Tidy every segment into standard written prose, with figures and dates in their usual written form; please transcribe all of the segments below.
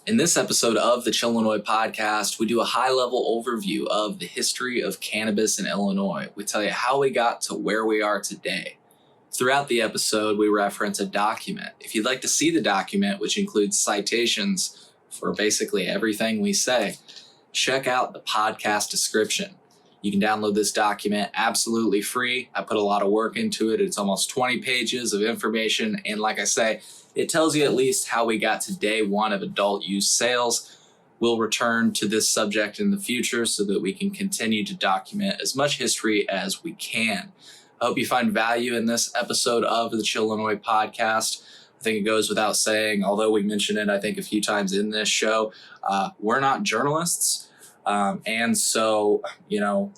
In this episode of the Chillinois podcast, we do a high-level overview of the history of cannabis in Illinois. We tell you how we got to where we are today. Throughout the episode, we reference a document. If you'd like to see the document, which includes citations for basically everything we say, check out the podcast description. You can download this document absolutely free. I put a lot of work into it. It's almost 20 pages of information. And like I say, it tells you at least how we got to day one of adult use sales. We'll return to this subject in the future so that we can continue to document as much history as we can. I hope you find value in this episode of the Chillinois podcast. I think it goes without saying, although we mention it, I think, a few times in this show, we're not journalists. And so,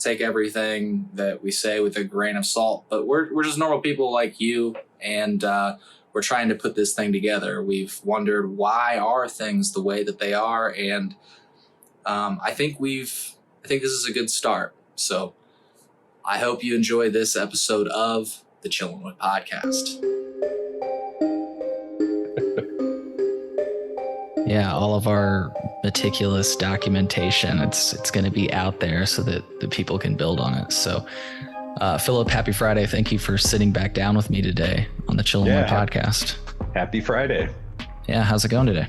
take everything that we say with a grain of salt, but we're just normal people like you. And we're trying to put this thing together. We've wondered, why are things the way that they are? And I think this is a good start. So I hope you enjoy this episode of the Chillinois podcast. Yeah, all of our meticulous documentation, it's going to be out there so that the people can build on it. So, Philip, happy Friday. Thank you for sitting back down with me today on the Chillinois podcast. Happy Friday. Yeah, how's it going today?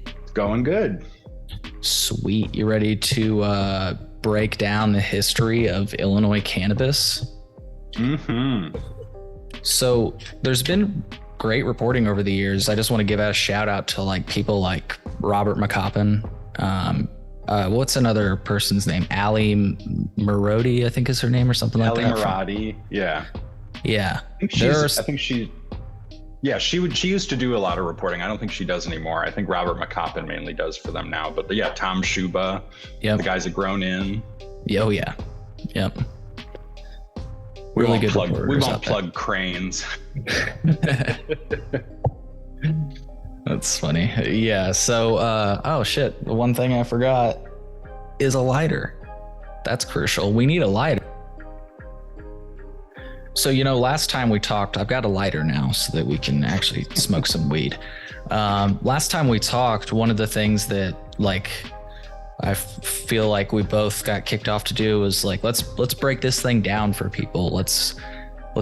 It's going good. Sweet. You ready to break down the history of Illinois cannabis? Mm-hmm. So there's been great reporting over the years. I just want to give out a shout out to people like Robert McCoppin. What's another person's name? Ali Marodi, I think is her name, or something like that. Ali Marodi. Yeah. Yeah. She used to do a lot of reporting. I don't think she does anymore. I think Robert McCoppin mainly does for them now. But yeah, Tom Schuba. Yep. The guys at Grown In. Oh yeah. Yep. We won't plug cranes. That's funny. Yeah. So, oh shit. The one thing I forgot is a lighter. That's crucial. We need a lighter. So, last time we talked, I've got a lighter now so that we can actually smoke some weed. Last time we talked, one of the things that I feel like we both got kicked off to do was let's break this thing down for people. Let's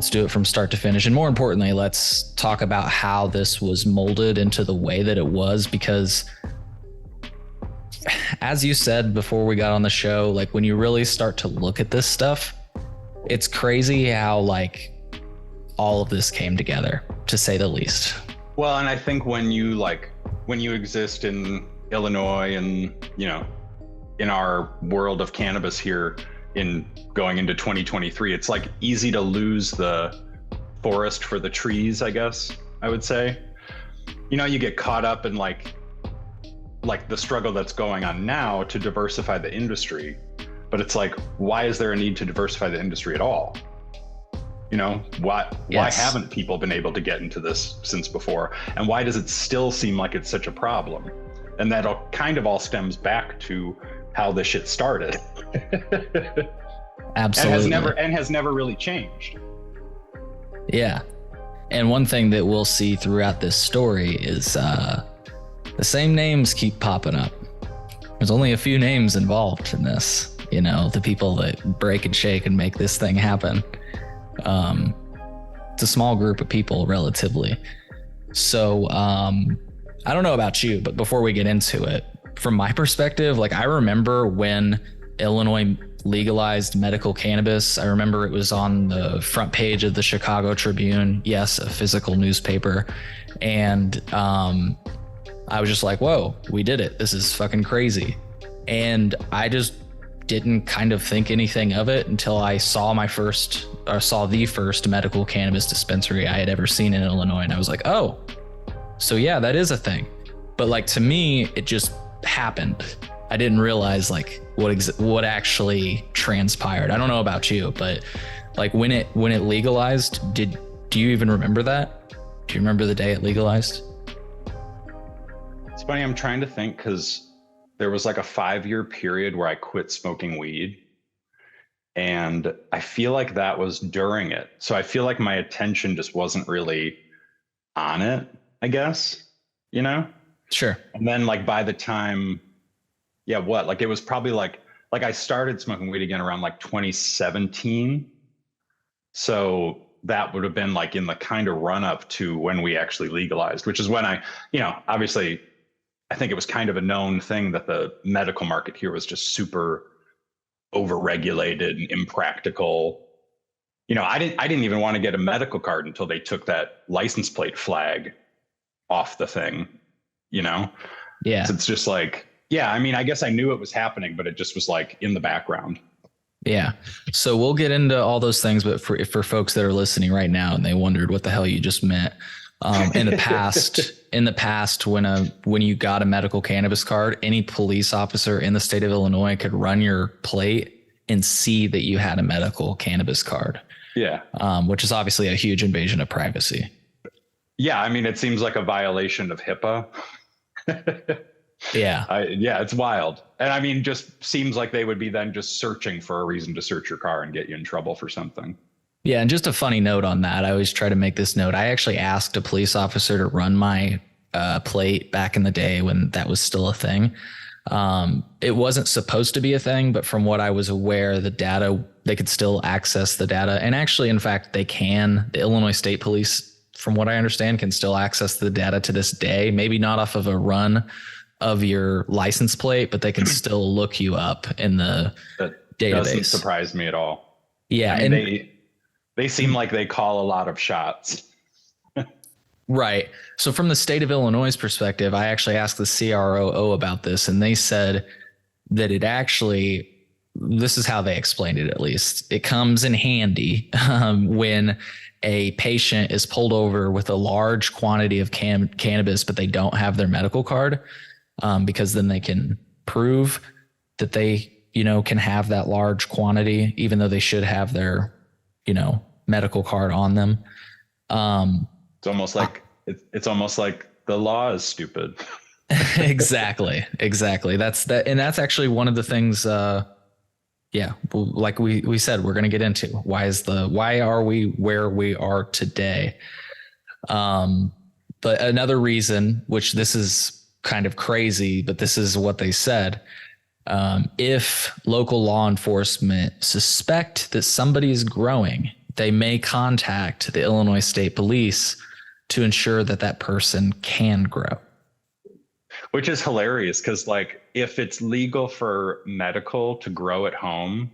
do it from start to finish. And more importantly, let's talk about how this was molded into the way that it was, because as you said before we got on the show, when you really start to look at this stuff, it's crazy how all of this came together, to say the least. Well, and I think when you exist in Illinois and, in our world of cannabis here in going into 2023, it's easy to lose the forest for the trees, I guess I would say. You get caught up in the struggle that's going on now to diversify the industry, but it's why is there a need to diversify the industry at all? Why haven't people been able to get into this since before? And why does it still seem like it's such a problem? And that kind of all stems back to how this shit started. Absolutely. And has never really changed. Yeah. And one thing that we'll see throughout this story is the same names keep popping up. There's only a few names involved in this, the people that break and shake and make this thing happen. It's a small group of people relatively. So I don't know about you, but before we get into it, from my perspective, I remember when Illinois legalized medical cannabis. I remember it was on the front page of the Chicago Tribune. Yes, a physical newspaper. And I was just whoa, we did it. This is fucking crazy. And I just didn't kind of think anything of it until I saw the first medical cannabis dispensary I had ever seen in Illinois. And I was oh, so yeah, that is a thing. But to me, it just happened. I didn't realize what actually transpired. I don't know about you, but when it legalized, do you even remember that? Do you remember the day it legalized? It's funny, I'm trying to think, because there was a 5-year period where I quit smoking weed, and I feel like that was during it. So I feel like my attention just wasn't really on it, I guess, Sure. And then like by the time, like it was probably like I started smoking weed again around like 2017. So that would have been like in the kind of run up to when we actually legalized, which is when obviously I think it was kind of a known thing that the medical market here was just super overregulated and impractical. I didn't even want to get a medical card until they took that license plate flag off the thing, Yeah. So it's just like, I guess I knew it was happening, but it just was like in the background. Yeah. So we'll get into all those things, but for folks that are listening right now and they wondered what the hell you just meant, in the past, when you got a medical cannabis card, any police officer in the state of Illinois could run your plate and see that you had a medical cannabis card. Yeah. Which is obviously a huge invasion of privacy. Yeah. I mean, it seems like a violation of HIPAA. Yeah. It's wild. And I mean, just seems like they would be then just searching for a reason to search your car and get you in trouble for something. Yeah. And just a funny note on that. I always try to make this note. I actually asked a police officer to run my plate back in the day when that was still a thing. It wasn't supposed to be a thing, but from what I was aware, the data, they could still access the data. And actually, in fact, they can. The Illinois State Police, from what I understand, can still access the data to this day. Maybe not off of a run of your license plate, but they can still look you up in the database. Doesn't surprise me at all. Yeah. I mean, they seem like they call a lot of shots. Right. So from the state of Illinois' perspective, I actually asked the CROO about this, and they said that this is how they explained it, at least. It comes in handy when a patient is pulled over with a large quantity of cannabis, but they don't have their medical card, because then they can prove that they, can have that large quantity, even though they should have their, medical card on them. It's almost like it's almost like the law is stupid. Exactly. That's that. And that's actually one of the things, like we said, we're going to get into why are we where we are today? But another reason, which this is kind of crazy, but this is what they said. If local law enforcement suspect that somebody is growing, they may contact the Illinois State Police to ensure that that person can grow. Which is hilarious because, like, if it's legal for medical to grow at home,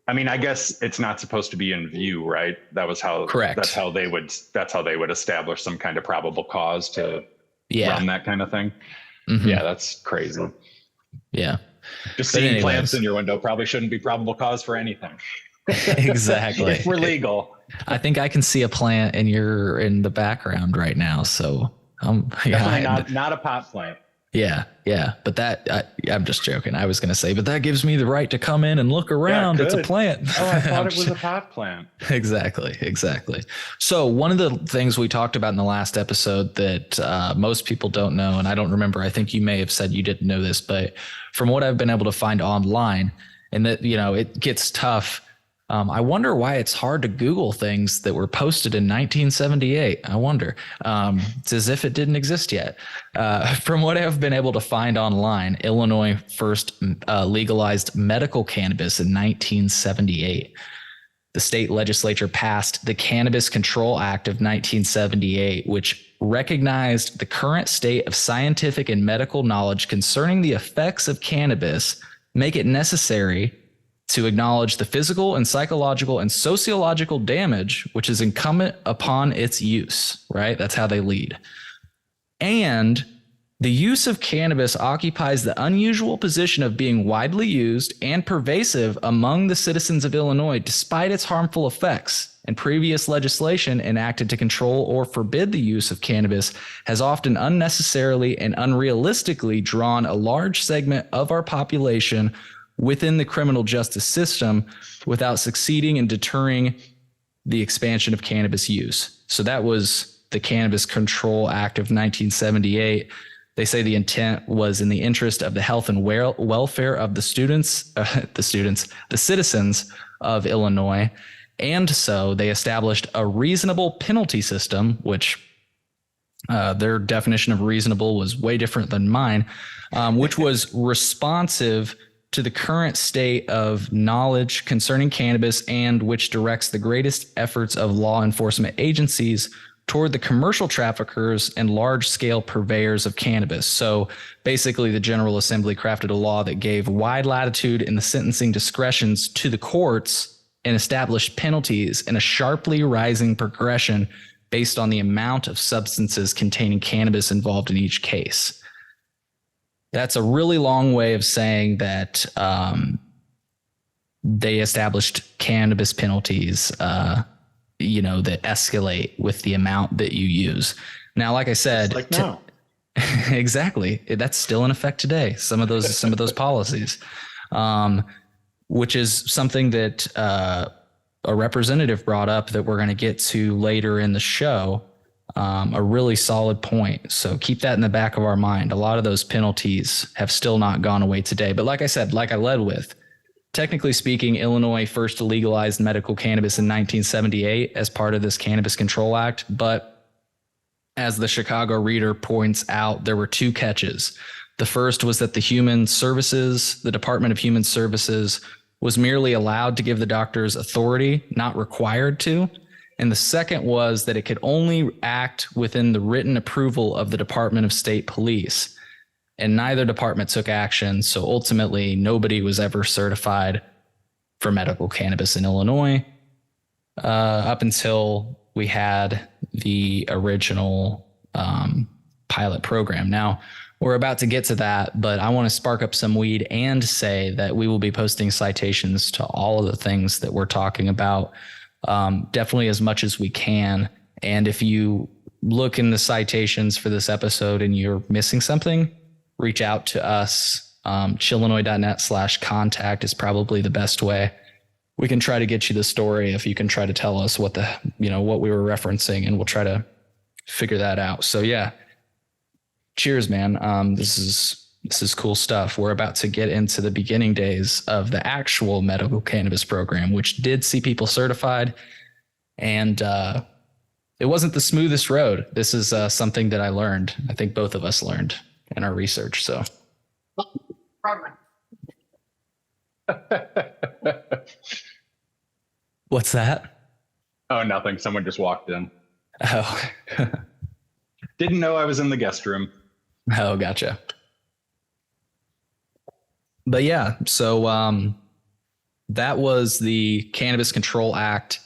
I mean, I guess it's not supposed to be in view, right? That was how. Correct. That's how they would establish some kind of probable cause to run that kind of thing. Mm-hmm. Yeah, that's crazy. Yeah. Just seeing plants in your window probably shouldn't be probable cause for anything. Exactly. If we're legal. I think I can see a plant in the background right now. So definitely not a pot plant. Yeah. But I'm just joking. I was going to say, but that gives me the right to come in and look around. It's a plant. Oh, I thought it was a pot plant. Exactly. So one of the things we talked about in the last episode that most people don't know, and I don't remember, I think you may have said you didn't know this, but from what I've been able to find online, and that, it gets tough. I wonder why it's hard to Google things that were posted in 1978. I wonder. It's as if it didn't exist yet. From what I've been able to find online, Illinois first legalized medical cannabis in 1978. The state legislature passed the Cannabis Control Act of 1978, which recognized the current state of scientific and medical knowledge concerning the effects of cannabis, make it necessary to acknowledge the physical and psychological and sociological damage which is incumbent upon its use, right? That's how they lead. And the use of cannabis occupies the unusual position of being widely used and pervasive among the citizens of Illinois, despite its harmful effects. And previous legislation enacted to control or forbid the use of cannabis has often unnecessarily and unrealistically drawn a large segment of our population within the criminal justice system without succeeding in deterring the expansion of cannabis use. So that was the Cannabis Control Act of 1978. They say the intent was in the interest of the health and welfare of the citizens of Illinois. And so they established a reasonable penalty system, which Their definition of reasonable was way different than mine, which was responsive to the current state of knowledge concerning cannabis and which directs the greatest efforts of law enforcement agencies toward the commercial traffickers and large-scale purveyors of cannabis. So basically, the General Assembly crafted a law that gave wide latitude in the sentencing discretions to the courts and established penalties in a sharply rising progression based on the amount of substances containing cannabis involved in each case. That's a really long way of saying that they established cannabis penalties, that escalate with the amount that you use. Now, like I said, like now. Exactly, that's still in effect today. Some of those policies, which is something that a representative brought up that we're going to get to later in the show. A really solid point. So keep that in the back of our mind. A lot of those penalties have still not gone away today. But like I said, like I led with, technically speaking, Illinois first legalized medical cannabis in 1978 as part of this Cannabis Control Act. But as the Chicago Reader points out, there were two catches. The first was that the Department of Human Services was merely allowed to give the doctors authority, not required to. And the second was that it could only act within the written approval of the Department of State Police. And neither department took action. So ultimately, nobody was ever certified for medical cannabis in Illinois up until we had the original pilot program. Now, we're about to get to that, but I want to spark up some weed and say that we will be posting citations to all of the things that we're talking about. Definitely as much as we can. And if you look in the citations for this episode and you're missing something, reach out to us. chillinois.net/contact is probably the best way. We can try to get you the story if you can try to tell us what what we were referencing, and we'll try to figure that out. So yeah, cheers, man. This is cool stuff. We're about to get into the beginning days of the actual medical cannabis program, which did see people certified. And it wasn't the smoothest road. This is something that I learned. I think both of us learned in our research. So. What's that? Oh, nothing. Someone just walked in. Oh. Didn't know I was in the guest room. Oh, gotcha. But yeah, so that was the Cannabis Control Act.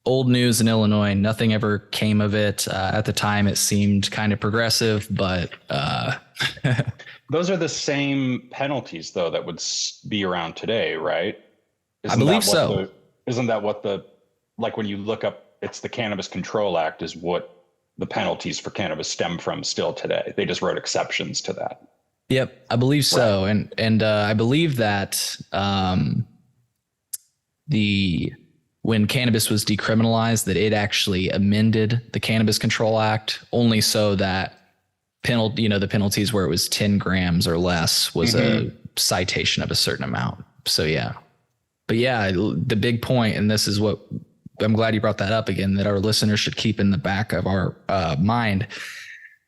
Old news in Illinois. Nothing ever came of it. At the time, it seemed kind of progressive, but those are the same penalties, though, that would be around today, right? I believe so. Isn't that what like when you look up, it's the Cannabis Control Act is what the penalties for cannabis stem from still today. They just wrote exceptions to that. Yep, I believe so. Right. And I believe that when cannabis was decriminalized, that it actually amended the Cannabis Control Act only so that the penalties where it was 10 grams or less was a citation of a certain amount. So yeah. But yeah, the big point, and this is what I'm glad you brought that up again, that our listeners should keep in the back of our mind,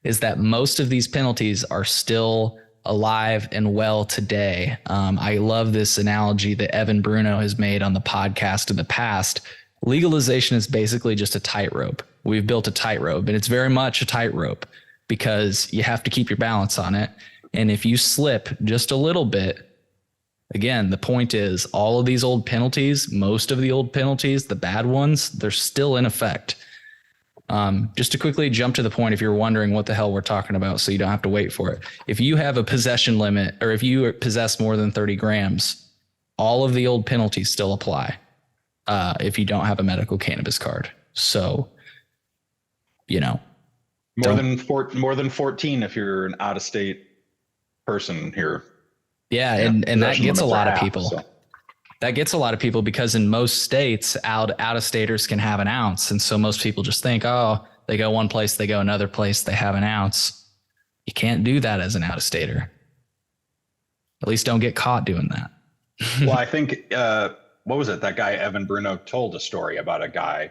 is that most of these penalties are still alive and well today. I love this analogy that Evan Bruno has made on the podcast in the past. Legalization is basically just a tightrope. We've built a tightrope, and it's very much a tightrope because you have to keep your balance on it. And if you slip just a little bit, again, the point is all of these old penalties, most of the old penalties, the bad ones, they're still in effect. Just to quickly jump to the point, if you're wondering what the hell we're talking about, so you don't have to wait for it. If you have a possession limit, or if you possess more than 30 grams, all of the old penalties still apply if you don't have a medical cannabis card. So, more than 14 if you're an out-of-state person here. Yeah, and that gets a lot of people. So. That gets a lot of people because in most states, out-of-staters can have an ounce. And so most people just think, oh, they go one place, they go another place, they have an ounce. You can't do that as an out-of-stater. At least don't get caught doing that. Well, I think, what was it? That guy, Evan Bruno, told a story about a guy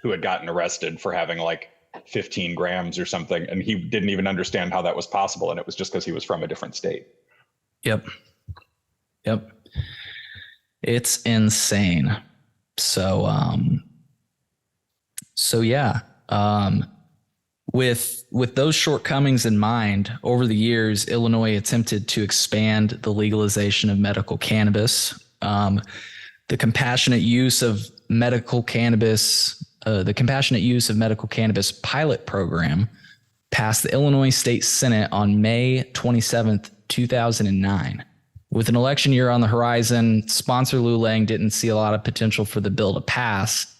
who had gotten arrested for having like 15 grams or something. And he didn't even understand how that was possible. And it was just because he was from a different state. Yep. It's insane. So yeah. With those shortcomings in mind, over the years, Illinois attempted to expand the legalization of medical cannabis. The compassionate use of medical cannabis pilot program passed the Illinois State Senate on May 27th, 2009. With an election year on the horizon, sponsor Lou Lang didn't see a lot of potential for the bill to pass.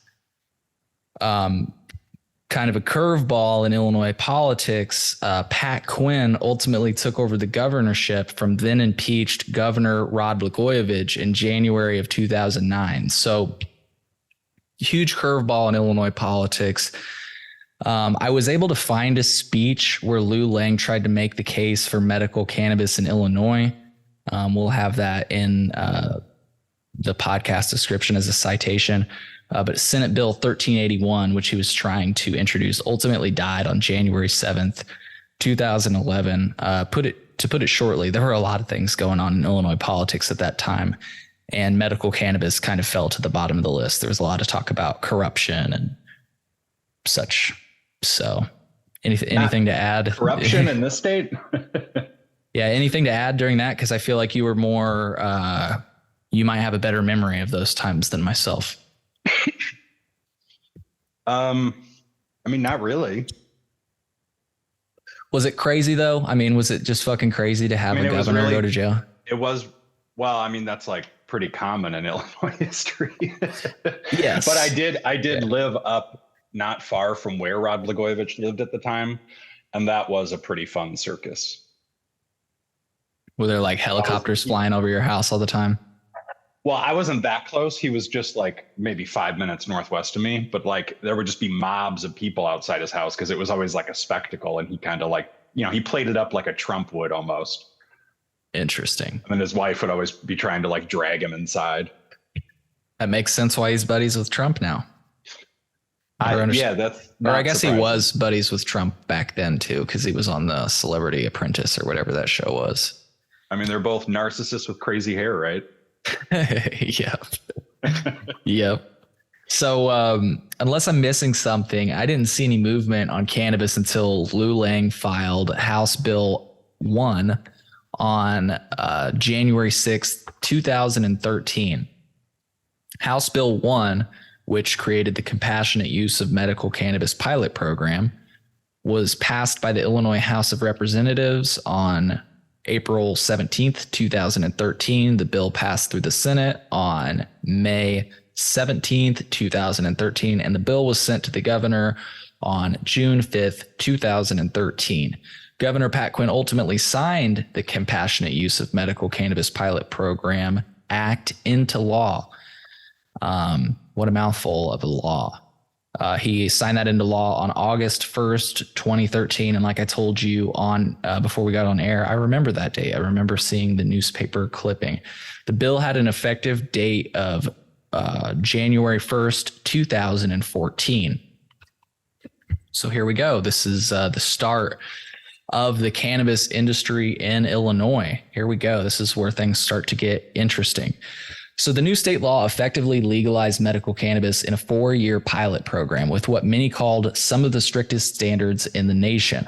Kind of a curveball in Illinois politics, Pat Quinn ultimately took over the governorship from then impeached Governor Rod Blagojevich in January of 2009. So huge curveball in Illinois politics. I was able to find a speech where Lou Lang tried to make the case for medical cannabis in Illinois. We'll have that in the podcast description as a citation. But Senate Bill 1381, which he was trying to introduce, ultimately died on January 7th, 2011. To put it shortly, there were a lot of things going on in Illinois politics at that time, and medical cannabis kind of fell to the bottom of the list. There was a lot of talk about corruption and such. So anything to add? Corruption in this state? Yeah, anything to add during that? Because I feel like you were more, you might have a better memory of those times than myself. I mean, not really. Was it crazy though? I mean, was it just fucking crazy to have a governor go to jail? It was. Well, I mean, that's like pretty common in Illinois history. Yes. But I did live up not far from where Rod Blagojevich lived at the time. And that was a pretty fun circus. Were there like helicopters flying over your house all the time? Well, I wasn't that close. He was just like maybe 5 minutes northwest of me, but like there would just be mobs of people outside his house because it was always like a spectacle. And he kind of like, he played it up like a Trump would almost. Interesting. And then his wife would always be trying to like drag him inside. That makes sense why he's buddies with Trump now. Yeah, that's. Or I guess surprising. He was buddies with Trump back then too, because he was on the Celebrity Apprentice or whatever that show was. I mean, they're both narcissists with crazy hair, right? Yep. Yep. So unless I'm missing something, I didn't see any movement on cannabis until Lou Lang filed House Bill 1 on January 6th, 2013. House Bill 1, which created the compassionate use of medical cannabis pilot program, was passed by the Illinois House of Representatives on April 17th, 2013. The bill passed through the Senate on May 17th, 2013, and the bill was sent to the governor on June 5th, 2013. Governor Pat Quinn ultimately signed the Compassionate Use of Medical Cannabis Pilot Program Act into law. What a mouthful of a law. He signed that into law on August 1st, 2013. And like I told you on before we got on air, I remember that day. I remember seeing the newspaper clipping. The bill had an effective date of January 1st, 2014. So here we go. This is the start of the cannabis industry in Illinois. Here we go. This is where things start to get interesting. So the new state law effectively legalized medical cannabis in a 4-year pilot program with what many called some of the strictest standards in the nation.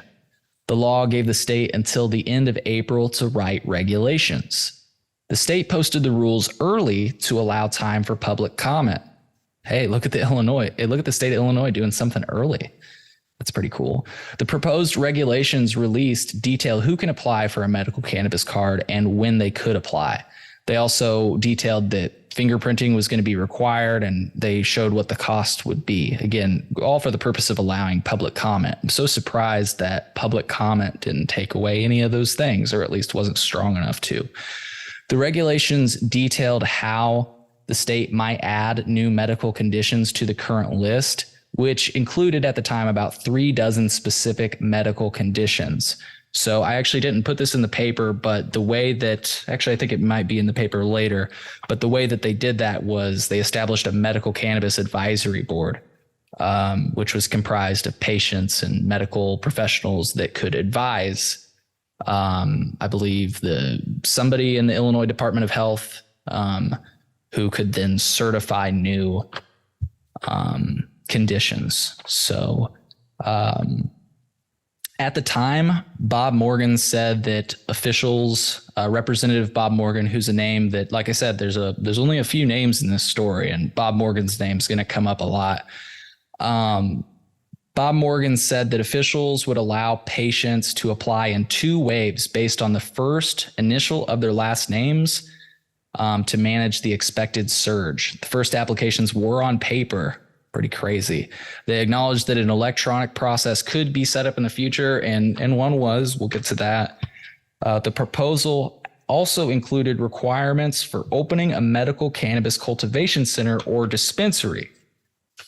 The law gave the state until the end of April to write regulations. The state posted the rules early to allow time for public comment. Hey, look at the state of Illinois doing something early. That's pretty cool. The proposed regulations released detail who can apply for a medical cannabis card and when they could apply. They also detailed that fingerprinting was going to be required, and they showed what the cost would be. Again, all for the purpose of allowing public comment. I'm so surprised that public comment didn't take away any of those things, or at least wasn't strong enough to. The regulations detailed how the state might add new medical conditions to the current list, which included at the time about 36 specific medical conditions. So I actually didn't put this in the paper, but the way that, actually I think it might be in the paper later, but the way that they did that was they established a medical cannabis advisory board. which was comprised of patients and medical professionals that could advise, I believe, somebody in the Illinois Department of Health, who could then certify new conditions. So at the time, Bob Morgan said that officials, Representative Bob Morgan, who's a name that, like I said, there's only a few names in this story, and Bob Morgan's name is going to come up a lot. Bob Morgan said that officials would allow patients to apply in 2 waves based on the first initial of their last names to manage the expected surge. The first applications were on paper. Pretty crazy. They acknowledged that an electronic process could be set up in the future, and one was. We'll get to that. The proposal also included requirements for opening a medical cannabis cultivation center or dispensary.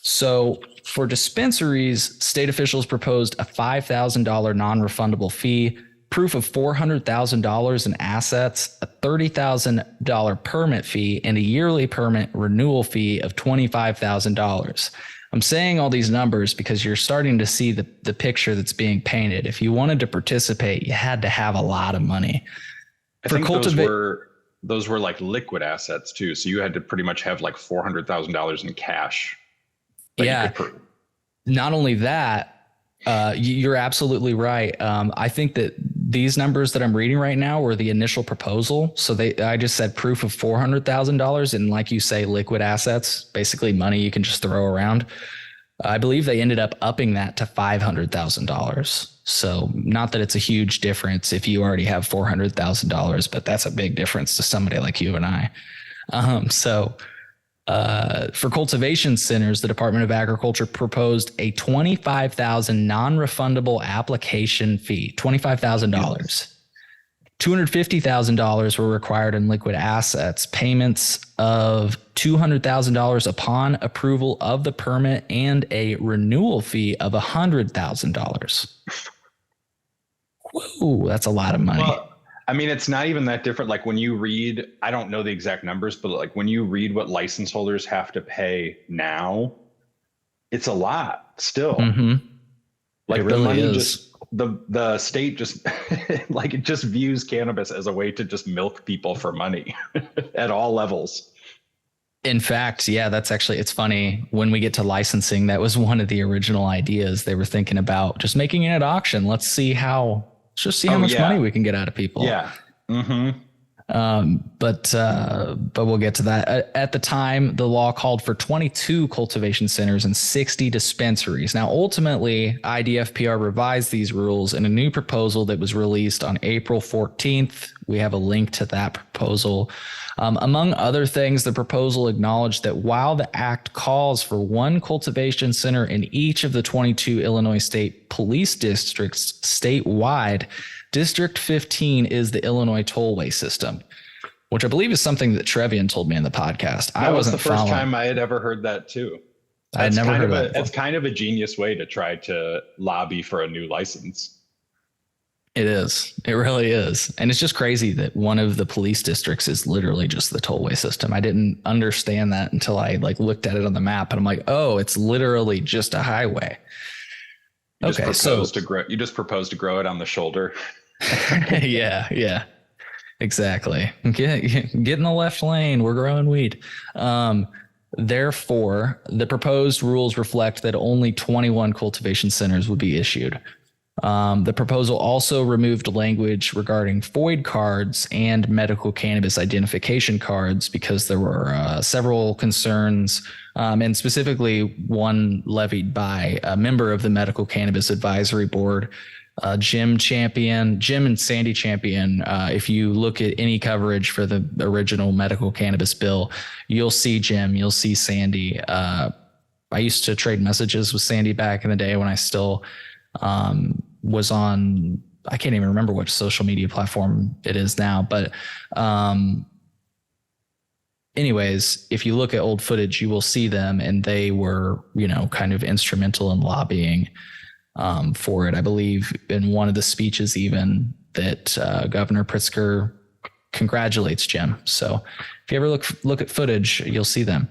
So for dispensaries, state officials proposed a $5,000 non-refundable fee, proof of $400,000 in assets, a $30,000 permit fee, and a yearly permit renewal fee of $25,000. I'm saying all these numbers because you're starting to see the picture that's being painted. If you wanted to participate, you had to have a lot of money. I think those were like liquid assets too. So you had to pretty much have like $400,000 in cash. Yeah. Not only that, you're absolutely right. I think that these numbers that I'm reading right now were the initial proposal. So I just said proof of $400,000 and, like you say, liquid assets, basically money you can just throw around. I believe they ended up upping that to $500,000. So not that it's a huge difference if you already have $400,000, but that's a big difference to somebody like you and I. For cultivation centers, the Department of Agriculture proposed a $25,000 non-refundable application fee, $25,000. $250,000 were required in liquid assets, payments of $200,000 upon approval of the permit, and a renewal fee of $100,000. Whoa, that's a lot of money. Well, I mean, it's not even that different. Like when you read, I don't know the exact numbers, but like when you read what license holders have to pay now, it's a lot still. Mm-hmm. Like it really the money is. the state just like it just views cannabis as a way to just milk people for money at all levels. In fact, yeah, it's funny. When we get to licensing, that was one of the original ideas. They were thinking about just making it at auction. Let's just see how much money we can get out of people. Yeah. Mm-hmm. But we'll get to that. At the time, the law called for 22 cultivation centers and 60 dispensaries. Now, ultimately, IDFPR revised these rules in a new proposal that was released on April 14th. We have a link to that proposal. Among other things, the proposal acknowledged that while the act calls for one cultivation center in each of the 22 Illinois state police districts statewide, District 15 is the Illinois tollway system, which I believe is something that Trevian told me in the podcast. That was the first time I had ever heard that too. I had never heard of that. It's kind of a genius way to try to lobby for a new license. It is. It really is. And it's just crazy that one of the police districts is literally just the tollway system. I didn't understand that until I looked at it on the map, and I'm like, oh, it's literally just a highway. You just proposed to grow it on the shoulder. Yeah, exactly. Get in the left lane. We're growing weed. Therefore, the proposed rules reflect that only 21 cultivation centers would be issued. The proposal also removed language regarding FOID cards and medical cannabis identification cards because there were several concerns, and specifically one levied by a member of the Medical Cannabis Advisory Board, Jim and Sandy Champion. If you look at any coverage for the original medical cannabis bill, you'll see Jim, you'll see Sandy. I used to trade messages with Sandy back in the day when I still was on, I can't even remember which social media platform it is now, but anyways, if you look at old footage, you will see them, and they were, kind of instrumental in lobbying for it. I believe in one of the speeches even that Governor Pritzker congratulates Jim. So if you ever look at footage, you'll see them.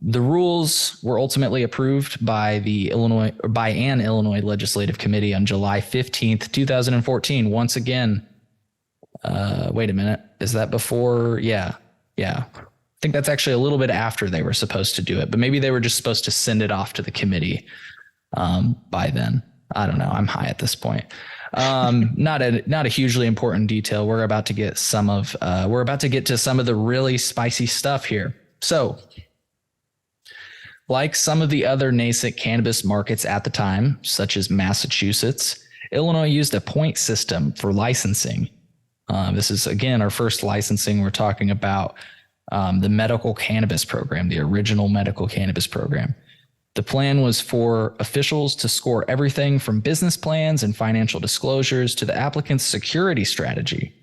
The rules were ultimately approved by an Illinois legislative committee on July 15th, 2014. Once again, wait a minute. Is that before? Yeah. I think that's actually a little bit after they were supposed to do it, but maybe they were just supposed to send it off to the committee by then. I don't know. I'm high at this point. Not a hugely important detail. We're about to get to some of the really spicy stuff here. So, like some of the other nascent cannabis markets at the time, such as Massachusetts, Illinois used a point system for licensing. This is, again, our first licensing. We're talking about the medical cannabis program, the original medical cannabis program. The plan was for officials to score everything from business plans and financial disclosures to the applicant's security strategy.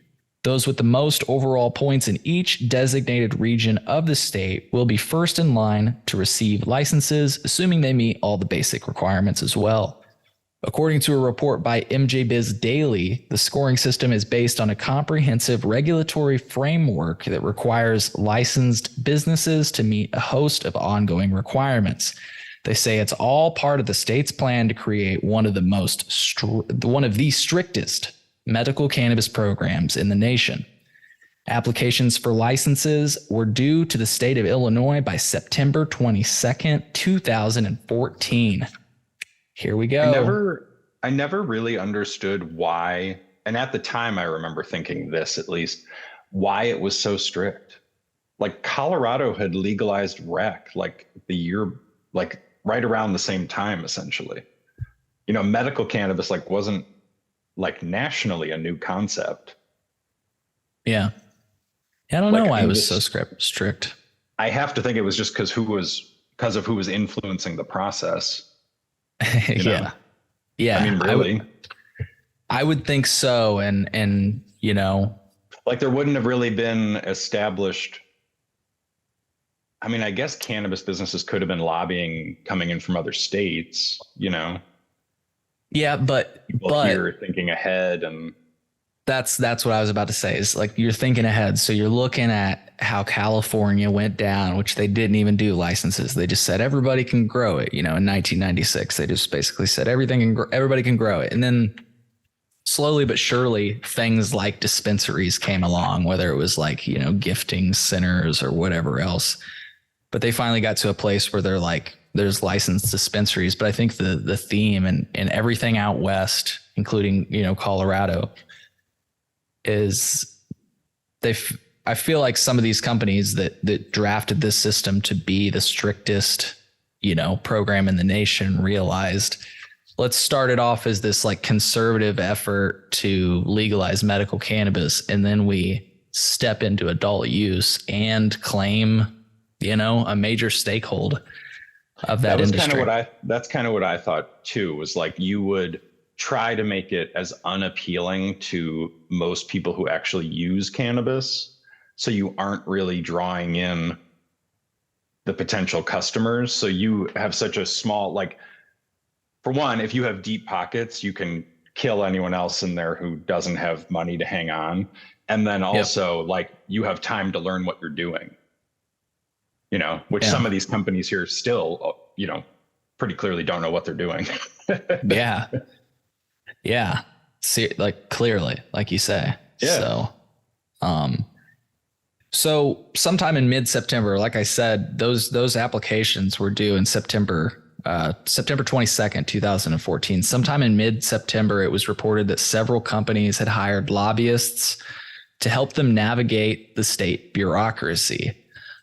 Those with the most overall points in each designated region of the state will be first in line to receive licenses, assuming they meet all the basic requirements as well. According to a report by MJ Biz Daily, the scoring system is based on a comprehensive regulatory framework that requires licensed businesses to meet a host of ongoing requirements. They say it's all part of the state's plan to create one of the strictest medical cannabis programs in the nation. Applications for licenses were due to the state of Illinois by September 22nd, 2014. Here we go. I never really understood why, and at the time I remember thinking this at least, why it was so strict. Like Colorado had legalized rec like the year, like right around the same time, essentially. You know, medical cannabis like wasn't like nationally a new concept. Yeah. I don't know why it was so strict. I have to think it was just because of who was influencing the process. Yeah. I mean, really, I would think so. And, you know, like there wouldn't have really been established. I mean, I guess cannabis businesses could have been lobbying coming in from other states, you know? Yeah, but you're thinking ahead, and that's what I was about to say is like, you're thinking ahead. So you're looking at how California went down, which they didn't even do licenses. They just said everybody can grow it. You know, in 1996, they just basically said everybody can grow it. And then slowly but surely things like dispensaries came along, whether it was like, you know, gifting centers or whatever else. But they finally got to a place where they're like, there's licensed dispensaries. But I think the theme and everything out west, including, you know, Colorado, is I feel like some of these companies that drafted this system to be the strictest, you know, program in the nation realized, let's start it off as this like conservative effort to legalize medical cannabis, and then we step into adult use and claim, you know, a major stakeholder of that industry. That's kind of what I thought too, was like you would try to make it as unappealing to most people who actually use cannabis, so you aren't really drawing in the potential customers. So you have such a small, like, for one, if you have deep pockets, you can kill anyone else in there who doesn't have money to hang on. And then also like you have time to learn what you're doing, you know, which some of these companies here still, you know, pretty clearly don't know what they're doing. Yeah. See, like clearly, like you say. Yeah. So sometime in mid-September, like I said, those applications were due in September 22nd, 2014. Sometime in mid-September, it was reported that several companies had hired lobbyists to help them navigate the state bureaucracy.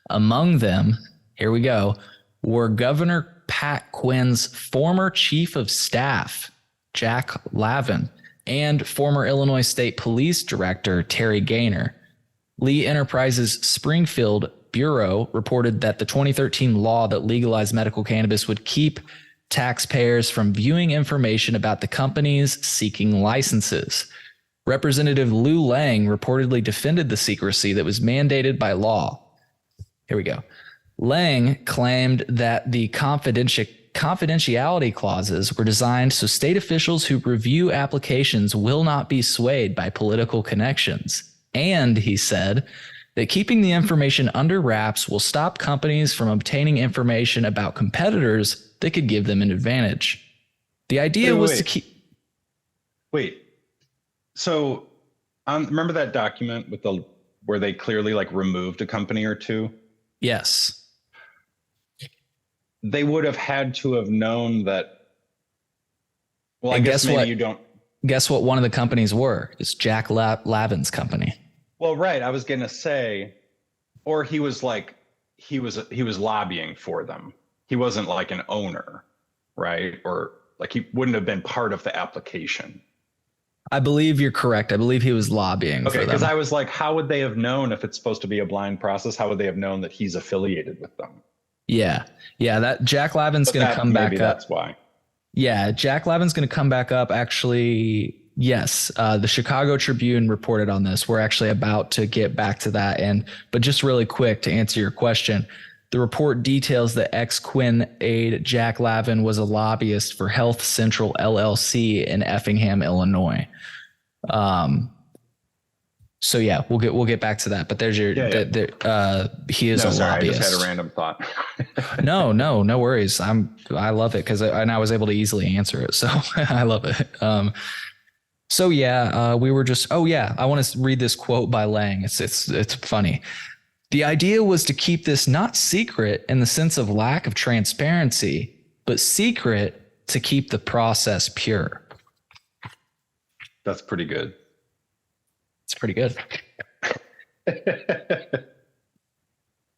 Among them, here we go, were Governor Pat Quinn's former chief of staff, Jack Lavin, and former Illinois State Police Director Terry Gaynor. Lee Enterprises Springfield Bureau reported that the 2013 law that legalized medical cannabis would keep taxpayers from viewing information about the companies seeking licenses. Representative Lou Lang reportedly defended the secrecy that was mandated by law. Here we go. Lang claimed that the confidentiality clauses were designed so state officials who review applications will not be swayed by political connections. And he said that keeping the information under wraps will stop companies from obtaining information about competitors that could give them an advantage. The idea was to keep... Wait. So remember that document with where they clearly like removed a company or two? Yes. They would have had to have known that. Well, And I guess maybe what? you don't. Guess what one of the companies were? It's Jack Lavin's company. Well, right. I was going to say, or he was lobbying for them. He wasn't like an owner, right? Or like he wouldn't have been part of the application. I believe you're correct. I believe he was lobbying for them. Because I was like, how would they have known if it's supposed to be a blind process? How would they have known that he's affiliated with them? Yeah. That Jack Lavin's going to come back up. That's why. Yeah, Jack Lavin's going to come back up. Actually, yes. The Chicago Tribune reported on this. We're actually about to get back to that. But just really quick to answer your question, the report details that ex-Quinn aide Jack Lavin was a lobbyist for Health Central LLC in Effingham, Illinois. So yeah, we'll get back to that. But there's your he is a lobbyist. I just had a random thought. No worries. I love it because I was able to easily answer it. So I love it. We were just, I want to read this quote by Lang. It's funny. The idea was to keep this not secret in the sense of lack of transparency, but secret to keep the process pure. That's pretty good. It's pretty good.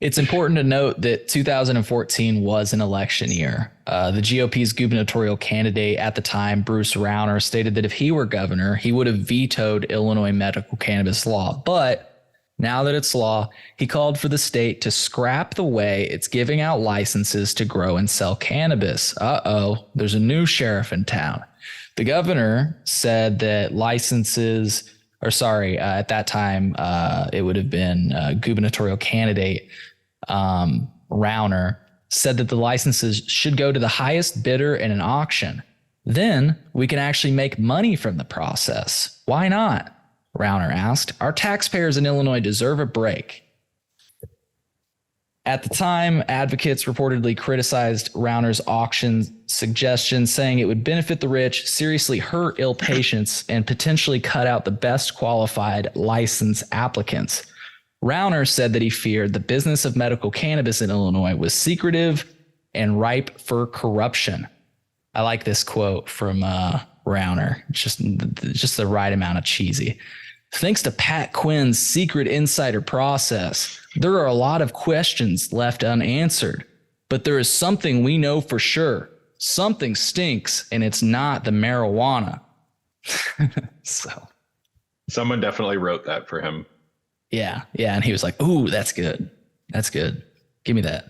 It's important to note that 2014 was an election year. The GOP's gubernatorial candidate at the time, Bruce Rauner, stated that if he were governor, he would have vetoed Illinois medical cannabis law. But now that it's law, he called for the state to scrap the way it's giving out licenses to grow and sell cannabis. There's a new sheriff in town. The governor said that at that time, it would have been gubernatorial candidate Rauner said that the licenses should go to the highest bidder in an auction. Then we can actually make money from the process. Why not? Rauner asked. Our taxpayers in Illinois deserve a break. At the time, advocates reportedly criticized Rauner's auction suggestion, saying it would benefit the rich, seriously hurt ill patients, and potentially cut out the best qualified license applicants. Rauner said that he feared the business of medical cannabis in Illinois was secretive and ripe for corruption. I like this quote from Rauner. Just the right amount of cheesy. Thanks to Pat Quinn's secret insider process, there are a lot of questions left unanswered, but there is something we know for sure. Something stinks, and it's not the marijuana. So, someone definitely wrote that for him. Yeah. And he was like, ooh, that's good. Give me that.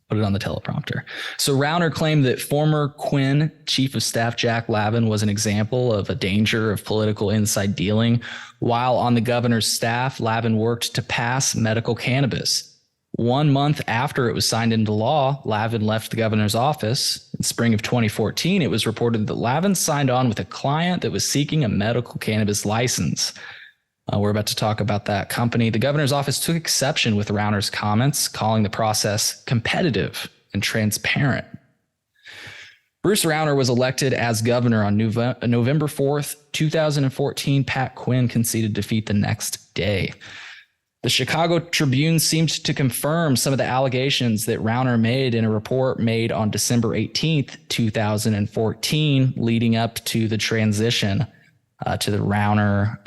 Put it on the teleprompter. So Rauner claimed that former Quinn Chief of Staff Jack Lavin was an example of a danger of political inside dealing. While on the governor's staff, Lavin worked to pass medical cannabis. 1 month after it was signed into law, Lavin left the governor's office. In spring of 2014, it was reported that Lavin signed on with a client that was seeking a medical cannabis license. We're about to talk about that company. The governor's office took exception with Rauner's comments, calling the process competitive and transparent. Bruce Rauner was elected as governor on November 4th, 2014. Pat Quinn conceded defeat the next day. The Chicago Tribune seemed to confirm some of the allegations that Rauner made in a report made on December 18th, 2014, leading up to the transition to the Rauner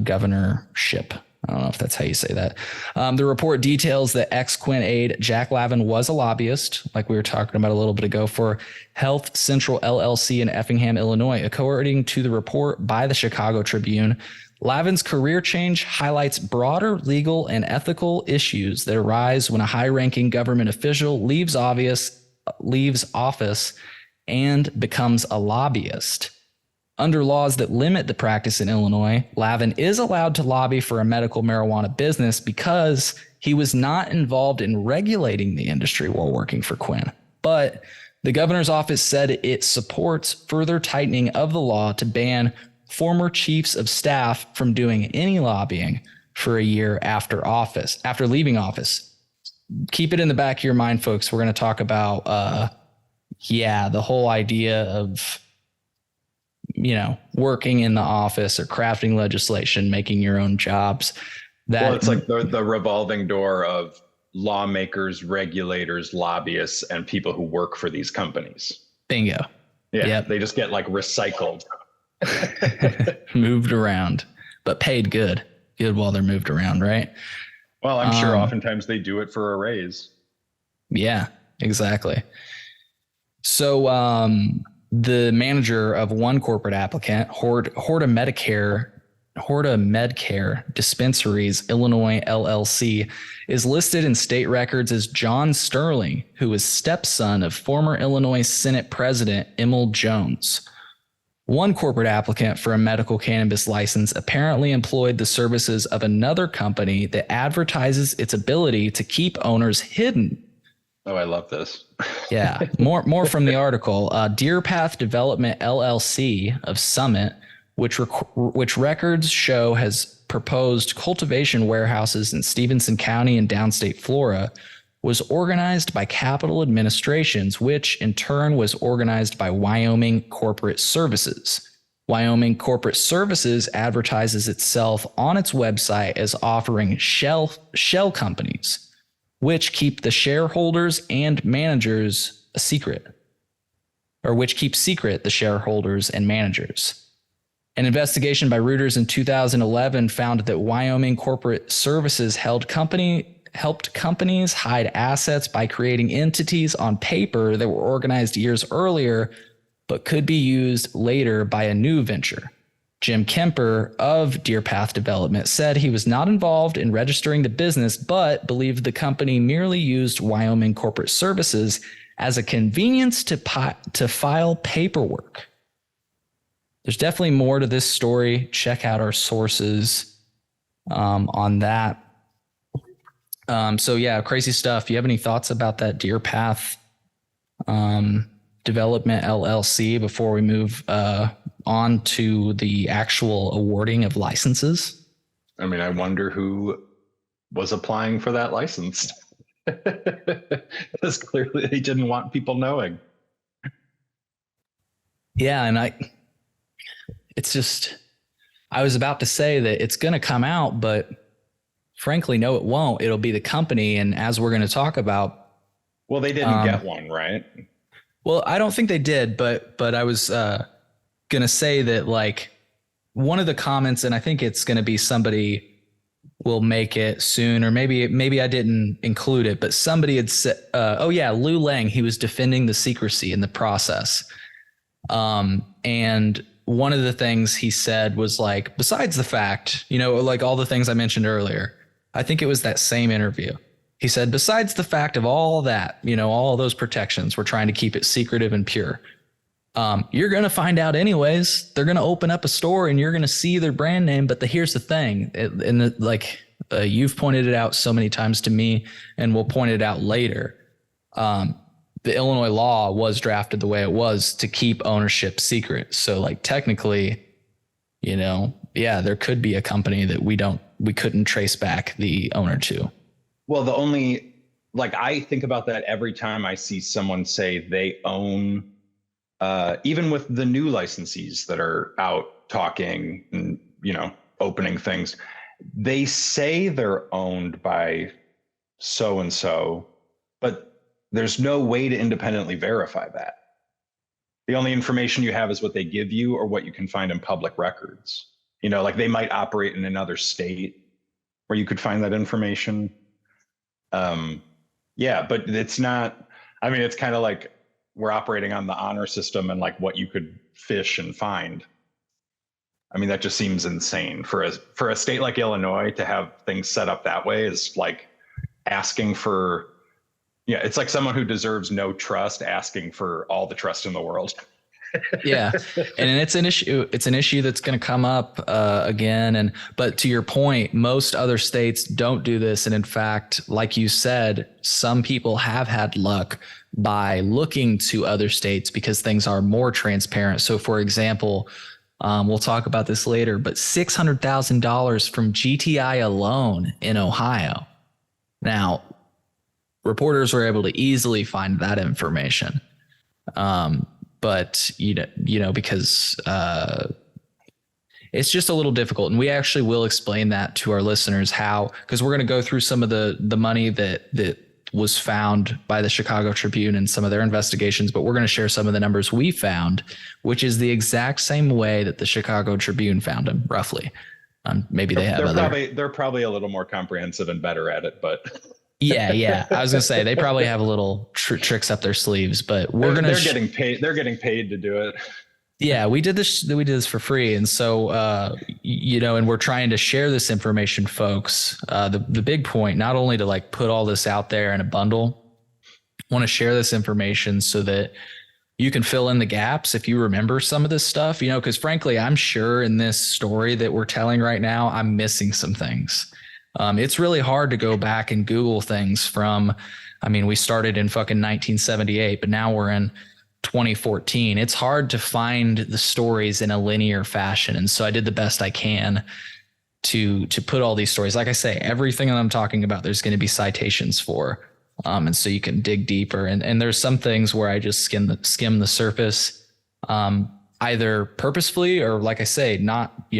governorship. I don't know if that's how you say that. The report details that ex-Quinn aide Jack Lavin was a lobbyist, like we were talking about a little bit ago, for Health Central LLC in Effingham, Illinois. According to the report by the Chicago Tribune, Lavin's career change highlights broader legal and ethical issues that arise when a high-ranking government official leaves office and becomes a lobbyist. Under laws that limit the practice in Illinois, Lavin is allowed to lobby for a medical marijuana business because he was not involved in regulating the industry while working for Quinn. But the governor's office said it supports further tightening of the law to ban former chiefs of staff from doing any lobbying, for a year after leaving office. Keep it in the back of your mind, folks. We're going to talk about, the whole idea of, working in the office or crafting legislation, making your own jobs. It's like the revolving door of lawmakers, regulators, lobbyists, and people who work for these companies. Bingo. Yeah. Yep. They just get like recycled. Moved around, but paid good while they're moved around, right? Well, I'm sure oftentimes they do it for a raise. Yeah, exactly. So the manager of one corporate applicant, Horta Medcare Dispensaries Illinois LLC, is listed in state records as John Sterling, who is stepson of former Illinois Senate President Emil Jones. One corporate applicant for a medical cannabis license apparently employed the services of another company that advertises its ability to keep owners hidden. Oh, I love this. Yeah, more from the article. Deer Path Development LLC of Summit, which records show has proposed cultivation warehouses in Stevenson County and downstate Florida, was organized by Capital Administrations, which in turn was organized by Wyoming Corporate Services. Wyoming Corporate Services advertises itself on its website as offering shell companies, which keep the shareholders and managers a secret, or which keep secret the shareholders and managers. An investigation by Reuters in 2011 found that Wyoming Corporate Services helped companies hide assets by creating entities on paper that were organized years earlier, but could be used later by a new venture. Jim Kemper of Deer Path Development said he was not involved in registering the business, but believed the company merely used Wyoming Corporate Services as a convenience to file paperwork. There's definitely more to this story. Check out our sources on that. So yeah, crazy stuff. You have any thoughts about that Deer Path Development LLC before we move on to the actual awarding of licenses? I mean, I wonder who was applying for that license. Because clearly they didn't want people knowing. Yeah, and I was about to say that it's going to come out, but frankly, no, it won't. It'll be the company. And as we're going to talk about. Well, they didn't get one, right? Well, I don't think they did, but I was going to say that like one of the comments, and I think it's going to be somebody will make it soon, or maybe I didn't include it, but somebody had said, Lou Lang, he was defending the secrecy in the process. And one of the things he said was like, besides the fact, like all the things I mentioned earlier, I think it was that same interview. He said, besides the fact of all that, all those protections, we're trying to keep it secretive and pure. You're going to find out anyways. They're going to open up a store and you're going to see their brand name. But here's the thing. You've pointed it out so many times to me, and we'll point it out later. The Illinois law was drafted the way it was to keep ownership secret. So like technically, there could be a company that we couldn't trace back the owner to. Well, I think about that every time I see someone say they own, even with the new licensees that are out talking and, opening things, they say they're owned by so-and-so, but there's no way to independently verify that. The only information you have is what they give you or what you can find in public records. They might operate in another state where you could find that information. But it's not, it's kind of like we're operating on the honor system and like what you could fish and find. That just seems insane for a state like Illinois to have things set up that way is like asking for, it's like someone who deserves no trust asking for all the trust in the world. Yeah. And it's an issue that's going to come up again. But to your point, most other states don't do this. And in fact, like you said, some people have had luck by looking to other states because things are more transparent. So for example, We'll talk about this later, but $600,000 from GTI alone in Ohio. Now, reporters were able to easily find that information. But because it's just a little difficult, and we actually will explain that to our listeners because we're going to go through some of the money that was found by the Chicago Tribune and some of their investigations, but we're going to share some of the numbers we found, which is the exact same way that the Chicago Tribune found them, roughly. Maybe they're probably a little more comprehensive and better at it, but yeah. I was gonna say they probably have a little tricks up their sleeves, but they're getting paid. They're getting paid to do it. Yeah, we did this for free. And so, and we're trying to share this information, folks. The big point, not only to like put all this out there in a bundle, I want to share this information so that you can fill in the gaps if you remember some of this stuff, because frankly, I'm sure in this story that we're telling right now, I'm missing some things. It's really hard to go back and Google things we started in fucking 1978, but now we're in 2014. It's hard to find the stories in a linear fashion. And so I did the best I can to put all these stories. Like I say, everything that I'm talking about, there's going to be citations for. And so you can dig deeper. And there's some things where I just skim the surface, either purposefully or, like I say, not,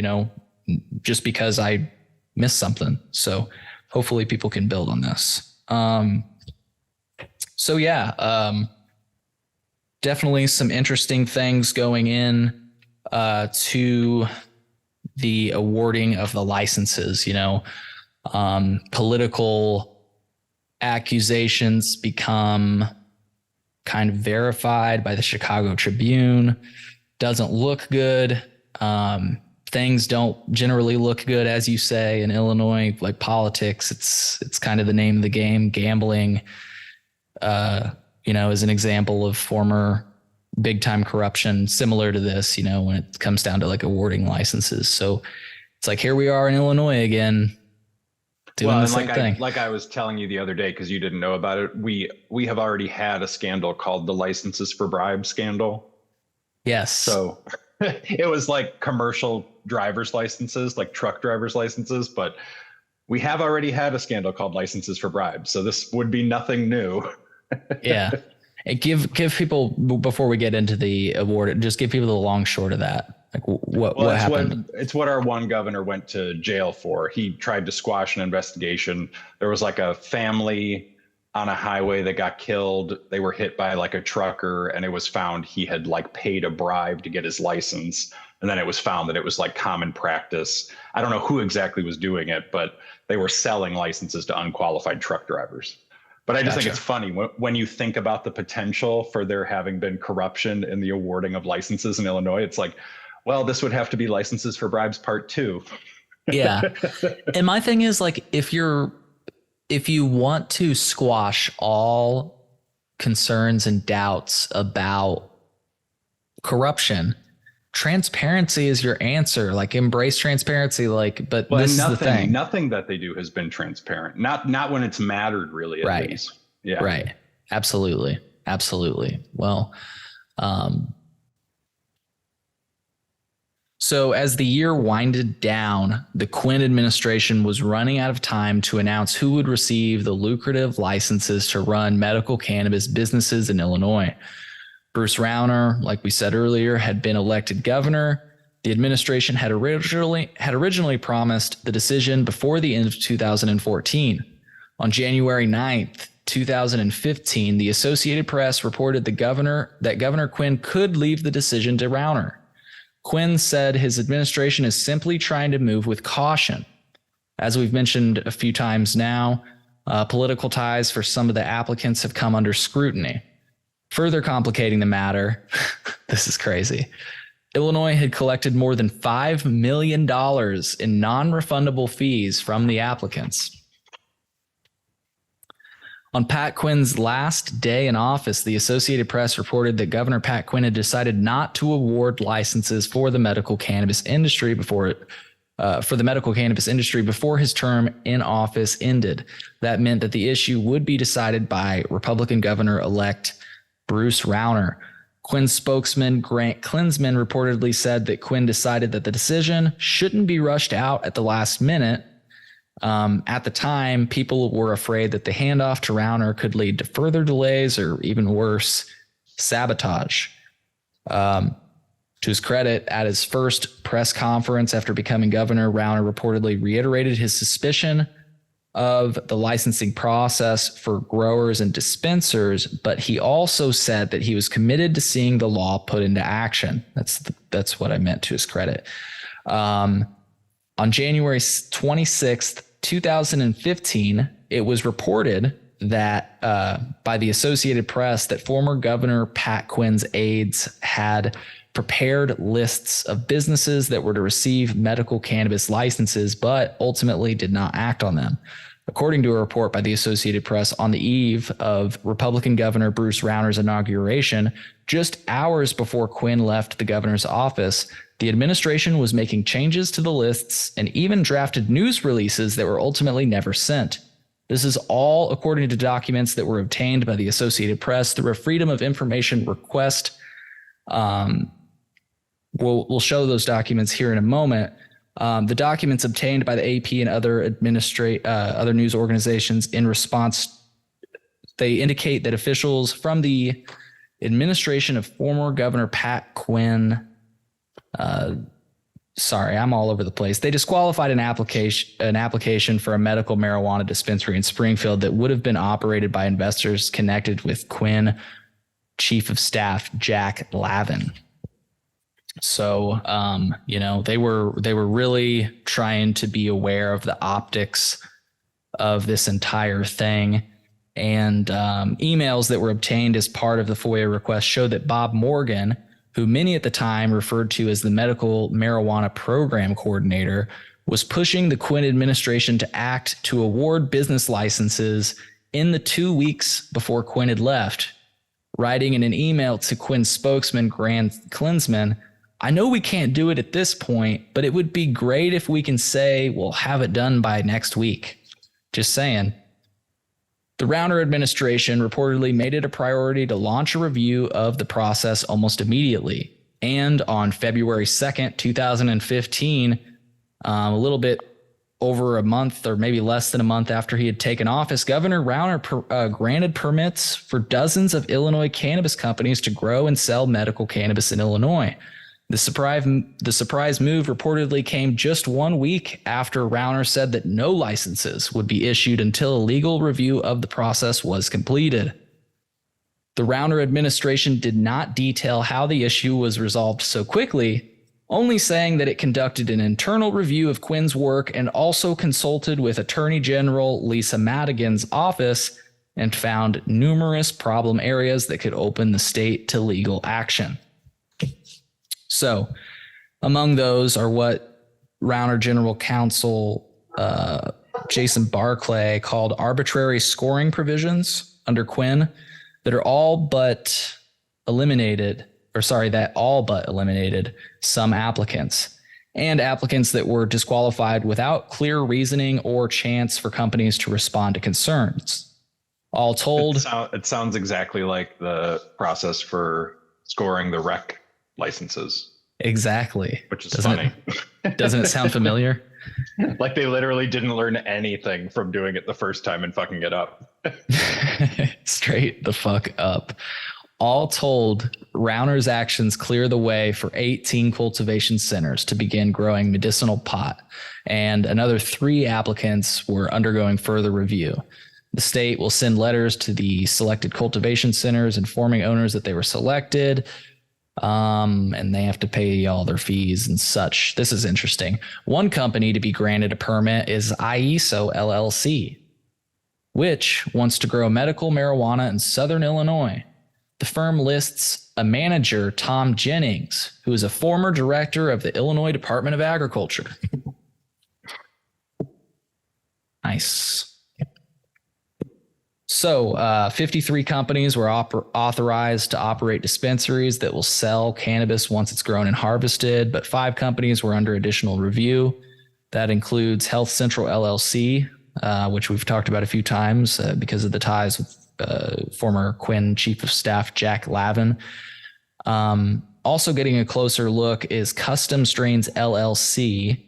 just because I missed something. So hopefully people can build on this. Definitely some interesting things going in to the awarding of the licenses. Political accusations become kind of verified by the Chicago Tribune. Doesn't look good. Things don't generally look good, as you say, in Illinois, like politics. It's kind of the name of the game. Gambling, is an example of former big time corruption, similar to this, when it comes down to like awarding licenses. So it's like, here we are in Illinois again, doing the same thing. Like I was telling you the other day, because you didn't know about it, we have already had a scandal called the licenses for bribes scandal. Yes. So it was like commercial driver's licenses, like truck driver's licenses, but we have already had a scandal called licenses for bribes. So this would be nothing new. Yeah. And give people, before we get into the award, just give people the long short of that. Like what happened? It's what our one governor went to jail for. He tried to squash an investigation. There was like a family on a highway that got killed. They were hit by like a trucker, and it was found he had like paid a bribe to get his license. And then it was found that it was like common practice. I don't know who exactly was doing it, but they were selling licenses to unqualified truck drivers. But I just think it's funny when you think about the potential for there having been corruption in the awarding of licenses in Illinois. It's like, well, this would have to be licenses for bribes part 2. Yeah. And my thing is, like, if you want to squash all concerns and doubts about corruption, transparency is your answer. Like, embrace transparency. But this is the thing. Nothing that they do has been transparent. Not when it's mattered, really. At least. Yeah. Right. Absolutely. Well, so as the year winded down, the Quinn administration was running out of time to announce who would receive the lucrative licenses to run medical cannabis businesses in Illinois. Bruce Rauner, like we said earlier, had been elected governor. The administration had originally promised the decision before the end of 2014. On January 9th, 2015, the Associated Press reported that Governor Quinn could leave the decision to Rauner. Quinn said his administration is simply trying to move with caution. As we've mentioned a few times now, political ties for some of the applicants have come under scrutiny. Further complicating the matter, this is crazy. Illinois had collected more than $5 million in non-refundable fees from the applicants. On Pat Quinn's last day in office, the Associated Press reported that Governor Pat Quinn had decided not to award licenses for the medical cannabis industry before his term in office ended. That meant that the issue would be decided by Republican Governor-elect Bruce Rauner. Quinn spokesman Grant Klinsman reportedly said that Quinn decided that the decision shouldn't be rushed out at the last minute. At the time, people were afraid that the handoff to Rauner could lead to further delays or even worse, sabotage. To his credit, at his first press conference after becoming governor, Rauner reportedly reiterated his suspicion of the licensing process for growers and dispensers, but he also said that he was committed to seeing the law put into action. That's what I meant, to his credit. On January 26th, 2015, it was reported that by the Associated Press that former Governor Pat Quinn's aides had prepared lists of businesses that were to receive medical cannabis licenses, but ultimately did not act on them. According to a report by the Associated Press, on the eve of Republican Governor Bruce Rauner's inauguration, just hours before Quinn left the governor's office, the administration was making changes to the lists and even drafted news releases that were ultimately never sent. This is all according to documents that were obtained by the Associated Press through a Freedom of Information request. We'll show those documents here in a moment. The documents obtained by the AP and other other news organizations in response, they indicate that officials from the administration of former Governor Pat Quinn, sorry, I'm all over the place. They disqualified an application for a medical marijuana dispensary in Springfield that would have been operated by investors connected with Quinn Chief of Staff Jack Lavin. So, they were really trying to be aware of the optics of this entire thing. And emails that were obtained as part of the FOIA request show that Bob Morgan, who many at the time referred to as the medical marijuana program coordinator, was pushing the Quinn administration to act to award business licenses in the 2 weeks before Quinn had left, writing in an email to Quinn's spokesman, Grant Klinsman, "I know we can't do it at this point, but it would be great if we can say we'll have it done by next week." Just saying. The Rauner administration reportedly made it a priority to launch a review of the process almost immediately. And on February 2nd, 2015, a little bit over a month or maybe less than a month after he had taken office, Governor Rauner granted permits for dozens of Illinois cannabis companies to grow and sell medical cannabis in Illinois. The surprise move reportedly came just 1 week after Rauner said that no licenses would be issued until a legal review of the process was completed. The Rauner administration did not detail how the issue was resolved so quickly, only saying that it conducted an internal review of Quinn's work and also consulted with Attorney General Lisa Madigan's office and found numerous problem areas that could open the state to legal action. So among those are what Rauner General Counsel Jason Barclay called arbitrary scoring provisions under Quinn that all but eliminated some applicants and applicants that were disqualified without clear reasoning or chance for companies to respond to concerns. All told, it sounds exactly like the process for scoring the rec licenses. Exactly. Which is funny. Doesn't it sound familiar? Like they literally didn't learn anything from doing it the first time and fucking it up. Straight the fuck up. All told, Rauner's actions clear the way for 18 cultivation centers to begin growing medicinal pot, and another 3 applicants were undergoing further review. The state will send letters to the selected cultivation centers informing owners that they were selected, and they have to pay all their fees and such. This is interesting. One company to be granted a permit is IESO LLC, which wants to grow medical marijuana in Southern Illinois. The firm lists a manager, Tom Jennings, who is a former director of the Illinois Department of Agriculture. Nice. So 53 companies were authorized to operate dispensaries that will sell cannabis once it's grown and harvested, but 5 companies were under additional review. That includes Health Central LLC, which we've talked about a few times because of the ties with former Quinn Chief of Staff Jack Lavin. Also getting a closer look is Custom Strains LLC.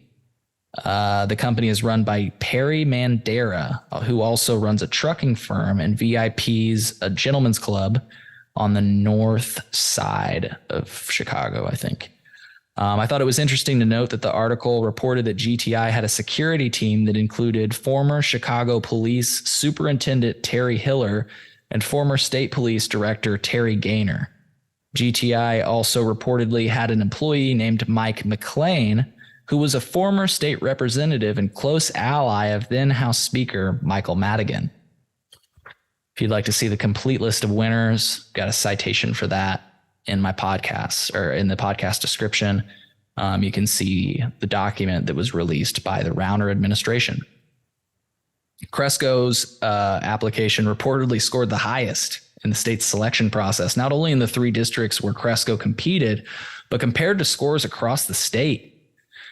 The company is run by Perry Mandera, who also runs a trucking firm, and VIP's a gentleman's club on the north side of Chicago, I think. I thought it was interesting to note that the article reported that GTI had a security team that included former Chicago Police Superintendent Terry Hiller and former State Police Director Terry Gaynor. GTI also reportedly had an employee named Mike McLean, who was a former state representative and close ally of then House Speaker Michael Madigan. If you'd like to see the complete list of winners, got a citation for that in my podcast or in the podcast description. You can see the document that was released by the Rauner administration. Cresco's application reportedly scored the highest in the state's selection process, not only in the 3 districts where Cresco competed, but compared to scores across the state.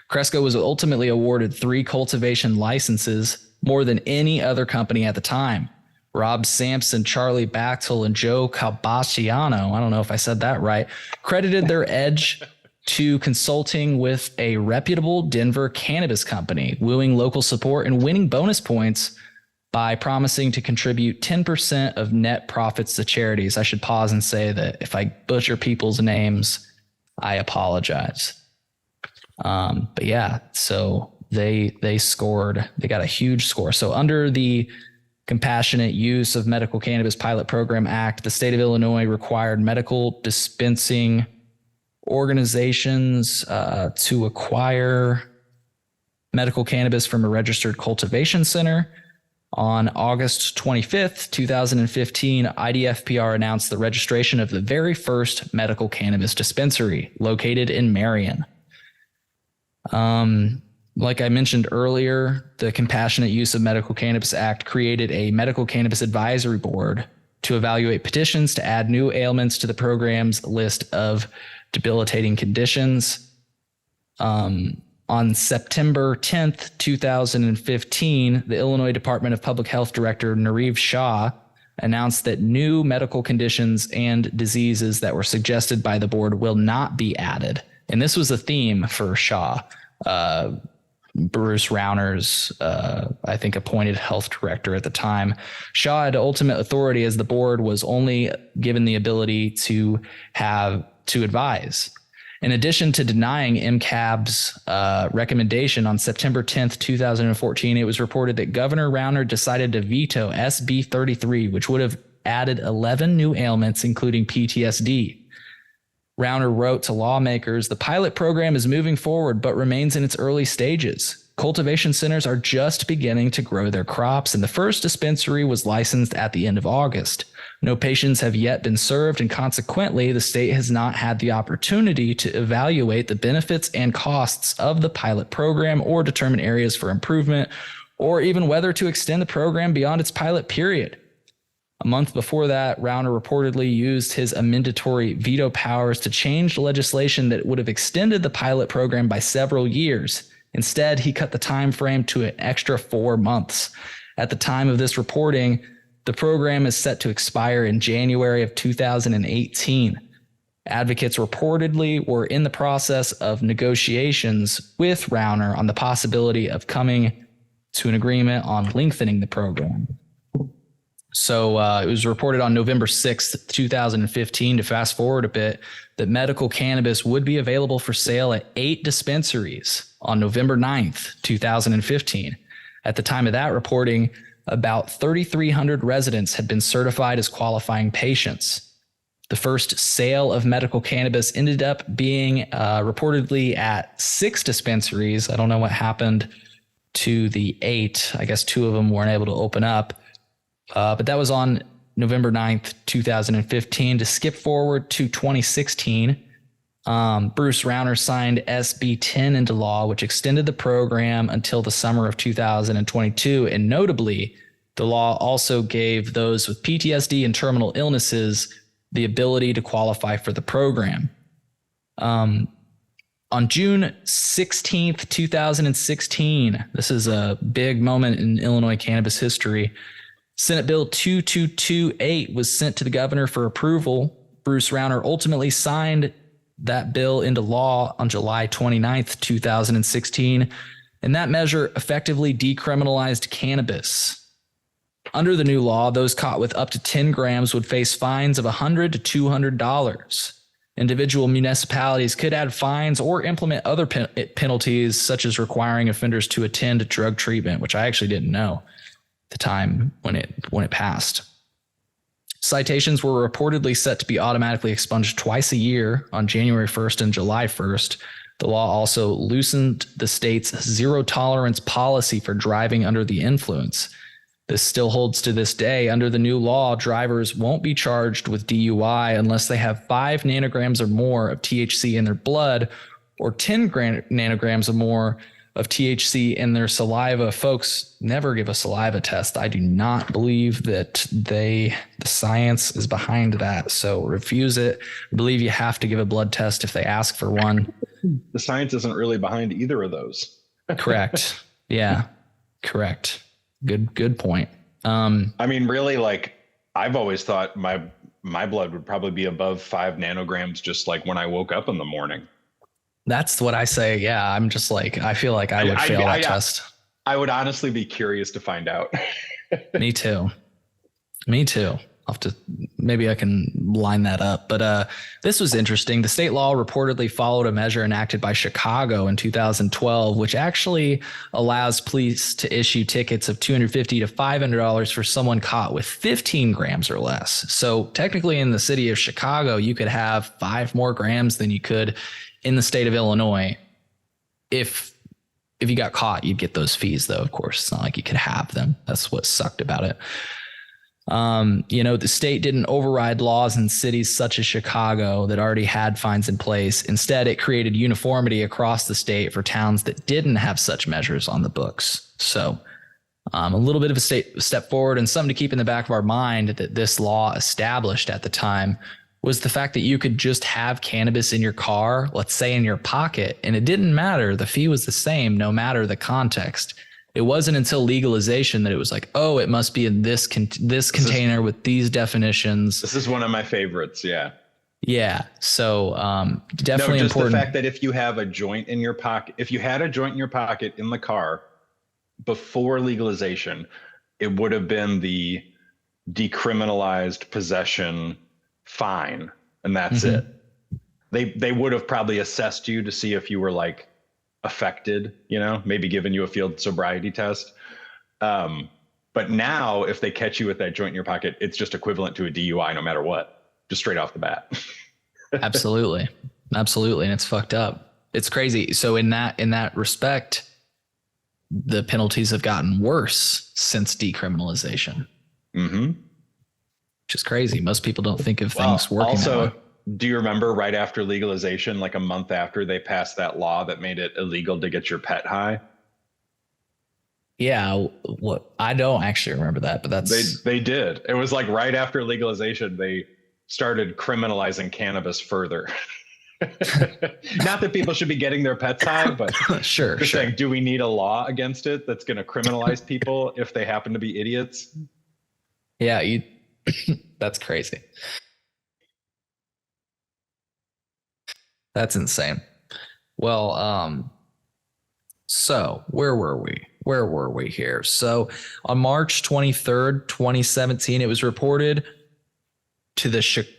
Cresco was ultimately awarded 3 cultivation licenses, more than any other company at the time. Rob Sampson, Charlie Bachtel, and Joe Cabasiano, I don't know if I said that right, credited their edge to consulting with a reputable Denver cannabis company, wooing local support and winning bonus points by promising to contribute 10% of net profits to charities. I should pause and say that if I butcher people's names, I apologize. But yeah, so they got a huge score. So under the Compassionate Use of Medical Cannabis Pilot Program Act, the state of Illinois required medical dispensing organizations to acquire medical cannabis from a registered cultivation center. On August 25th, 2015, IDFPR announced the registration of the very first medical cannabis dispensary located in Marion. Like I mentioned earlier, the Compassionate Use of Medical Cannabis Act created a medical cannabis advisory board to evaluate petitions to add new ailments to the program's list of debilitating conditions. On September 10th, 2015, the Illinois Department of Public Health Director Nareev Shah announced that new medical conditions and diseases that were suggested by the board will not be added. And this was a theme for Shah. Bruce Rauner's, I think, appointed health director at the time. Shaw had ultimate authority as the board was only given the ability to advise. In addition to denying MCAB's recommendation on September 10th, 2014, it was reported that Governor Rauner decided to veto SB 33, which would have added 11 new ailments, including PTSD. Rauner wrote to lawmakers, "The pilot program is moving forward, but remains in its early stages. Cultivation centers are just beginning to grow their crops, and the first dispensary was licensed at the end of August. No patients have yet been served, and consequently, the state has not had the opportunity to evaluate the benefits and costs of the pilot program or determine areas for improvement, or even whether to extend the program beyond its pilot period." A month before that, Rauner reportedly used his amendatory veto powers to change legislation that would have extended the pilot program by several years. Instead, he cut the time frame to an extra 4 months. At the time of this reporting, the program is set to expire in January of 2018. Advocates reportedly were in the process of negotiations with Rauner on the possibility of coming to an agreement on lengthening the program. So it was reported on November 6th, 2015, to fast forward a bit, that medical cannabis would be available for sale at 8 dispensaries on November 9th, 2015. At the time of that reporting, about 3,300 residents had been certified as qualifying patients. The first sale of medical cannabis ended up being reportedly at 6 dispensaries. I don't know what happened to the 8. I guess 2 of them weren't able to open up. But that was on November 9th, 2015. To skip forward to 2016, Bruce Rauner signed SB 10 into law, which extended the program until the summer of 2022. And notably, the law also gave those with PTSD and terminal illnesses the ability to qualify for the program. On June 16th, 2016, this is a big moment in Illinois cannabis history, Senate Bill 2228 was sent to the governor for approval. Bruce Rauner ultimately signed that bill into law on July 29th, 2016, and that measure effectively decriminalized cannabis. Under the new law, those caught with up to 10 grams would face fines of $100 to $200. Individual municipalities could add fines or implement other penalties, such as requiring offenders to attend drug treatment, which I actually didn't know at the time when it passed. Citations were reportedly set to be automatically expunged twice a year on January 1st and July 1st. The law also loosened the state's zero tolerance policy for driving under the influence. This still holds to this day. Under the new law, drivers won't be charged with DUI unless they have 5 nanograms or more of THC in their blood or 10 nanograms or more of THC in their saliva. Folks, never give a saliva test. I do not believe that the science is behind that. So refuse it. I believe you have to give a blood test if they ask for one. The science isn't really behind either of those. Correct. Yeah, correct. Good point. I mean, really, like, I've always thought my blood would probably be above 5 nanograms just like when I woke up in the morning. That's what I say. Yeah, I'm just like, I feel like I would fail that test. I would honestly be curious to find out. Me too. I'll have to, maybe I can line that up. But this was interesting. The state law reportedly followed a measure enacted by Chicago in 2012, which actually allows police to issue tickets of $250 to $500 for someone caught with 15 grams or less. So technically in the city of Chicago, you could have 5 more grams than you could in the state of Illinois. If you got caught, you'd get those fees, though. Of course, it's not like you could have them. That's what sucked about it. The state didn't override laws in cities such as Chicago that already had fines in place. Instead, it created uniformity across the state for towns that didn't have such measures on the books. So a little bit of a step forward, and something to keep in the back of our mind that this law established at the time was the fact that you could just have cannabis in your car, let's say in your pocket, and it didn't matter. The fee was the same no matter the context. It wasn't until legalization that it was like, oh, it must be in this container with these definitions. This is one of my favorites. Yeah. Yeah. So definitely just important. The fact that if you have a joint in your pocket, if you had a joint in your pocket in the car before legalization, it would have been the decriminalized possession fine. And that's it. They would have probably assessed you to see if you were like affected, maybe given you a field sobriety test. But now if they catch you with that joint in your pocket, it's just equivalent to a DUI no matter what, just straight off the bat. Absolutely. And it's fucked up. It's crazy. So in that respect, the penalties have gotten worse since decriminalization. Which is crazy. Most people don't think of things working that way. Do you remember right after legalization, like a month after, they passed that law that made it illegal to get your pet high? Yeah, I don't actually remember that, but they did. It was like right after legalization, they started criminalizing cannabis further. Not that people should be getting their pets high, but sure. Saying, do we need a law against it that's going to criminalize people if they happen to be idiots? Yeah, that's crazy. That's insane. Well, so where were we here? So on March 23rd, 2017, it was reported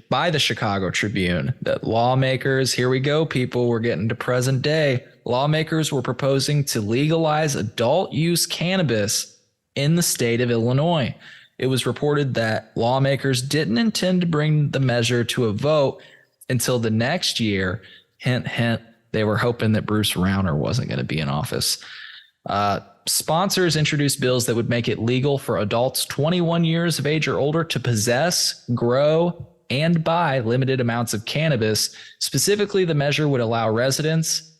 by the Chicago Tribune that lawmakers, here we go, people, we're getting to present day. Lawmakers were proposing to legalize adult use cannabis in the state of Illinois. It was reported that lawmakers didn't intend to bring the measure to a vote until the next year. Hint, hint, they were hoping that Bruce Rauner wasn't going to be in office. Sponsors introduced bills that would make it legal for adults 21 years of age or older to possess, grow, and buy limited amounts of cannabis. Specifically, the measure would allow residents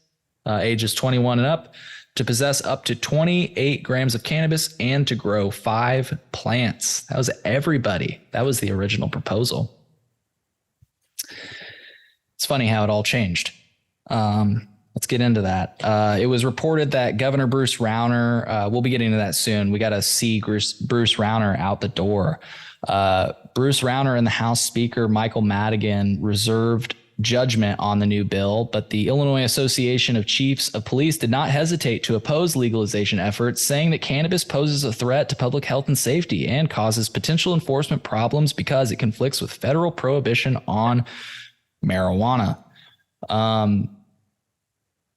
ages 21 and up to possess up to 28 grams of cannabis and to grow 5 plants. That was everybody. That was the original proposal. It's funny how it all changed. Let's get into that. It was reported that Governor Bruce Rauner, we'll be getting to that soon. We got to see Bruce Rauner out the door. Bruce Rauner and the House Speaker Michael Madigan reserved judgment on the new bill, but the Illinois Association of Chiefs of Police did not hesitate to oppose legalization efforts, saying that cannabis poses a threat to public health and safety and causes potential enforcement problems because it conflicts with federal prohibition on marijuana.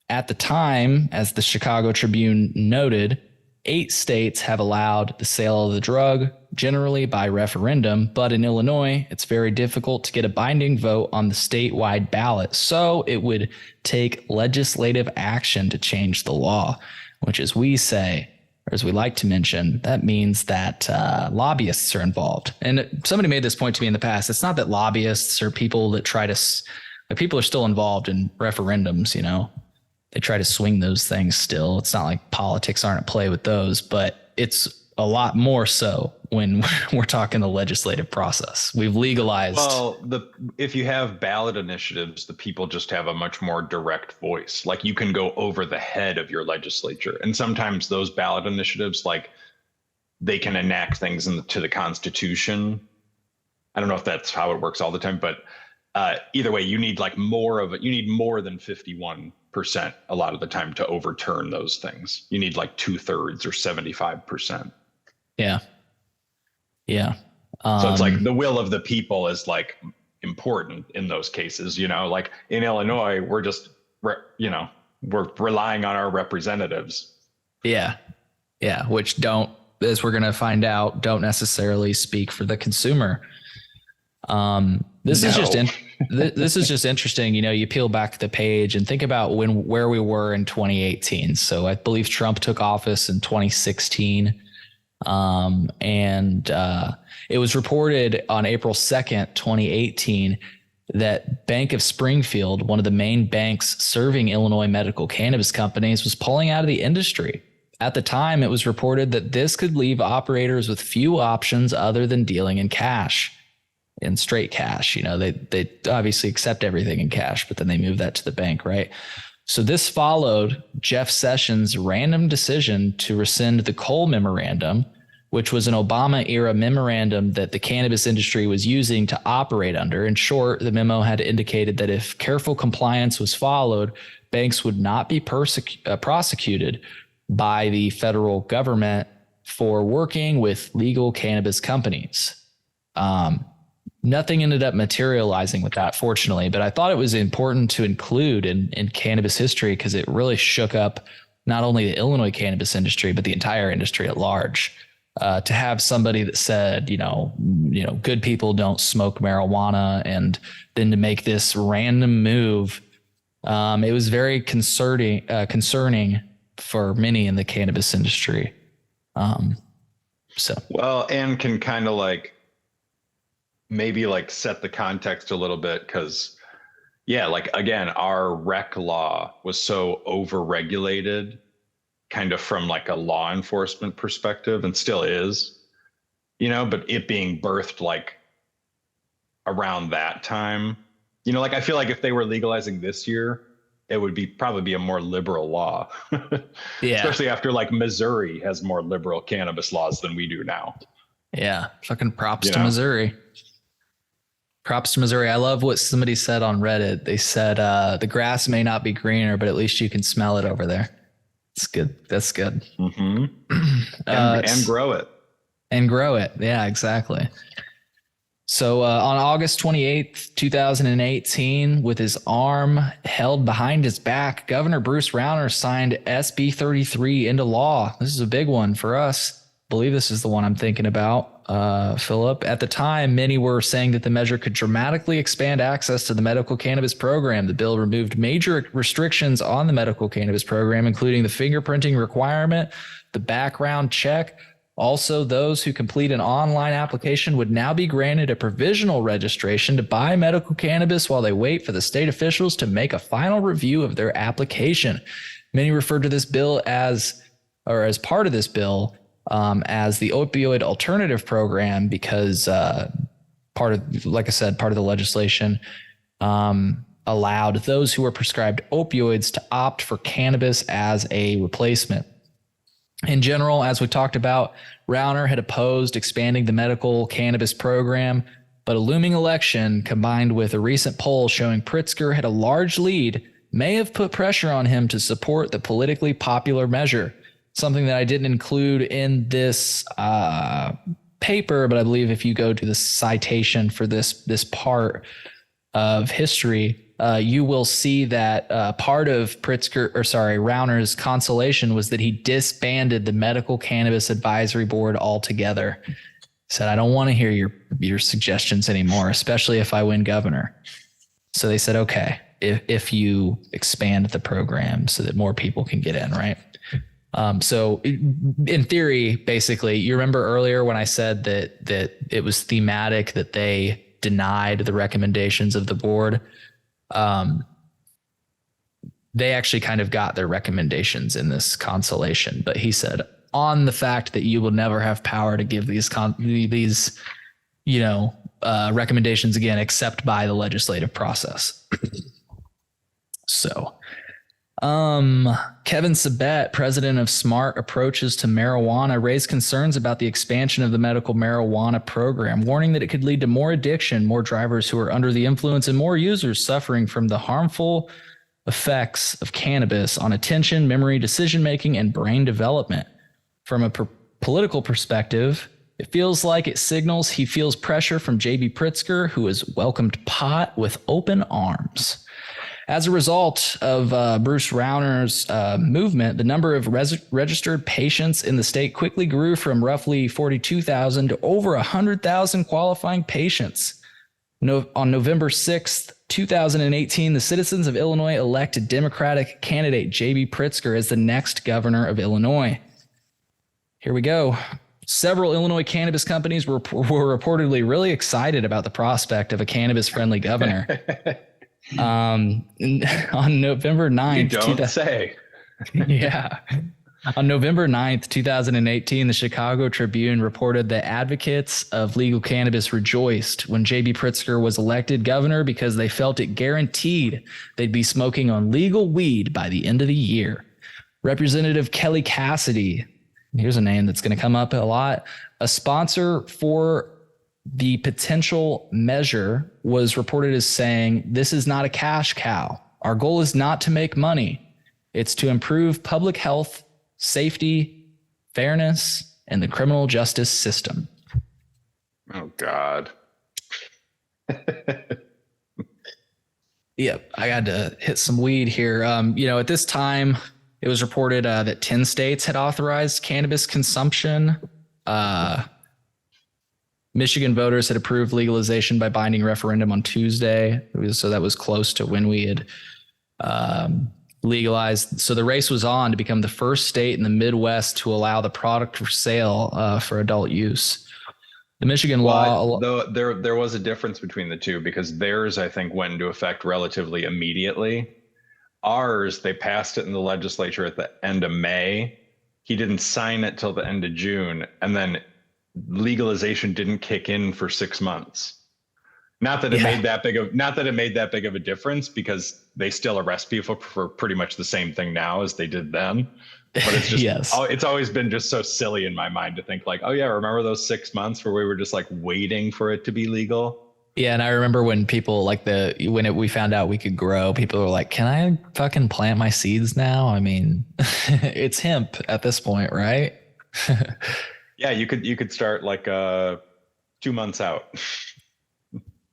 At the time, as the Chicago Tribune noted, 8 states have allowed the sale of the drug, generally by referendum, but in Illinois, it's very difficult to get a binding vote on the statewide ballot. So it would take legislative action to change the law, which, as we say, or as we like to mention, that means that lobbyists are involved. And somebody made this point to me in the past. It's not that lobbyists are people that try to, people are still involved in referendums, you know. They try to swing those things still. It's not like politics aren't at play with those, but it's a lot more so when we're talking the legislative process. We've legalized. Well, if you have ballot initiatives, the people just have a much more direct voice. Like, you can go over the head of your legislature. And sometimes those ballot initiatives, like, they can enact things into the Constitution. I don't know if that's how it works all the time, but either way, you need like more of it. You need more than 51% a lot of the time to overturn those things. You need like 2/3 or 75%. Yeah. Yeah. So it's like the will of the people is like important in those cases, you know, like in Illinois, we're just, we're relying on our representatives. Yeah. Yeah. Which don't, as we're going to find out, don't necessarily speak for the consumer. This is just interesting. You know, you peel back the page and think about where we were in 2018. So I believe Trump took office in 2016. It was reported on April 2nd, 2018, that Bank of Springfield, one of the main banks serving Illinois medical cannabis companies, was pulling out of the industry. At the time, it was reported that this could leave operators with few options other than dealing in cash. In straight cash. You know, they obviously accept everything in cash, but then they move that to the bank, right? So this followed Jeff Sessions' random decision to rescind the Cole Memorandum, which was an Obama-era memorandum that the cannabis industry was using to operate under. In short, the memo had indicated that if careful compliance was followed, banks would not be prosecuted by the federal government for working with legal cannabis companies. Nothing ended up materializing with that, fortunately, but I thought it was important to include in cannabis history because it really shook up not only the Illinois cannabis industry, but the entire industry at large. To have somebody that said, you know, good people don't smoke marijuana, and then to make this random move, it was very concerning for many in the cannabis industry. Well, and can kind of like maybe like set the context a little bit, because like again, our rec law was so over-regulated kind of from like a law enforcement perspective, and still is, you know, but it being birthed like around that time, you know, like I feel like if they were legalizing this year, it would probably be a more liberal law. Yeah. Especially after like Missouri has more liberal cannabis laws than we do now. Yeah. Fucking props to Missouri. Props to Missouri. I love what somebody said on Reddit. They said, the grass may not be greener, but at least you can smell it over there. It's good. That's good. Mm-hmm. And grow it. And grow it. Yeah, exactly. So on August 28th, 2018, with his arm held behind his back, Governor Bruce Rauner signed SB 33 into law. This is a big one for us. I believe this is the one I'm thinking about, Philip. At the time, many were saying that the measure could dramatically expand access to the medical cannabis program. The bill removed major restrictions on the medical cannabis program, including the fingerprinting requirement, the background check. Also, those who complete an online application would now be granted a provisional registration to buy medical cannabis while they wait for the state officials to make a final review of their application. Many referred to this bill as part of this bill, as the opioid alternative program, because part of the legislation allowed those who were prescribed opioids to opt for cannabis as a replacement. In general, as we talked about, Rauner had opposed expanding the medical cannabis program, but a looming election combined with a recent poll showing Pritzker had a large lead may have put pressure on him to support the politically popular measure, something that I didn't include in this paper, but I believe if you go to the citation for this part of history, you will see that part of Rauner's consolation was that he disbanded the Medical Cannabis Advisory Board altogether. He said, I don't want to hear your suggestions anymore, especially if I win governor. So they said, okay, if you expand the program so that more people can get in, right? So in theory, basically, you remember earlier when I said that it was thematic that they denied the recommendations of the board. They actually kind of got their recommendations in this consolation, but he said on the fact that you will never have power to give these recommendations again, except by the legislative process. So, Kevin Sabet, president of Smart Approaches to Marijuana, raised concerns about the expansion of the medical marijuana program, warning that it could lead to more addiction, more drivers who are under the influence, and more users suffering from the harmful effects of cannabis on attention, memory, decision-making, and brain development. From a political perspective, it feels like it signals he feels pressure from J.B. Pritzker, who has welcomed pot with open arms. As a result of Bruce Rauner's movement, the number of registered patients in the state quickly grew from roughly 42,000 to over 100,000 qualifying patients. On November 6th, 2018, the citizens of Illinois elected Democratic candidate J.B. Pritzker as the next governor of Illinois. Here we go. Several Illinois cannabis companies were reportedly really excited about the prospect of a cannabis-friendly governor. On November 9th, you don't say. Yeah. On November 9th, 2018, the Chicago Tribune reported that advocates of legal cannabis rejoiced when J.B. Pritzker was elected governor because they felt it guaranteed they'd be smoking on legal weed by the end of the year. Representative Kelly Cassidy, here's a name that's going to come up a lot, a sponsor for the potential measure, was reported as saying, "This is not a cash cow. Our goal is not to make money. It's to improve public health, safety, fairness, and the criminal justice system." Oh, God. Yep, I got to hit some weed here. At this time, it was reported that 10 states had authorized cannabis consumption. Michigan voters had approved legalization by binding referendum on Tuesday. So that was close to when we had legalized. So the race was on to become the first state in the Midwest to allow the product for sale for adult use. The Michigan law. Though there was a difference between the two, because theirs, I think, went into effect relatively immediately. Ours, they passed it in the legislature at the end of May. He didn't sign it till the end of June. And then legalization didn't kick in for 6 months. Not that it made that big of a difference, because they still arrest people for pretty much the same thing now as they did then. But it's just it's always been just so silly in my mind to think like, oh yeah, remember those 6 months where we were just like waiting for it to be legal? Yeah, and I remember when people we found out we could grow, people were like, "Can I fucking plant my seeds now?" I mean, it's hemp at this point, right? Yeah, you could start like 2 months out.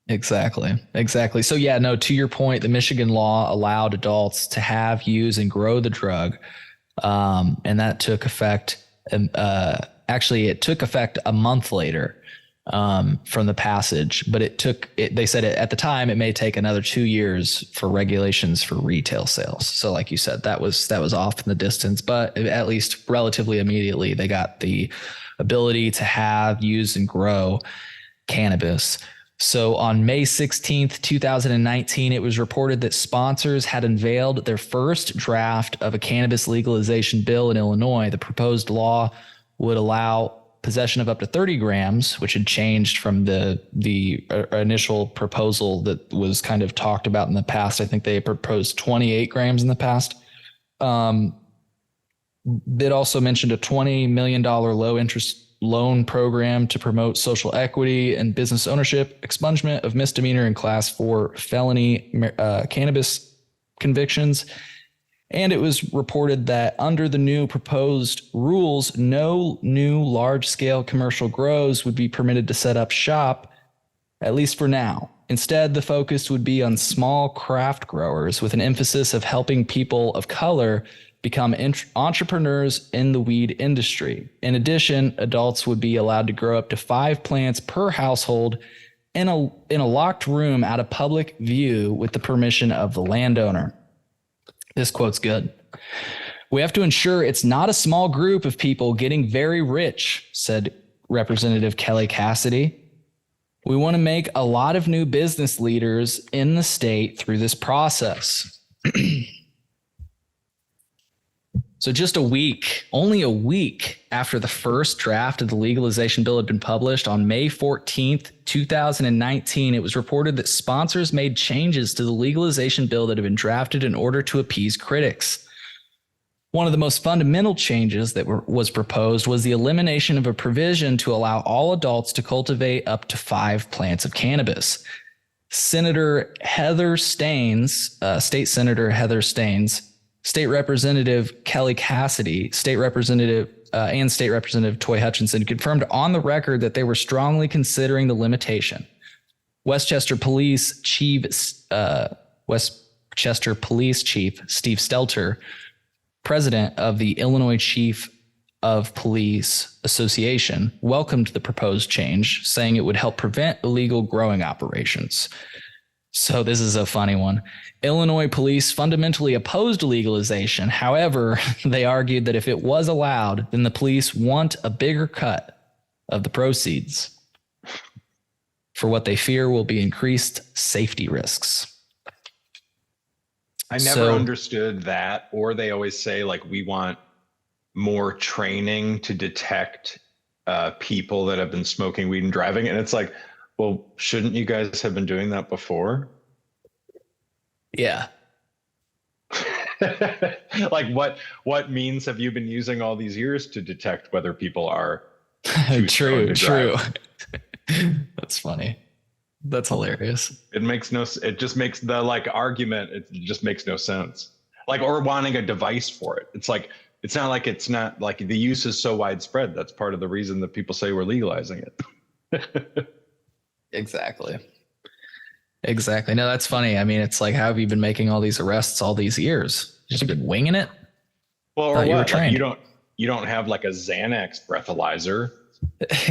Exactly. So yeah, no, to your point, the Michigan law allowed adults to have, use, and grow the drug. And that took effect. Actually, it took effect a month later from the passage, but they said at the time it may take another 2 years for regulations for retail sales. So like you said, that was off in the distance, but at least relatively immediately they got the ability to have, use, and grow cannabis. So on May 16th, 2019, it was reported that sponsors had unveiled their first draft of a cannabis legalization bill in Illinois. The proposed law would allow possession of up to 30 grams, which had changed from the initial proposal that was kind of talked about in the past. I think they proposed 28 grams in the past. It also mentioned a $20 million low interest loan program to promote social equity and business ownership, expungement of misdemeanor and class 4 felony cannabis convictions. And it was reported that under the new proposed rules, no new large-scale commercial grows would be permitted to set up shop, at least for now. Instead, the focus would be on small craft growers with an emphasis of helping people of color become entrepreneurs in the weed industry. In addition, adults would be allowed to grow up to 5 plants per household in a locked room out of public view with the permission of the landowner. This quote's good. We have to ensure it's not a small group of people getting very rich, said Representative Kelly Cassidy. We want to make a lot of new business leaders in the state through this process. So just only a week after the first draft of the legalization bill had been published on May 14th, 2019, it was reported that sponsors made changes to the legalization bill that had been drafted in order to appease critics. One of the most fundamental changes that was proposed was the elimination of a provision to allow all adults to cultivate up to 5 plants of cannabis. Senator Heather Staines, State Senator Heather Staines, State Representative Kelly Cassidy, State Representative and State Representative Toy Hutchinson confirmed on the record that they were strongly considering the limitation. Westchester Police Chief Steve Stelter, president of the Illinois Chief of Police Association, welcomed the proposed change, saying it would help prevent illegal growing operations. So this is a funny one. Illinois police fundamentally opposed legalization. However, they argued that if it was allowed, then the police want a bigger cut of the proceeds for what they fear will be increased safety risks. I never understood that. Or they always say, like, we want more training to detect people that have been smoking weed and driving. And it's like, well, shouldn't you guys have been doing that before? Yeah. Like what means have you been using all these years to detect whether people are true. That's funny. That's hilarious. It just makes the argument, it just makes no sense. Like, or wanting a device for it. It's like, it's not like the use is so widespread. That's part of the reason that people say we're legalizing it. Exactly. No, that's funny. I mean, it's like, how have you been making all these arrests all these years? Just been winging it? Well, or what? Like, you don't have like a Xanax breathalyzer.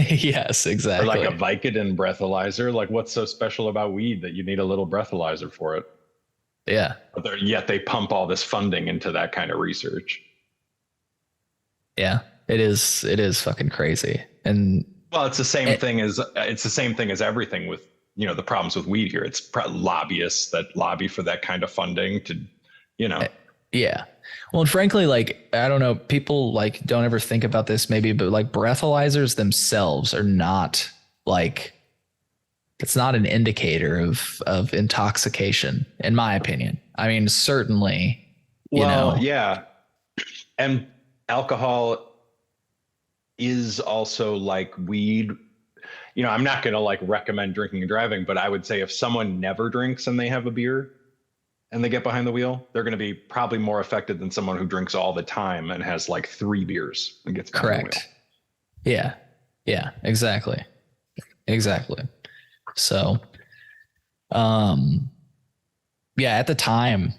Yes, exactly. Or like a Vicodin breathalyzer. Like, what's so special about weed that you need a little breathalyzer for it? Yeah. But yet they pump all this funding into that kind of research. Yeah, it is fucking crazy. And well, it's the same thing as everything with, the problems with weed here. It's lobbyists that lobby for that kind of funding to, Yeah. Well, and frankly, like, I don't know, people like don't ever think about this maybe, but like breathalyzers themselves are not like, it's not an indicator of intoxication, in my opinion. I mean, certainly, yeah. And alcohol is also like weed. I'm not going to like recommend drinking and driving, but I would say if someone never drinks and they have a beer and they get behind the wheel, they're going to be probably more affected than someone who drinks all the time and has like 3 beers and gets behind the wheel. Yeah, exactly. So, at the time,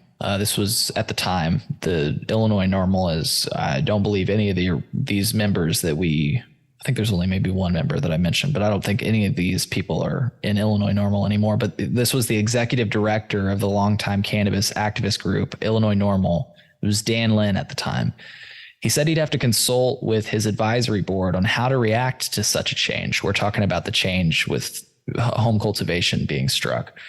the Illinois NORML is, I don't believe any of these members I think there's only maybe one member that I mentioned, but I don't think any of these people are in Illinois NORML anymore. But this was the executive director of the longtime cannabis activist group, Illinois NORML. It was Dan Lynn at the time. He said he'd have to consult with his advisory board on how to react to such a change. We're talking about the change with home cultivation being struck.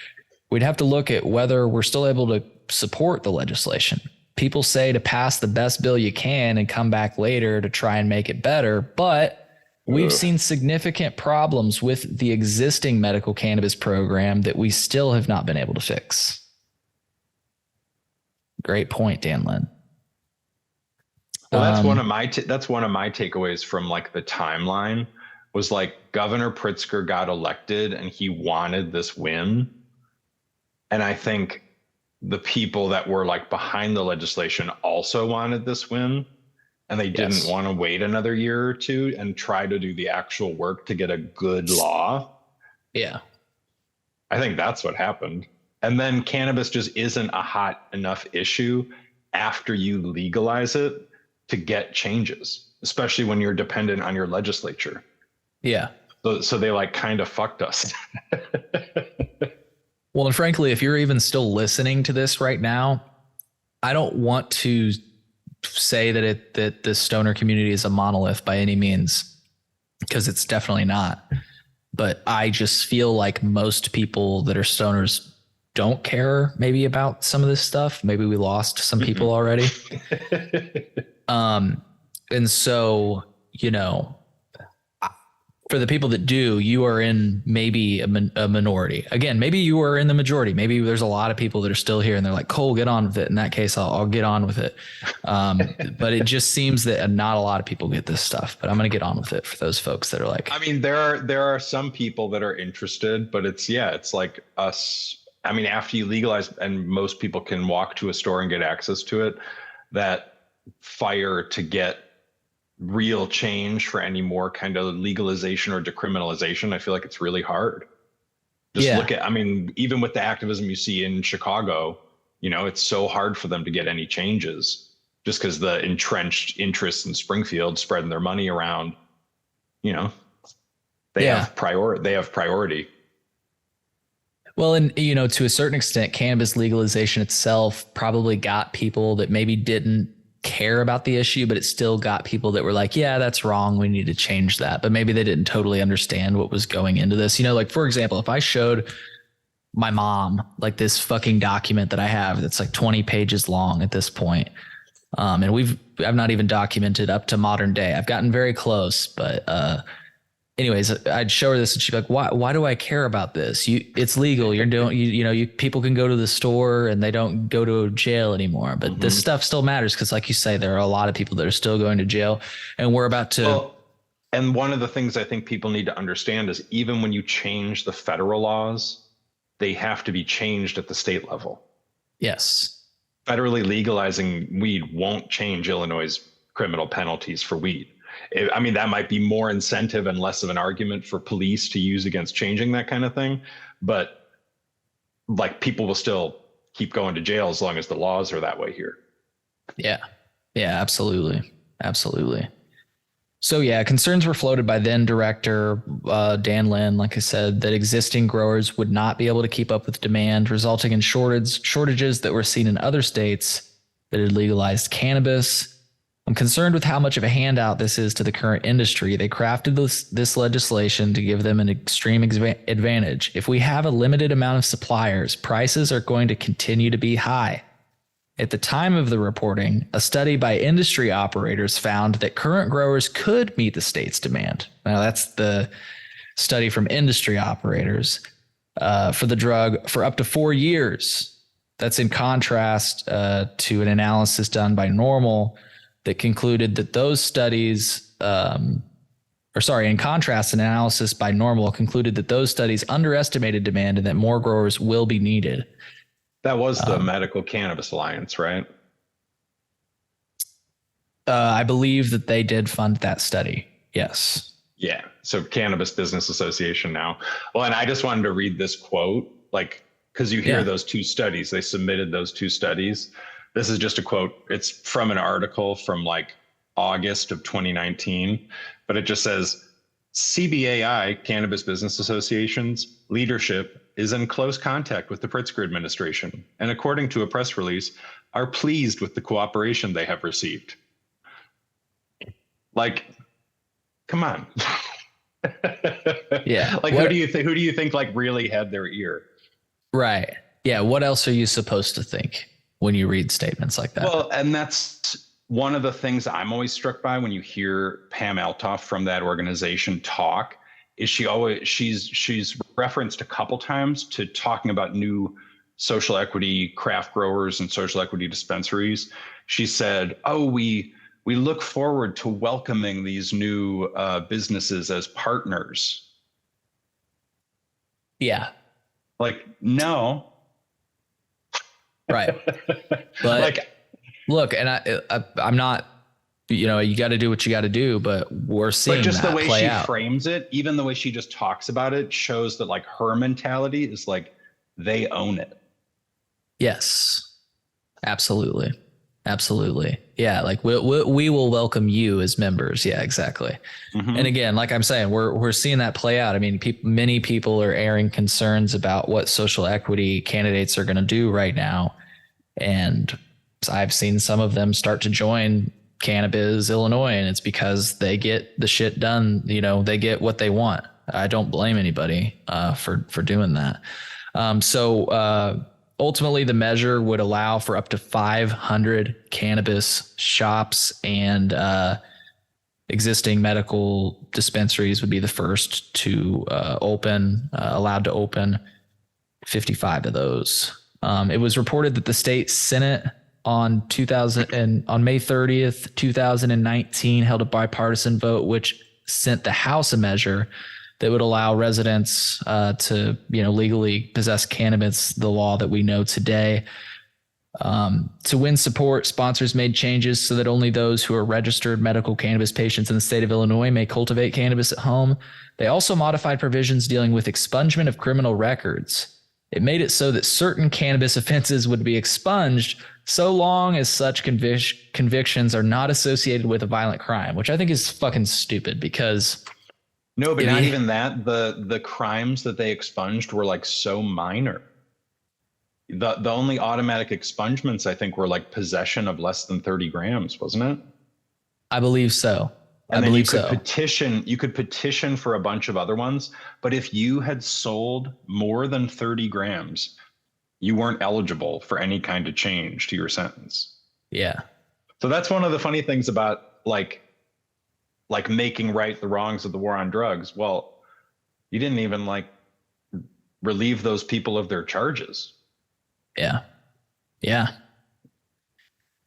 We'd have to look at whether we're still able to support the legislation. People say to pass the best bill you can and come back later to try and make it better, but we've seen significant problems with the existing medical cannabis program that we still have not been able to fix. Great point, Dan Lynn. Well, that's one of my takeaways from like the timeline was like Governor Pritzker got elected and he wanted this win. And I think the people that were like behind the legislation also wanted this win. And they didn't want to wait another year or two and try to do the actual work to get a good law. Yeah. I think that's what happened. And then cannabis just isn't a hot enough issue after you legalize it to get changes, especially when you're dependent on your legislature. Yeah. So they like kind of fucked us. Well, and frankly, if you're even still listening to this right now, I don't want to say that the stoner community is a monolith by any means, because it's definitely not. But I just feel like most people that are stoners don't care maybe about some of this stuff. Maybe we lost some people already. And so, you know, for the people that do, you are in maybe a minority. Again, maybe you are in the majority. Maybe there's a lot of people that are still here and they're like, Cole, get on with it. In that case, I'll get on with it. But it just seems that not a lot of people get this stuff, but I'm going to get on with it for those folks that are like, I mean, there are some people that are interested, but it's like us. I mean, after you legalize and most people can walk to a store and get access to it, that fire to get real change for any more kind of legalization or decriminalization, I feel like it's really hard. Just look at, I mean, even with the activism you see in Chicago, you know, it's so hard for them to get any changes just because the entrenched interests in Springfield spreading their money around, you know, they have priority. Well, and, you know, to a certain extent, cannabis legalization itself probably got people that maybe didn't care about the issue, but it still got people that were like, yeah, that's wrong. We need to change that. But maybe they didn't totally understand what was going into this. You know, like, for example, if I showed my mom like this fucking document that I have that's like 20 pages long at this point, and I've not even documented up to modern day. I've gotten very close, but anyways, I'd show her this and she'd be like, why do I care about this? It's legal. You're doing, people can go to the store and they don't go to jail anymore, but this stuff still matters. Cause like you say, there are a lot of people that are still going to jail, and we're about to. Well, and one of the things I think people need to understand is even when you change the federal laws, they have to be changed at the state level. Yes. Federally legalizing weed won't change Illinois' criminal penalties for weed. I mean, that might be more incentive and less of an argument for police to use against changing that kind of thing. But like, people will still keep going to jail as long as the laws are that way here. Yeah. Yeah, absolutely. Absolutely. So yeah, concerns were floated by then director Dan Lin, like I said, that existing growers would not be able to keep up with demand, resulting in shortages that were seen in other states that had legalized cannabis. I'm concerned with how much of a handout this is to the current industry. They crafted this legislation to give them an extreme advantage. If we have a limited amount of suppliers, prices are going to continue to be high. At the time of the reporting, a study by industry operators found that current growers could meet the state's demand. Now, that's the study from industry operators for the drug for up to 4 years. That's in contrast to an analysis done by Normal that concluded that those studies, in contrast, an analysis by Normal concluded that those studies underestimated demand and that more growers will be needed. That was the Medical Cannabis Alliance, right? I believe that they did fund that study. Yes. Yeah. So Cannabis Business Association now. Well, and I just wanted to read this quote, like, because you hear those two studies, they submitted those two studies. This is just a quote. It's from an article from like August of 2019, but it just says, CBAI, Cannabis Business Association's leadership is in close contact with the Pritzker administration, and according to a press release, are pleased with the cooperation they have received. Like, come on. Yeah. Like, who do you think like really had their ear? Right. Yeah. What else are you supposed to think when you read statements like that? Well, and that's one of the things I'm always struck by when you hear Pam Altoff from that organization talk, is she's referenced a couple times to talking about new social equity craft growers and social equity dispensaries. She said, oh, we we look forward to welcoming these new businesses as partners. Yeah. Like, no. Right. But like, look, and I'm not, you know, you got to do what you got to do, but we're seeing but just that the way play she out. frames it, even the way she just talks about it, shows that like her mentality is like they own it. Yes, absolutely. Absolutely. Yeah. Like we will welcome you as members. Yeah, exactly. Mm-hmm. And again, like I'm saying, we're seeing that play out. I mean, many people are airing concerns about what social equity candidates are going to do right now. And I've seen some of them start to join Cannabis Illinois, and it's because they get the shit done. You know, they get what they want. I don't blame anybody for doing that. Ultimately, the measure would allow for up to 500 cannabis shops, and existing medical dispensaries would be the first to open, allowed to open 55 of those. It was reported that the state Senate on May 30th, 2019 held a bipartisan vote, which sent the House a measure that would allow residents to, legally possess cannabis, the law that we know today. To win support, sponsors made changes so that only those who are registered medical cannabis patients in the state of Illinois may cultivate cannabis at home. They also modified provisions dealing with expungement of criminal records. It made it so that certain cannabis offenses would be expunged so long as such convictions are not associated with a violent crime, which I think is fucking stupid because... No, but not even that. The crimes that they expunged were like so minor. The only automatic expungements, I think, were like possession of less than 30 grams, wasn't it? I believe so. And then you could petition for a bunch of other ones. But if you had sold more than 30 grams, you weren't eligible for any kind of change to your sentence. Yeah. So that's one of the funny things about like making right the wrongs of the war on drugs. Well, you didn't even like relieve those people of their charges. Yeah. Yeah.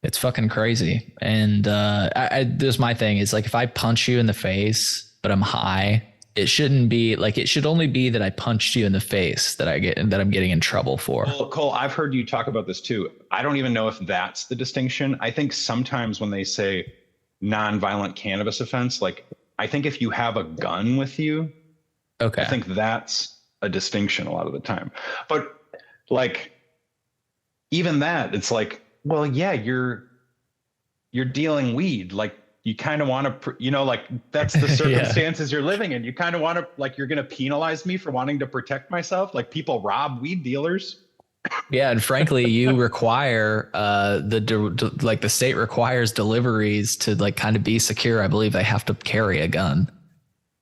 It's fucking crazy. And there's my thing is like, if I punch you in the face, but I'm high, it shouldn't be like, it should only be that I punched you in the face that I'm getting in trouble for. Well, Cole, I've heard you talk about this too. I don't even know if that's the distinction. I think sometimes when they say non-violent cannabis offense, like I think if you have a gun with you, okay, I think that's a distinction a lot of the time. But like even that, it's like, well, yeah, you're dealing weed. Like you kind of want to, like that's the circumstances you're living in. You kind of want to, like, you're going to penalize me for wanting to protect myself. Like people rob weed dealers. Yeah, and frankly, you require the state requires deliveries to like kind of be secure. I believe they have to carry a gun.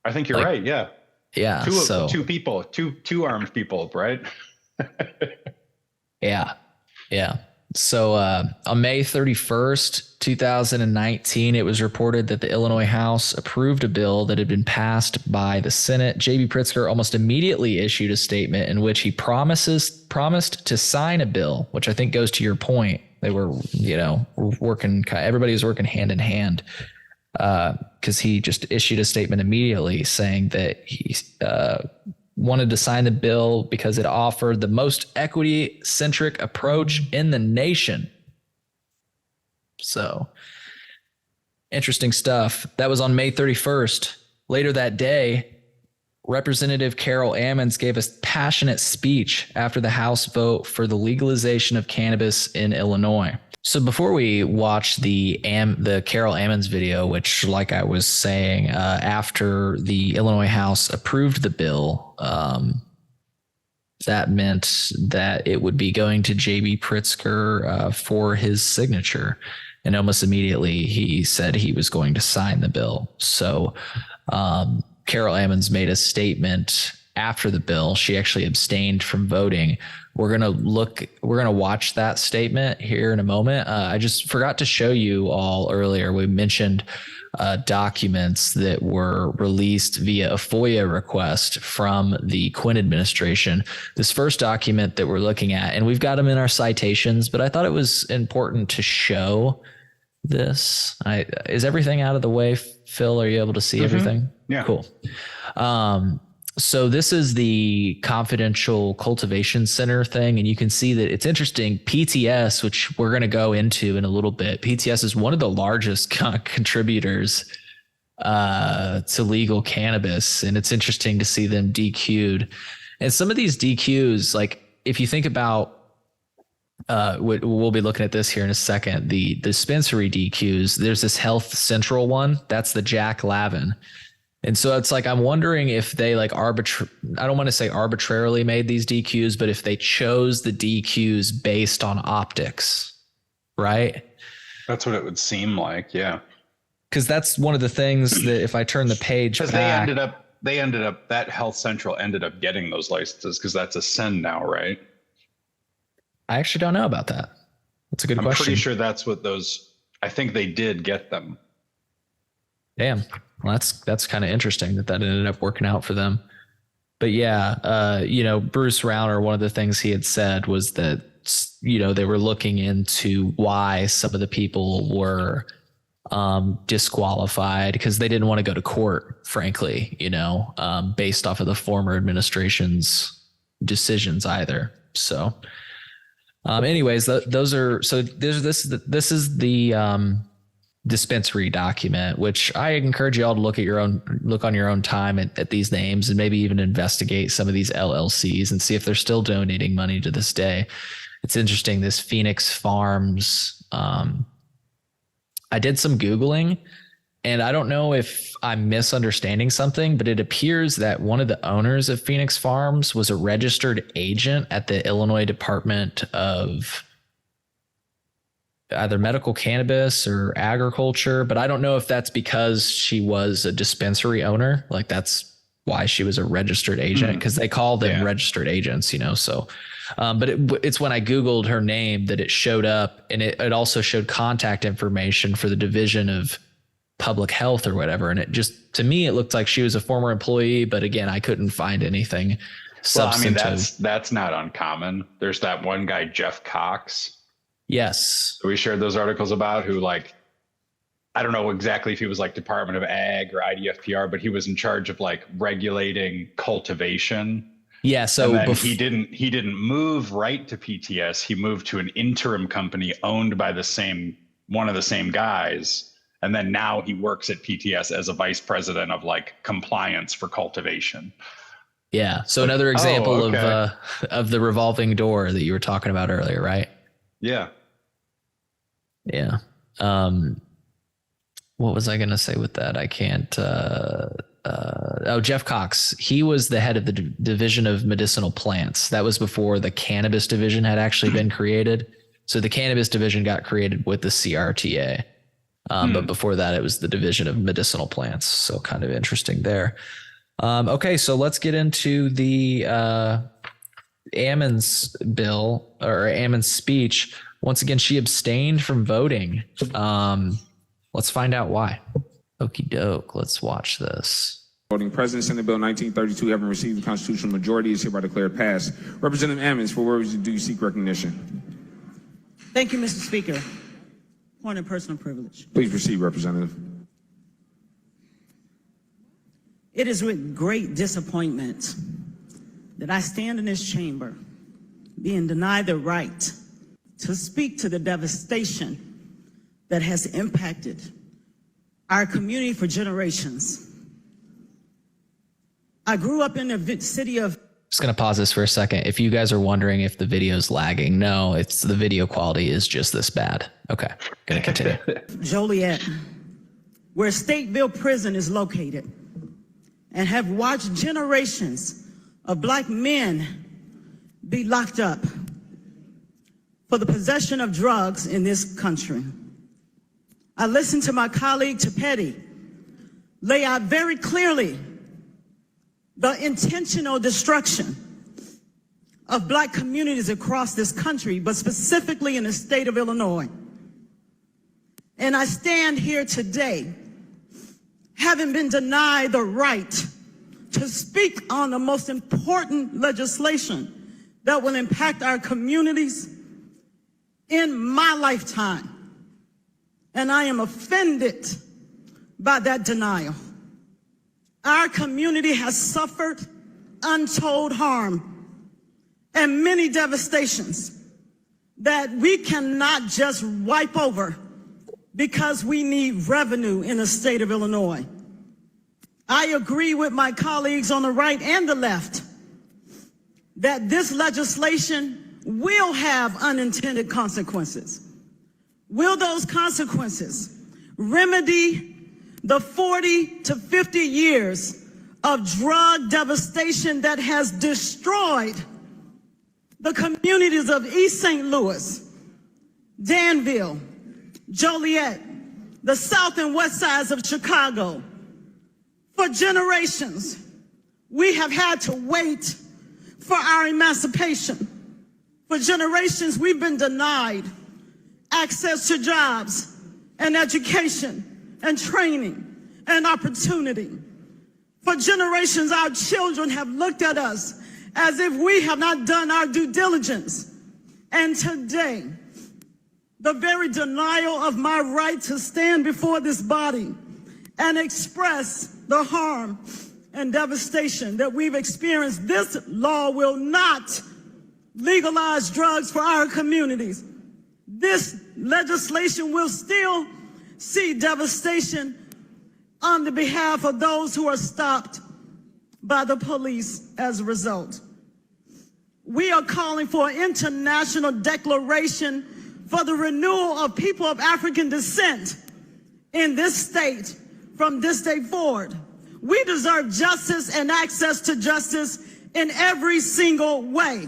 I think you're right. Yeah. Yeah. Two armed people, right? Yeah. Yeah. So on May 31st, 2019, it was reported that the Illinois House approved a bill that had been passed by the Senate. J.B. Pritzker almost immediately issued a statement in which he promised to sign a bill, which I think goes to your point. They were, working, everybody was working hand in hand because he just issued a statement immediately saying that he wanted to sign the bill because it offered the most equity-centric approach in the nation. So, interesting stuff. That was on May 31st. Later that day, Representative Carol Ammons gave a passionate speech after the House vote for the legalization of cannabis in Illinois. So before we watch the Carol Ammons video, which, like I was saying, after the Illinois House approved the bill, that meant that it would be going to J.B. Pritzker for his signature. And almost immediately he said he was going to sign the bill. So Carol Ammons made a statement after the bill. She actually abstained from voting. We're going to watch that statement here in a moment. I just forgot to show you all earlier. We mentioned documents that were released via a FOIA request from the Quinn administration. This first document that we're looking at, and we've got them in our citations, but I thought it was important to show this. Is everything out of the way, Phil? Are you able to see everything? Yeah. Cool. So this is the confidential cultivation center thing. And you can see that it's interesting. PTS, which we're going to go into in a little bit. PTS is one of the largest contributors to legal cannabis. And it's interesting to see them DQ'd. And some of these DQs, like if you think about, we'll be looking at this here in a second, the dispensary DQs, there's this Health Central one. That's the Jack Lavin. And so it's like, I'm wondering if they like I don't want to say arbitrarily made these DQs, but if they chose the DQs based on optics, right? That's what it would seem like. Yeah. Because that's one of the things that if I turn the page back, they ended up that Health Central ended up getting those licenses because that's a send now, right? I actually don't know about that. That's a good question. I'm pretty sure that's what I think they did get them. Damn. Well, that's kind of interesting that ended up working out for them. But yeah, Bruce Rauner, one of the things he had said was that, they were looking into why some of the people were disqualified because they didn't want to go to court, frankly, based off of the former administration's decisions either. So anyways, those are, so this is the dispensary document, which I encourage you all to look on your own time at these names and maybe even investigate some of these LLCs and see if they're still donating money to this day. It's interesting. This Phoenix Farms, I did some Googling and I don't know if I'm misunderstanding something, but it appears that one of the owners of Phoenix Farms was a registered agent at the Illinois Department of either medical cannabis or agriculture, but I don't know if that's because she was a dispensary owner. Like that's why she was a registered agent because they call them registered agents, so, but it's when I Googled her name that it showed up and it also showed contact information for the Division of Public Health or whatever. And it just, to me, it looked like she was a former employee, but again, I couldn't find anything substantive. Well, I mean, that's not uncommon. There's that one guy, Jeff Cox. Yes. We shared those articles about who I don't know exactly if he was like Department of Ag or IDFPR, but he was in charge of like regulating cultivation. Yeah. So he didn't move right to PTS. He moved to an interim company owned by one of the same guys. And then now he works at PTS as a vice president of like compliance for cultivation. Yeah. So another example of the revolving door that you were talking about earlier, right? Yeah. Yeah. What was I going to say with that? I can't. Jeff Cox. He was the head of the Division of Medicinal Plants. That was before the Cannabis Division had actually been created. So the Cannabis Division got created with the CRTA. But before that, it was the Division of Medicinal Plants. So kind of interesting there. Okay, so let's get into the Ammon's bill or Ammon's speech. Once again, she abstained from voting. Let's find out why. Okie doke. Let's watch this. Voting President, Senate Bill 1932, having received the constitutional majority, is hereby declared passed. Representative Ammons, for words do you seek recognition? Thank you, Mr. Speaker. Point of personal privilege. Please proceed, Representative. It is with great disappointment that I stand in this chamber being denied the right to speak to the devastation that has impacted our community for generations. I grew up in the city of... Just going to pause this for a second. If you guys are wondering if the video is lagging, no, it's the video quality is just this bad. Okay, going to continue. Joliet, where Stateville Prison is located, and have watched generations of Black men be locked up for the possession of drugs in this country. I listened to my colleague Tapetti lay out very clearly the intentional destruction of Black communities across this country, but specifically in the state of Illinois. And I stand here today having been denied the right to speak on the most important legislation that will impact our communities in my lifetime. and I am offended by that denial. Our community has suffered untold harm and many devastations that we cannot just wipe over because we need revenue in the state of Illinois. I agree with my colleagues on the right and the left that this legislation will have unintended consequences. Will those consequences remedy the 40 to 50 years of drug devastation that has destroyed the communities of East St. Louis, Danville, Joliet, the south and west sides of Chicago? For generations, we have had to wait for our emancipation. For generations, we've been denied access to jobs and education and training and opportunity. For generations, our children have looked at us as if we have not done our due diligence. And today, the very denial of my right to stand before this body and express the harm and devastation that we've experienced, this law will not legalize drugs for our communities. This legislation will still see devastation on the behalf of those who are stopped by the police as a result. We are calling for an international declaration for the renewal of people of African descent in this state from this day forward. We deserve justice and access to justice in every single way.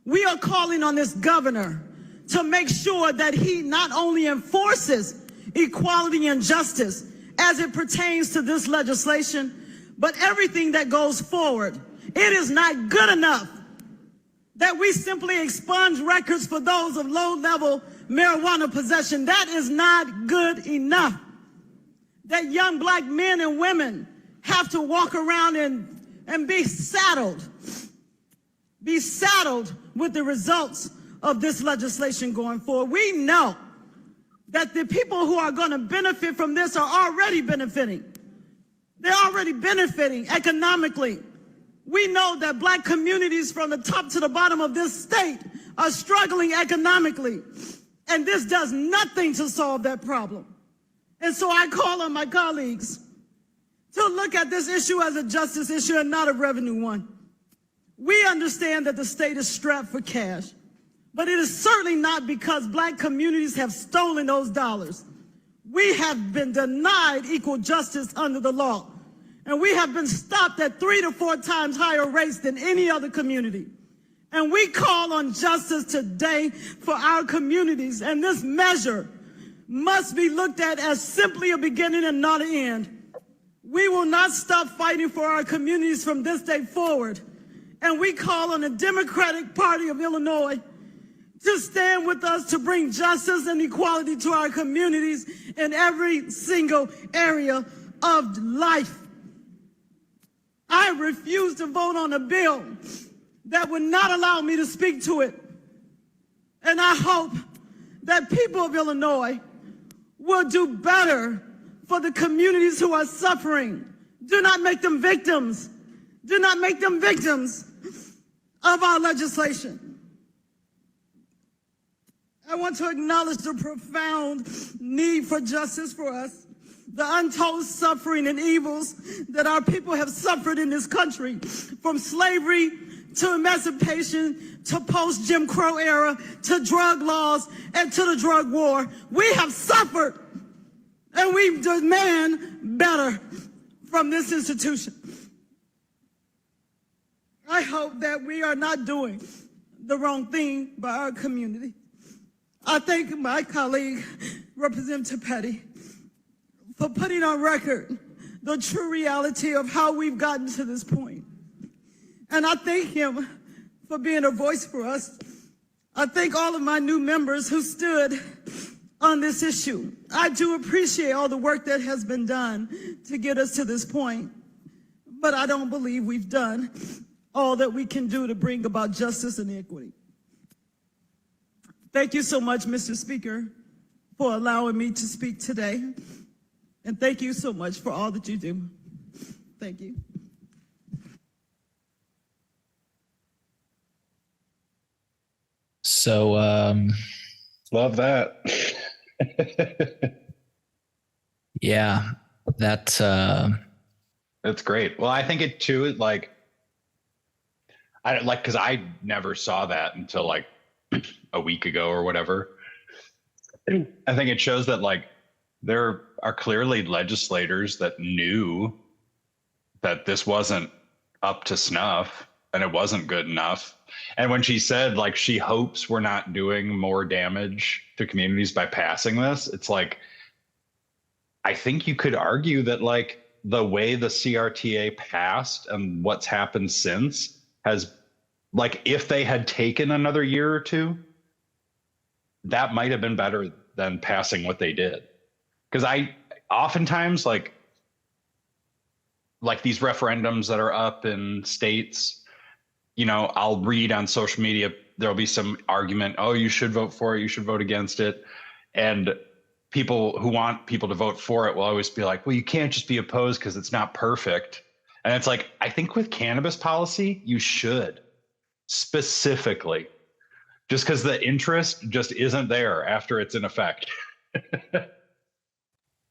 We are calling on this governor to make sure that he not only enforces equality and justice as it pertains to this legislation, but everything that goes forward. It is not good enough that we simply expunge records for those of low-level marijuana possession. That is not good enough. That young black men and women have to walk around and be saddled with the results of this legislation going forward. We know that the people who are going to benefit from this are already benefiting. They're already benefiting economically. We know that black communities from the top to the bottom of this state are struggling economically, and this does nothing to solve that problem. And so I call on my colleagues to look at this issue as a justice issue and not a revenue one. We understand that the state is strapped for cash, but it is certainly not because black communities have stolen those dollars. We have been denied equal justice under the law, and we have been stopped at 3 to 4 times higher rates than any other community. And we call on justice today for our communities, and this measure must be looked at as simply a beginning and not an end. We will not stop fighting for our communities from this day forward. And we call on the Democratic Party of Illinois to stand with us to bring justice and equality to our communities in every single area of life. I refuse to vote on a bill that would not allow me to speak to it. And I hope that people of Illinois will do better for the communities who are suffering. Do not make them victims. Do not make them victims of our legislation. I want to acknowledge the profound need for justice for us, the untold suffering and evils that our people have suffered in this country, from slavery to emancipation to post-Jim Crow era to drug laws and to the drug war. We have suffered, and we demand better from this institution. I hope that we are not doing the wrong thing by our community. I thank my colleague, Representative Petty, for putting on record the true reality of how we've gotten to this point. And I thank him for being a voice for us. I thank all of my new members who stood on this issue. I do appreciate all the work that has been done to get us to this point, but I don't believe we've done all that we can do to bring about justice and equity. Thank you so much, Mr. Speaker, for allowing me to speak today. And thank you so much for all that you do. Thank you. So, Love that. yeah, that, That's great. Well, I think it too, like, because I never saw that until like a week ago or whatever. I think it shows that like there are clearly legislators that knew that this wasn't up to snuff and it wasn't good enough. And when she said like she hopes we're not doing more damage to communities by passing this, it's like, I think you could argue that like the way the CRTA passed and what's happened since has, like, if they had taken another year or two, that might have been better than passing what they did. Because I oftentimes like these referendums that are up in states, you know, I'll read on social media, there'll be some argument, oh, you should vote for it, you should vote against it. And people who want people to vote for it will always be like, well, you can't just be opposed because it's not perfect. And it's like, I think with cannabis policy, you should specifically, just because the interest just isn't there after it's in effect.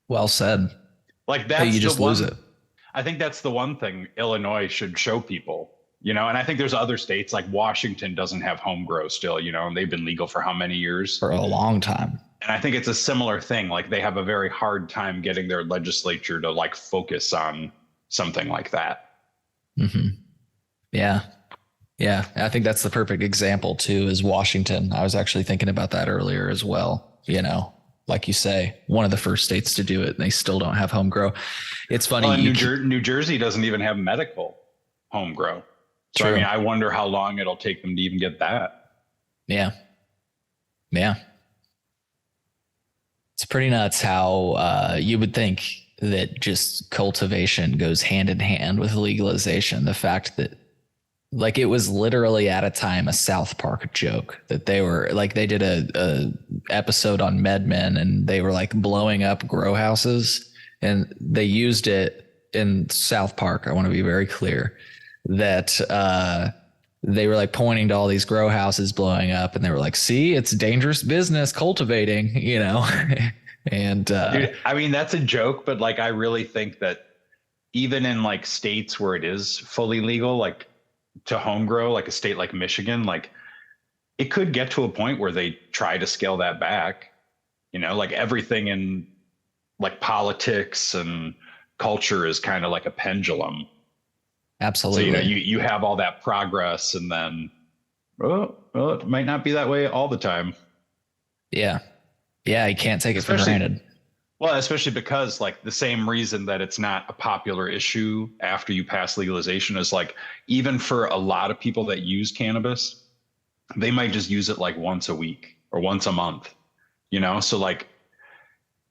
well said. Like that's you just the one, lose it. I think that's the one thing Illinois should show people, you know, and I think there's other states like Washington doesn't have home grow still, you know, and they've been legal for how many years? For a long time. And I think it's a similar thing. Like they have a very hard time getting their legislature to like focus on something like that. Mm-hmm. Yeah. Yeah. I think that's the perfect example too, is Washington. I was actually thinking about that earlier as well. You know, like you say, one of the first states to do it, and they still don't have home grow. It's funny. Well, New Jersey doesn't even have medical home grow. So, True. I mean, I wonder how long it'll take them to even get that. Yeah. Yeah. It's pretty nuts how you would think that just cultivation goes hand in hand with legalization. The fact that like it was literally at a time a South Park joke that they were like, they did a episode on MedMen and they were like blowing up grow houses, and they used it in South Park. I want to be very clear that they were like pointing to all these grow houses blowing up, and they were like, see, it's dangerous business cultivating, you know. And dude, I mean, that's a joke, but like I really think that even in like states where it is fully legal, like to home grow, like a state like Michigan, like it could get to a point where they try to scale that back, you know, like everything in like politics and culture is kind of like a pendulum. Absolutely. So, you know, you have all that progress, and then, well, it might not be that way all the time. Yeah. Yeah. You can't take it for granted. Well, especially because like the same reason that it's not a popular issue after you pass legalization is like, even for a lot of people that use cannabis, they might just use it like once a week or once a month, you know? So like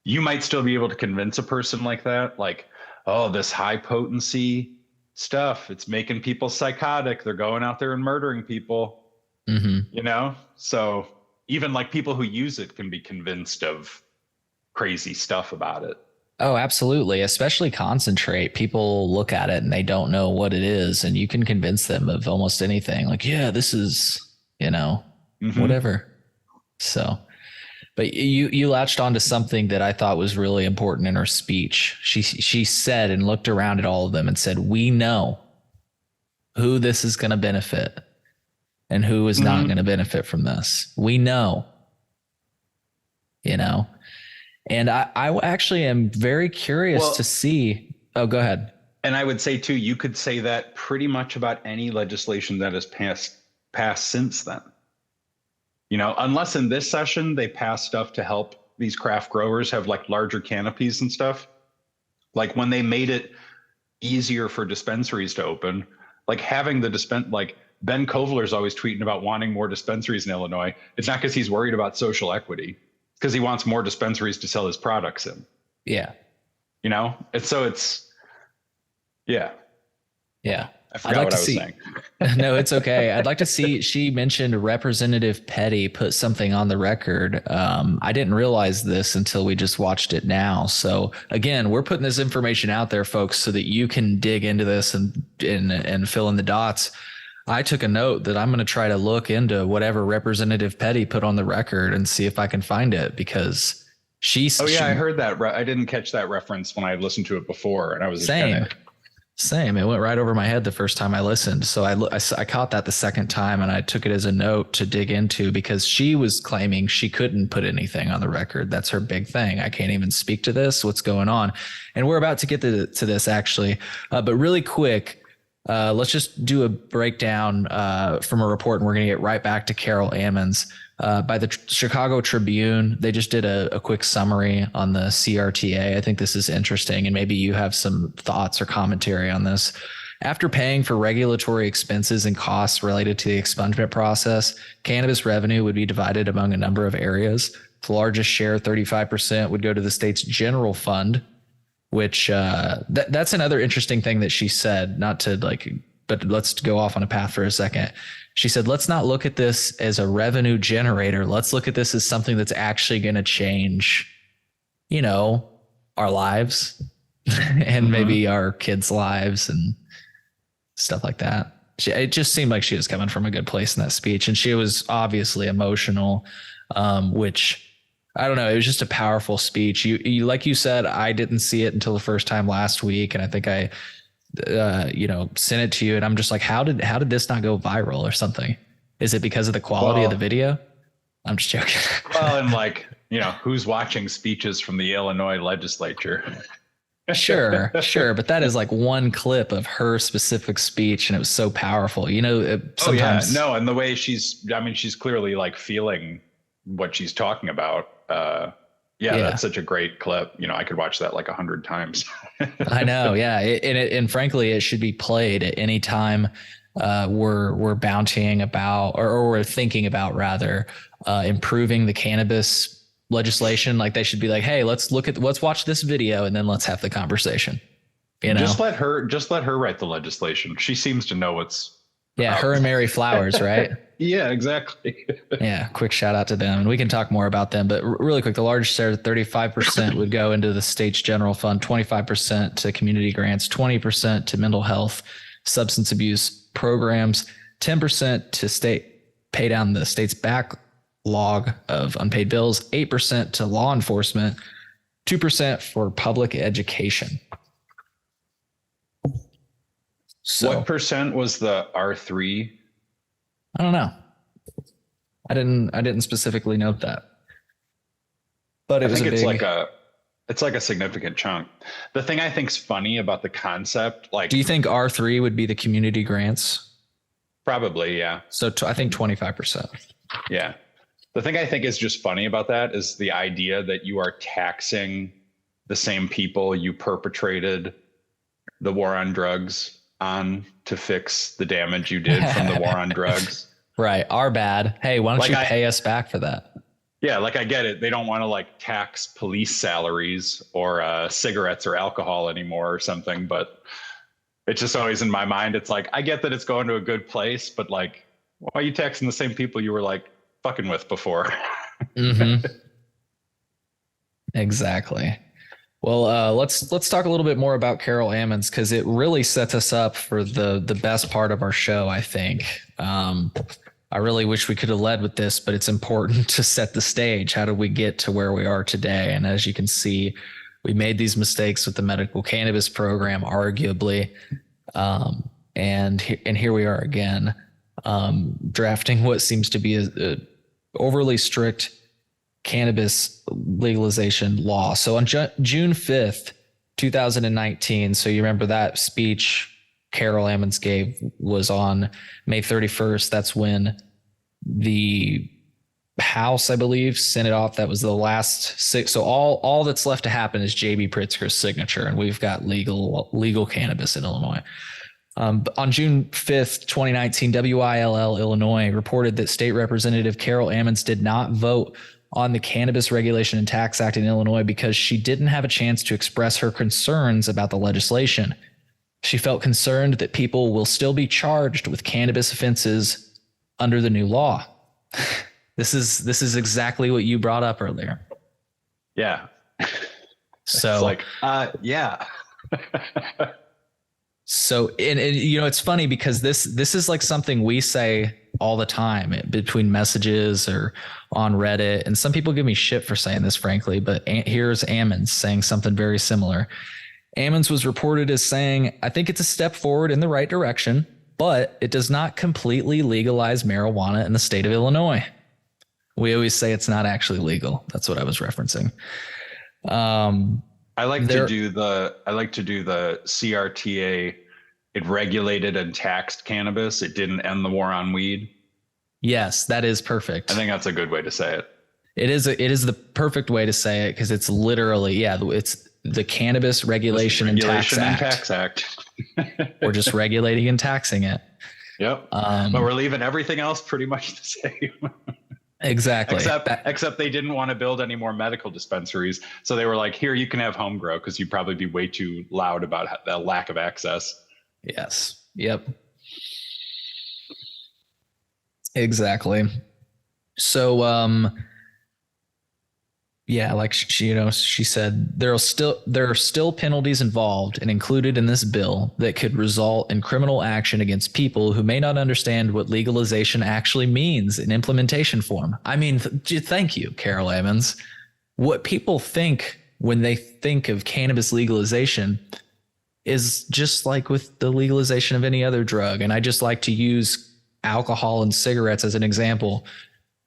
you might still be able to convince a person like that, like, oh, this high potency stuff, it's making people psychotic. They're going out there and murdering people, you know? So even like people who use it can be convinced of crazy stuff about it. Oh, absolutely. Especially concentrate. People look at it and they don't know what it is, and you can convince them of almost anything. Like, yeah, this is, you know, whatever. So, but you latched onto something that I thought was really important in her speech. She said and looked around at all of them and said, we know who this is going to benefit and who is not going to benefit from this. We know, you know. And I actually am very curious to see. Oh, go ahead. And I would say too, you could say that pretty much about any legislation that has passed since then. You know, unless in this session they pass stuff to help these craft growers have like larger canopies and stuff. Like when they made it easier for dispensaries to open, like having the like Ben Kovler's always tweeting about wanting more dispensaries in Illinois. It's not because he's worried about social equity. Because he wants more dispensaries to sell his products in. Yeah. You know? And so it's, yeah. Yeah. I forgot what I was saying. No, it's okay. I'd like to see, she mentioned Representative Petty put something on the record. I didn't realize this until we just watched it now. So again, we're putting this information out there, folks, so that you can dig into this and fill in the dots. I took a note that I'm going to try to look into whatever Representative Petty put on the record and see if I can find it, because I heard that. I didn't catch that reference when I listened to it before, and I was Same. It went right over my head the first time I listened. So I caught that the second time, and I took it as a note to dig into, because she was claiming she couldn't put anything on the record. That's her big thing. I can't even speak to this. What's going on? And we're about to get to this actually. But really quick, let's just do a breakdown from a report, and we're going to get right back to Carol Ammons. By the Chicago Tribune. They just did a quick summary on the CRTA. I think this is interesting, and maybe you have some thoughts or commentary on this. After paying for regulatory expenses and costs related to the expungement process, cannabis revenue would be divided among a number of areas. The largest share, 35%, would go to the state's general fund, which that's another interesting thing that she said, but let's go off on a path for a second. She said, let's not look at this as a revenue generator. Let's look at this as something that's actually going to change, our lives and maybe our kids' lives and stuff like that. It just seemed like she was coming from a good place in that speech. And she was obviously emotional, which I don't know. It was just a powerful speech. You like you said, I didn't see it until the first time last week. And I think I sent it to you, and I'm just like, how did this not go viral or something? Is it because of the quality of the video? I'm just joking. Well, and who's watching speeches from the Illinois legislature? Sure. But that is like one clip of her specific speech, and it was so powerful. Sometimes. No, and the way she's clearly like feeling what she's talking about. That's such a great clip. I could watch that like 100 times. I know. Yeah. And frankly, it should be played at any time we're bountying about, or we're thinking about rather, improving the cannabis legislation. Like they should be like, hey, let's watch this video and then let's have the conversation. Just let her write the legislation. She seems to know what's. Yeah. Her and Mary Flowers, right? Yeah, exactly. Yeah, quick shout out to them, and we can talk more about them. But really quick, the largest share, 35%, would go into the state's general fund, 25% to community grants, 20% to mental health, substance abuse programs, 10% to pay down the state's backlog of unpaid bills, 8% to law enforcement, 2% for public education. So, what percent was the R3? I don't know. I didn't specifically note that, but it's like a significant chunk. The thing I think's funny about the concept, do you think R3 would be the community grants? Probably, yeah. So I think 25%. Yeah. The thing I think is just funny about that is the idea that you are taxing the same people you perpetrated the war on drugs on to fix the damage you did from the war on drugs. Right. Our bad. Hey, why don't you pay us back for that? Yeah. I get it. They don't want to tax police salaries or cigarettes or alcohol anymore or something, but it's just always in my mind. It's like, I get that it's going to a good place, but why are you taxing the same people you were fucking with before? Mm-hmm. Exactly. Well, let's talk a little bit more about Carol Ammons, because it really sets us up for the best part of our show, I think. I really wish we could have led with this, but it's important to set the stage. How did we get to where we are today? And as you can see, we made these mistakes with the medical cannabis program, arguably, and here we are again, drafting what seems to be a overly strict cannabis legalization law. So on June 5th, 2019, so you remember that speech Carol Ammons gave was on May 31st. That's when the House, I believe, sent it off. That was the last six. So all that's left to happen is JB Pritzker's signature, and we've got legal cannabis in Illinois. On June 5th, 2019, WILL Illinois reported that State Representative Carol Ammons did not vote on the Cannabis Regulation and Tax Act in Illinois because she didn't have a chance to express her concerns about the legislation. She felt concerned that people will still be charged with cannabis offenses under the new law. This is exactly what you brought up earlier. Yeah. So it's like, yeah. So, and you know, it's funny because this is like something we say all the time between messages or on Reddit. And some people give me shit for saying this, frankly, but here's Ammons saying something very similar. Ammons was reported as saying, I think it's a step forward in the right direction, but it does not completely legalize marijuana in the state of Illinois. We always say it's not actually legal. That's what I was referencing. I like to do the CRTA. It regulated and taxed cannabis. It didn't end the war on weed. Yes, that is perfect. I think that's a good way to say it. It is the perfect way to say it because it's literally, it's the Cannabis Regulation and Tax Act. We're just regulating and taxing it. Yep. But we're leaving everything else pretty much the same. Exactly. Except they didn't want to build any more medical dispensaries. So they were like, here, you can have home grow because you'd probably be way too loud about the lack of access. Yes. Yep. Exactly. So, yeah, like she said, there are still penalties involved and included in this bill that could result in criminal action against people who may not understand what legalization actually means in implementation form. I mean, thank you, Carol Ammons. What people think when they think of cannabis legalization is just like with the legalization of any other drug. And I just like to use alcohol and cigarettes as an example.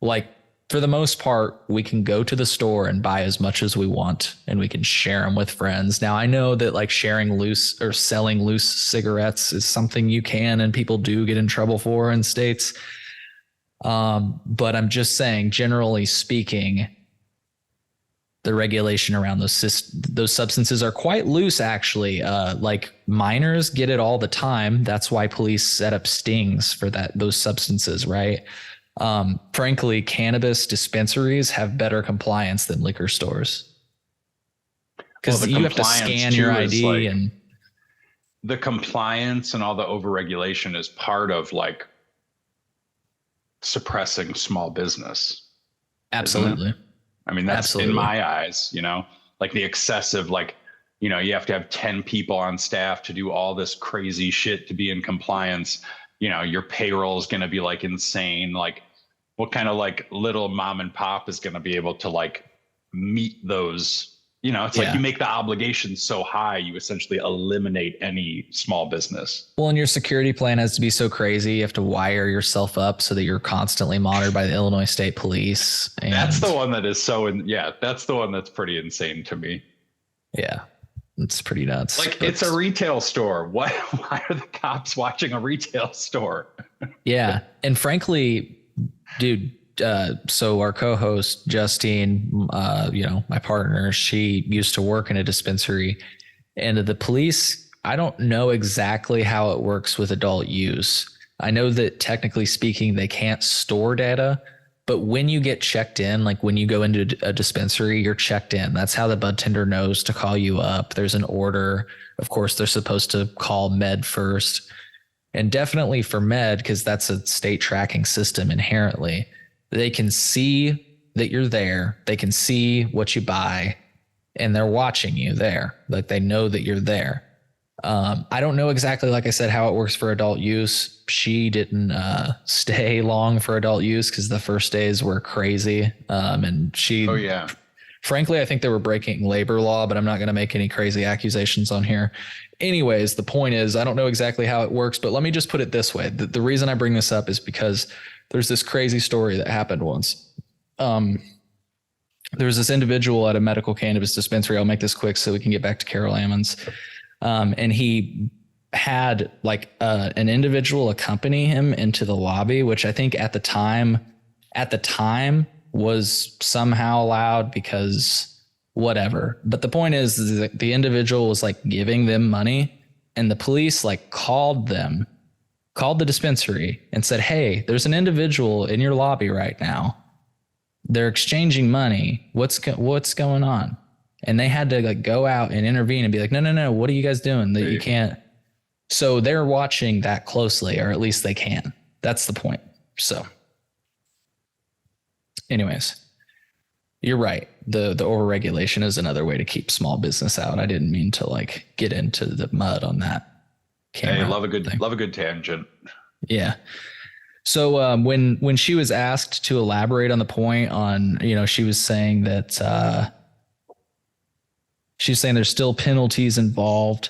Like, for the most part, we can go to the store and buy as much as we want and we can share them with friends. Now, I know that like sharing loose or selling loose cigarettes is something you can and people do get in trouble for in states. But I'm just saying, generally speaking, the regulation around those substances are quite loose, actually. Like minors get it all the time. That's why police set up stings for those substances, right? Frankly, cannabis dispensaries have better compliance than liquor stores because you have to scan your ID and the compliance and all the overregulation is part of like suppressing small business. Absolutely. I mean, that's in my eyes, like the excessive, like, you have to have 10 people on staff to do all this crazy shit to be in compliance. Your payroll is going to be like insane. Like what kind of like little mom and pop is going to be able to like meet those, it's like you make the obligation so high, you essentially eliminate any small business. Well, and your security plan has to be so crazy. You have to wire yourself up so that you're constantly monitored by the Illinois State Police. And that's the one that is that's the one that's pretty insane to me. Yeah. It's pretty nuts. Like it's a retail store. Why are the cops watching a retail store? Yeah. And frankly, dude, so our co-host Justine, my partner, she used to work in a dispensary, and the police, I don't know exactly how it works with adult use. I know that technically speaking, they can't store data, but when you get checked in, like when you go into a dispensary, you're checked in. That's how the bud tender knows to call you up. There's an order. Of course, they're supposed to call med first, and definitely for med, because that's a state tracking system inherently. They can see that you're there. They can see what you buy, and they're watching you there. Like they know that you're there. I don't know exactly, like I said, how it works for adult use. She didn't stay long for adult use because the first days were crazy. And she, frankly, I think they were breaking labor law, but I'm not going to make any crazy accusations on here. Anyways, the point is, I don't know exactly how it works, but let me just put it this way. The reason I bring this up is because there's this crazy story that happened once. There was this individual at a medical cannabis dispensary. I'll make this quick so we can get back to Carol Ammons. And he had like an individual accompany him into the lobby, which I think at the time was somehow allowed because whatever. But the point is that the individual was like giving them money, and the police like called the dispensary and said, hey, there's an individual in your lobby right now. They're exchanging money. What's going on? And they had to like go out and intervene and be like, no, what are you guys doing? That you can't. So they're watching that closely, or at least they can. That's the point. So anyways, you're right. The overregulation is another way to keep small business out. I didn't mean to like get into the mud on that. Hey, love a good tangent. Yeah. So when she was asked to elaborate on the point on, she was saying that she's saying there's still penalties involved.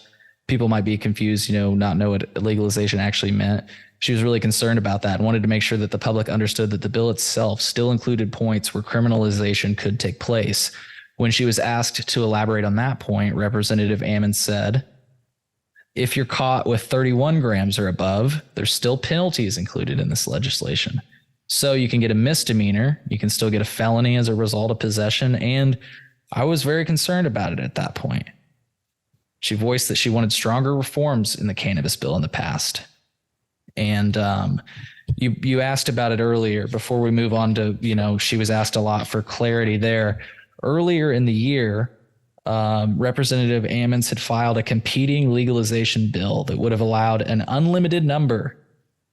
People might be confused, not know what legalization actually meant. She was really concerned about that and wanted to make sure that the public understood that the bill itself still included points where criminalization could take place. When she was asked to elaborate on that point, Representative Ammons said, if you're caught with 31 grams or above, there's still penalties included in this legislation. So you can get a misdemeanor, you can still get a felony as a result of possession, and I was very concerned about it at that point. She voiced that she wanted stronger reforms in the cannabis bill in the past. And you asked about it earlier before we move on to, she was asked a lot for clarity there. Earlier in the year, Representative Ammons had filed a competing legalization bill that would have allowed an unlimited number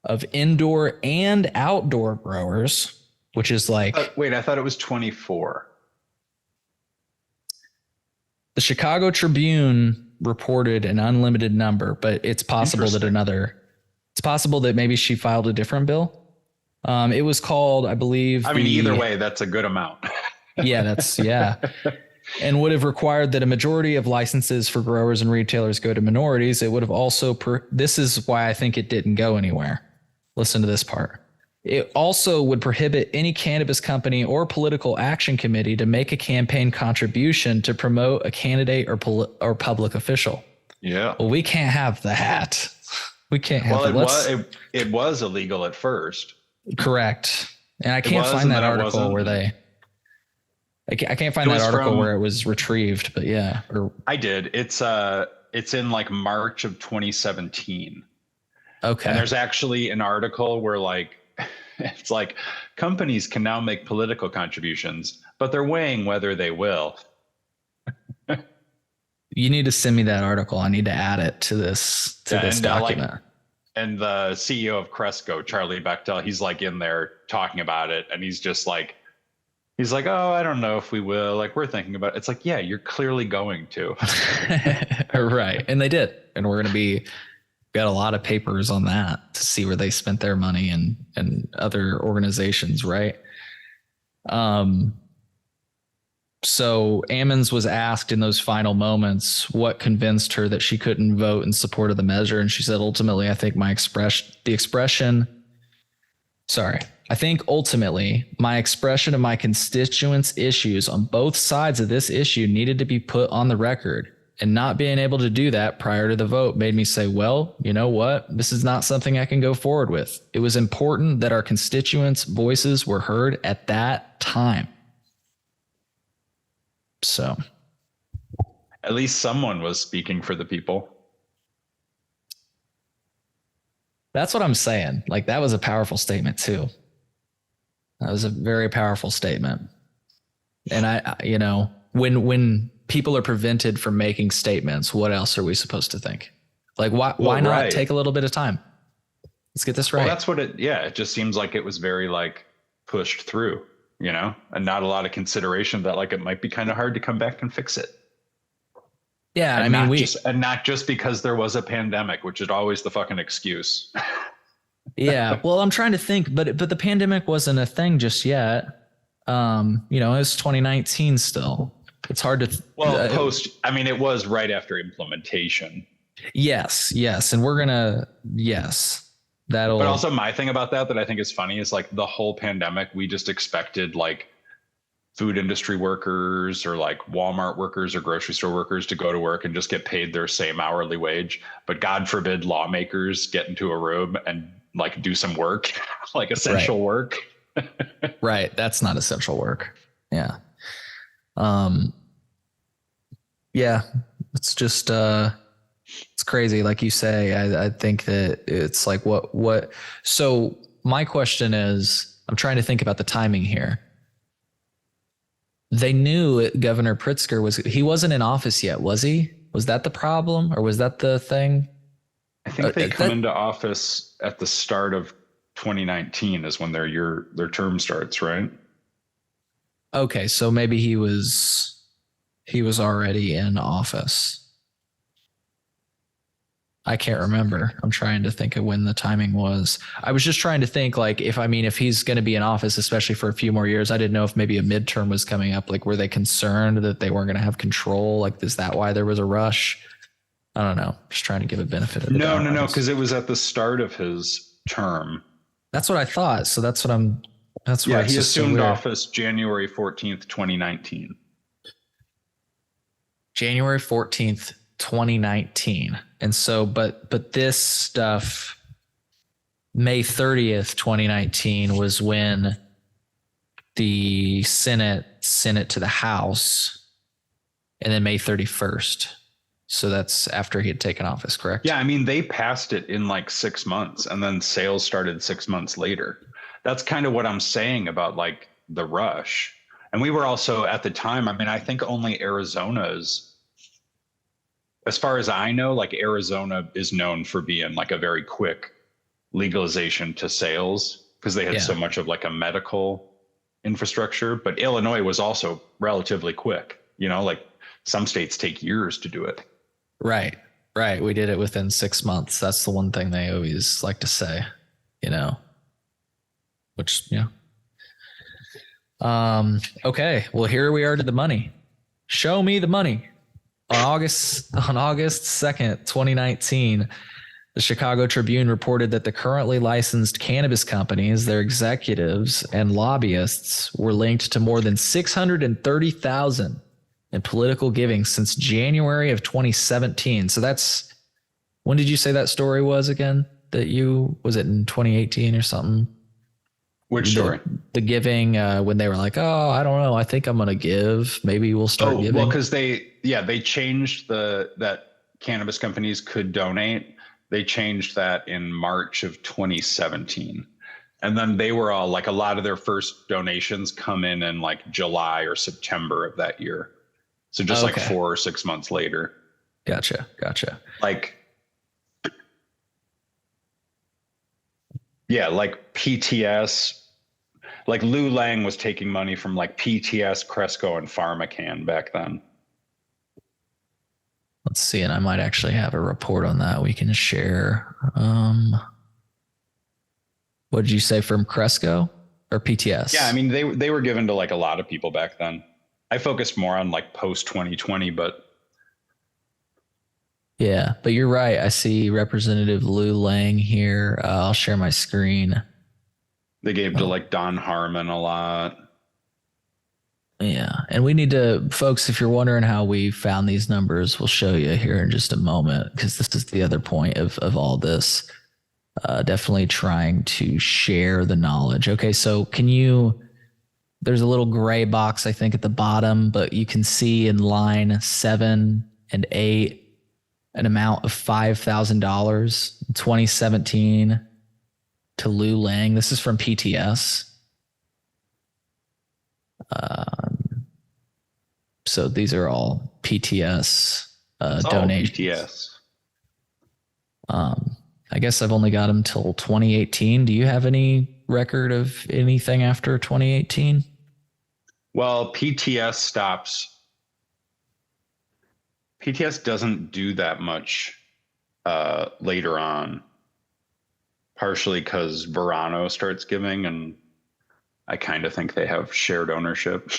of indoor and outdoor growers, which is like... wait, I thought it was 24. The Chicago Tribune reported an unlimited number, but it's possible that it's possible that maybe she filed a different bill. It was called, I believe. Either way, that's a good amount. Yeah. And would have required that a majority of licenses for growers and retailers go to minorities. It would have also, this is why I think it didn't go anywhere. Listen to this part. It also would prohibit any cannabis company or political action committee to make a campaign contribution to promote a candidate or public official. Yeah. Well, we can't have that. We can't have it was illegal at first. Correct. And I can't find that article where they... I can't find that article where it was retrieved, but yeah. I did. It's in like March of 2017. Okay. And there's actually an article where like, it's like companies can now make political contributions, but they're weighing whether they will. You need to send me that article. I need to add it to this document. And the CEO of Cresco, Charlie Bechtel, he's like in there talking about it. And he's just like, oh, I don't know if we will. Like, we're thinking about it. It's like, yeah, you're clearly going to. Right. And they did. And we're going to got a lot of papers on that to see where they spent their money and other organizations. Right. So Ammons was asked in those final moments what convinced her that she couldn't vote in support of the measure. And she said, ultimately, I think ultimately my expression of my constituents' issues on both sides of this issue needed to be put on the record, and not being able to do that prior to the vote made me say, well, you know what? This is not something I can go forward with. It was important that our constituents' voices were heard at that time. So at least someone was speaking for the people. That's what I'm saying. Like, that was a powerful statement too. That was a very powerful statement. And when people are prevented from making statements, what else are we supposed to think? Like, why not take a little bit of time? Let's get this right. Well, that's what it just seems like it was very like pushed through, and not a lot of consideration that like it might be kind of hard to come back and fix it. Yeah. And not just because there was a pandemic, which is always the fucking excuse. Yeah. Well, I'm trying to think, but the pandemic wasn't a thing just yet. It was 2019 still. It's hard to. It was right after implementation. Yes. And that'll. But also my thing about that I think is funny is like the whole pandemic, we just expected like food industry workers or like Walmart workers or grocery store workers to go to work and just get paid their same hourly wage. But God forbid lawmakers get into a room and like do some work, like essential work. Right. That's not essential work. Yeah. Yeah, it's just, it's crazy. Like you say, I think that it's like what, so my question is, I'm trying to think about the timing here. They knew Governor Pritzker he wasn't in office yet, was he? Was that the problem, or was that the thing? I think they come that- into office at the start of 2019 is when their term starts, right? Okay, so maybe he was already in office. I can't remember. I'm trying to think of when the timing was. I was just trying to think, like, if he's going to be in office, especially for a few more years, I didn't know if maybe a midterm was coming up. Like, were they concerned that they weren't going to have control? Like, is that why there was a rush? I don't know. Just trying to give a benefit of the doubt. No, because it was at the start of his term. That's what I thought. So that's what I'm. That's why he assumed office January 14th, 2019. January 14th, 2019. And so, but this stuff, May 30th, 2019 was when the Senate sent it to the House, and then May 31st. So that's after he had taken office, correct? Yeah, I mean, they passed it in like 6 months, and then sales started 6 months later. That's kind of what I'm saying about like the rush. And we were also at the time, I mean, I think only Arizona's, as far as I know, like Arizona is known for being like a very quick legalization to sales because they had so much of like a medical infrastructure. But Illinois was also relatively quick, like some states take years to do it. Right. We did it within 6 months. That's the one thing they always like to say, which, okay. Well, here we are to the money. Show me the money. On August 2nd, 2019, the Chicago Tribune reported that the currently licensed cannabis companies, their executives and lobbyists were linked to more than $630,000 in political giving since January of 2017. So that's, when did you say that story was again? Was it in 2018 or something? Which story? The giving, when they were like, oh, I don't know, I think I'm going to give. Maybe we'll start giving. Well, because they changed that cannabis companies could donate. They changed that in March of 2017. And then they were all like, a lot of their first donations come in like July or September of that year. So just like 4 or 6 months later. Gotcha. Like, yeah, like PTS, like Lou Lang was taking money from like PTS, Cresco, and PharmaCann back then. Let's see, and I might actually have a report on that we can share. What did you say from Cresco or PTS? Yeah, I mean, they were given to like a lot of people back then. I focused more on like post 2020, but. Yeah, but you're right. I see Representative Lou Lang here. I'll share my screen. They gave to like Don Harmon a lot. Yeah. And we need to, folks, if you're wondering how we found these numbers, we'll show you here in just a moment, because this is the other point of all this. Definitely trying to share the knowledge. Okay. So there's a little gray box, I think, at the bottom, but you can see in line 7 and 8 an amount of $5,000 in 2017 to Lou Lang. This is from PTS. So these are all PTS donations. PTS. I guess I've only got them till 2018. Do you have any record of anything after 2018? Well, PTS doesn't do that much later on, partially because Verano starts giving, and I kind of think they have shared ownership.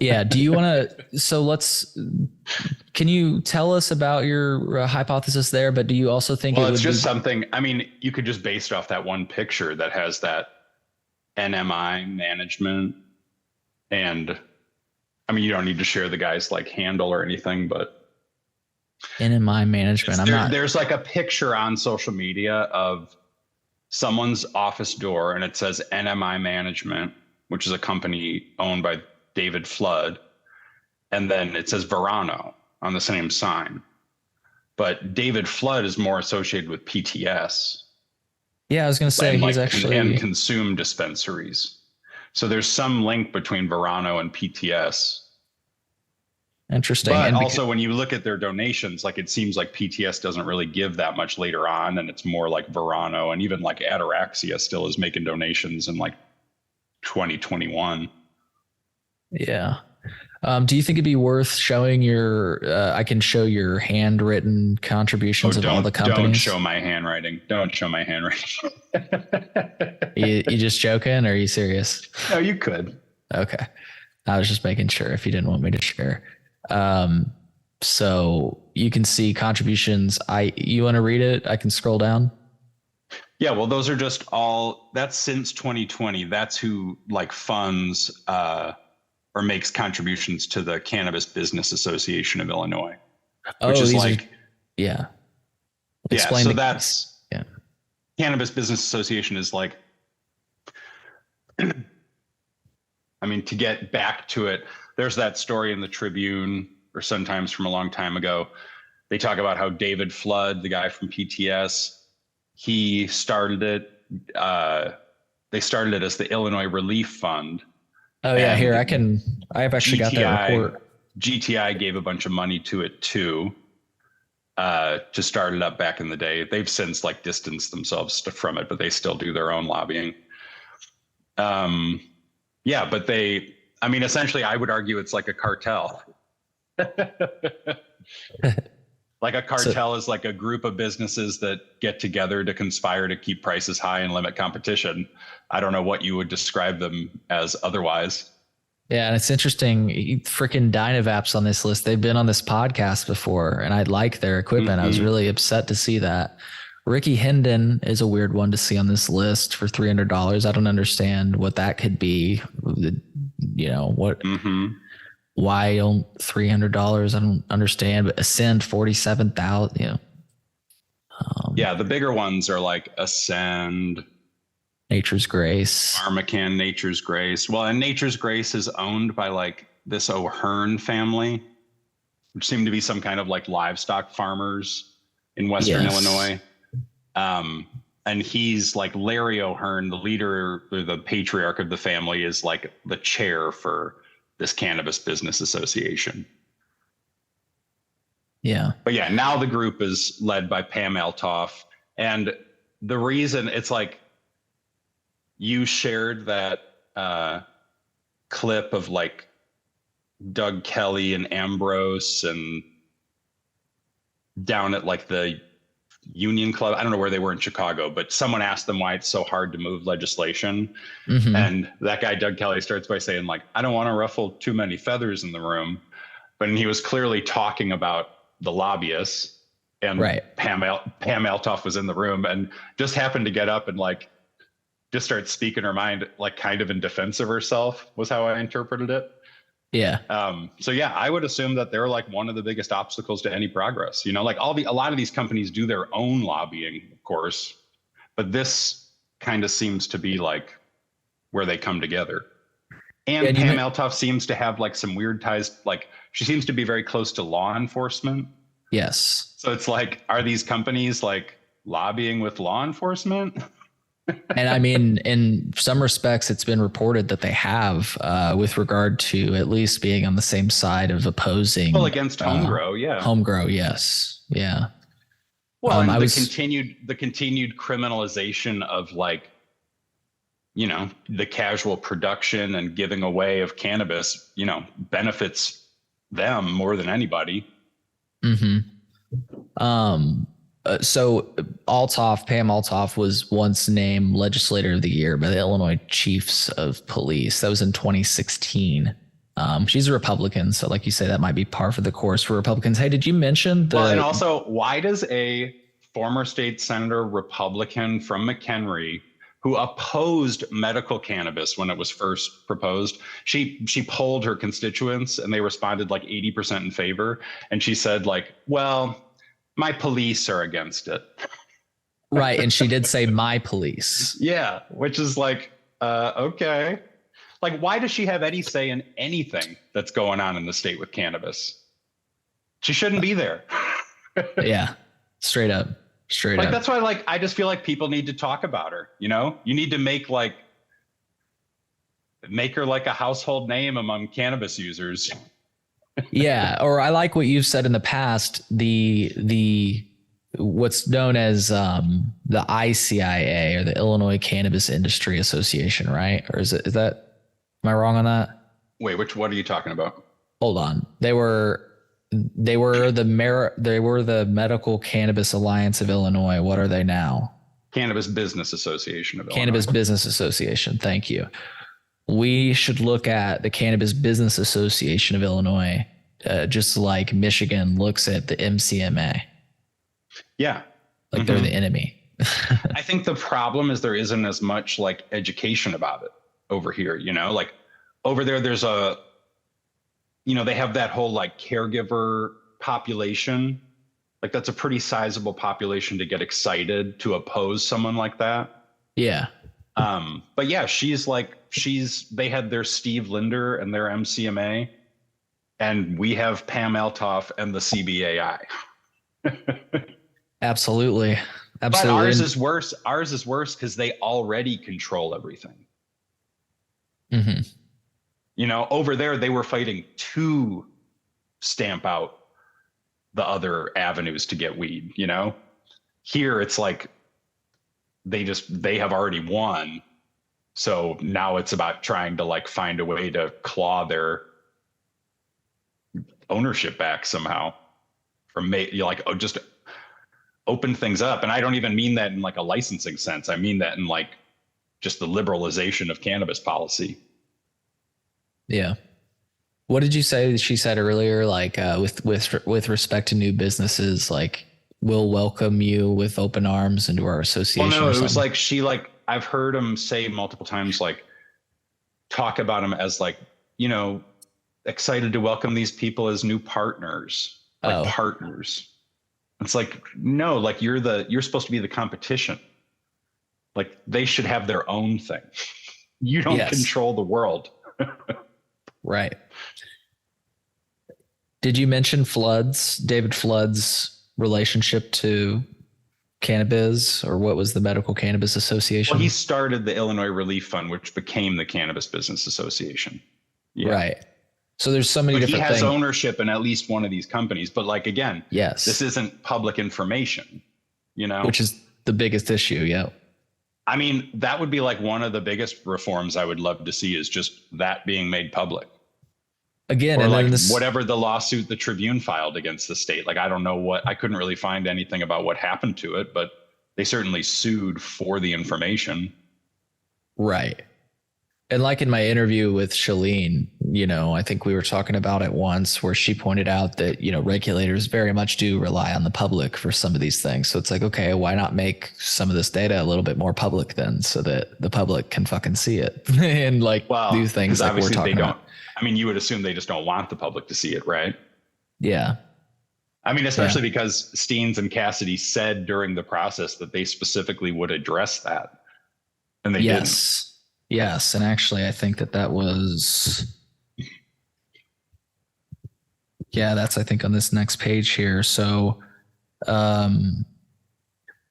Yeah. Do you want to? Can you tell us about your hypothesis there? But do you also think it's just something? I mean, you could just base it off that one picture that has that NMI management, and I mean, you don't need to share the guy's like handle or anything, but NMI management. There's like a picture on social media of someone's office door, and it says NMI Management, which is a company owned by David Flood, and then it says Verano on the same sign. But David Flood is more associated with PTS. Yeah, I was going to say he's actually and consume dispensaries. So there's some link between Verano and PTS. Interesting. But And also when you look at their donations, like it seems like PTS doesn't really give that much later on, and it's more like Verano, and even like Ataraxia still is making donations in like 2021. yeah. Do you think it'd be worth showing your? I can show your handwritten contributions of all the companies. Don't show my handwriting. Don't show my handwriting. You just joking, or are you serious? No, you could. Okay, I was just making sure if you didn't want me to share. So you can see contributions. You want to read it? I can scroll down. Yeah, well, those are just all. That's since 2020. That's who like funds or makes contributions to the Cannabis Business Association of Illinois, which is like, yeah. Explain so that's Cannabis Business Association is like, I mean, to get back to it, there's that story in the Tribune or sometimes from a long time ago. They talk about how David Flood, the guy from PTS, he started it. They started it as the Illinois Relief Fund. Oh yeah, here I've actually got that report. GTI gave a bunch of money to it too, to start it up back in the day. They've since like distanced themselves from it, but they still do their own lobbying. Yeah, but I mean, essentially I would argue it's like a cartel. Like a cartel is like a group of businesses that get together to conspire to keep prices high and limit competition. I don't know what you would describe them as otherwise. Yeah, and it's interesting. Freaking Dynavap's on this list. They've been on this podcast before, and I like their equipment. Mm-hmm. I was really upset to see that. Ricky Hendon is a weird one to see on this list for $300. I don't understand what that could be. You know what? Mm-hmm. Why $300? I don't understand. But Ascend 47,000. You know. Yeah, the bigger ones are like Ascend, Nature's Grace, Armacan, Nature's Grace. Well, and Nature's Grace is owned by like this O'Hearn family, which seem to be some kind of like livestock farmers in Western Illinois. And he's like Larry O'Hearn, the leader or the patriarch of the family, is like the chair for this Cannabis Business Association. Yeah. But yeah, now the group is led by Pam Altoff. And the reason it's like, you shared that clip of like Doug Kelly and Ambrose and down at like the Union Club. I don't know where they were in Chicago, but someone asked them why it's so hard to move legislation. Mm-hmm. And that guy, Doug Kelly, starts by saying like, I don't want to ruffle too many feathers in the room. But he was clearly talking about the lobbyists, and Pam Altoff was in the room and just happened to get up and like just start speaking her mind, like kind of in defense of herself, was how I interpreted it. Yeah. So yeah, I would assume that they're like one of the biggest obstacles to any progress. You know, like a lot of these companies do their own lobbying, of course, but this kind of seems to be like where they come together. And Pam Altoff seems to have like some weird ties. Like she seems to be very close to law enforcement. Yes. So it's like, are these companies like lobbying with law enforcement? And I mean, in some respects, it's been reported that they have, with regard to at least being on the same side of opposing. Well, against home grow, yeah. Home grow, yes, yeah. Well, and the continued criminalization of like, you know, the casual production and giving away of cannabis, you know, benefits them more than anybody. Mm-hmm. So Pam Altoff was once named Legislator of the Year by the Illinois Chiefs of Police. That was in 2016. She's a Republican, so like you say, that might be par for the course for Republicans. Hey, did you mention well, and also, why does a former state senator Republican from McHenry who opposed medical cannabis when it was first proposed, she polled her constituents and they responded like 80% in favor, and she said like, well, my police are against it. Right. And she did say my police. Yeah. Which is like, okay. Like, why does she have any say in anything that's going on in the state with cannabis? She shouldn't be there. Yeah. Straight up. Like, that's why, like, I just feel like people need to talk about her. You know, you need to make her like a household name among cannabis users. Yeah, or I like what you've said in the past. The what's known as the ICIA, or the Illinois Cannabis Industry Association, right? Or is that, am I wrong on that? Wait, what are you talking about? Hold on. They were the Medical Cannabis Alliance of Illinois. What are they now? Cannabis Business Association of Cannabis Illinois. Business Association. Thank you. We should look at the Cannabis Business Association of Illinois, just like Michigan looks at the MCMA. Yeah. Like they're the enemy. I think the problem is there isn't as much like education about it over here, like over there's they have that whole like caregiver population. Like that's a pretty sizable population to get excited to oppose someone like that. Yeah. But yeah, they had their Steve Linder and their MCMA, and we have Pam Eltoff and the CBAI. Absolutely. But ours is worse. Ours is worse because they already control everything. Mm-hmm. Over there, they were fighting to stamp out the other avenues to get weed, Here, it's like they have already won. So now it's about trying to like find a way to claw their ownership back somehow, just open things up. And I don't even mean that in like a licensing sense. I mean that in like just the liberalization of cannabis policy. Yeah. What did you say she said earlier? Like with respect to new businesses, like we'll welcome you with open arms into our association. Well, no, it was like I've heard him say multiple times, like talk about him as like, excited to welcome these people as new partners, partners. It's like, no, like you're supposed to be the competition. Like they should have their own thing. You don't control the world. Right. Did you mention David Flood's relationship to cannabis, or what was the Medical Cannabis Association? Well, he started the Illinois Relief Fund, which became the Cannabis Business Association. Yeah. Right. So there's so many different things. He has ownership in at least one of these companies, but like, again, yes, this isn't public information, which is the biggest issue. Yeah. I mean, that would be like one of the biggest reforms I would love to see, is just that being made public. Again, or and like then whatever the lawsuit the Tribune filed against the state. Like, I don't know I couldn't really find anything about what happened to it, but they certainly sued for the information. Right. And like in my interview with Shalene, I think we were talking about it once, where she pointed out that, regulators very much do rely on the public for some of these things. So it's like, okay, why not make some of this data a little bit more public then, so that the public can fucking see it and do things like we're talking about. I mean, you would assume they just don't want the public to see it, right? Yeah. I mean, especially because Steens and Cassidy said during the process that they specifically would address that. And they didn't. Yes. And actually, I think that was, that's, I think, on this next page here. So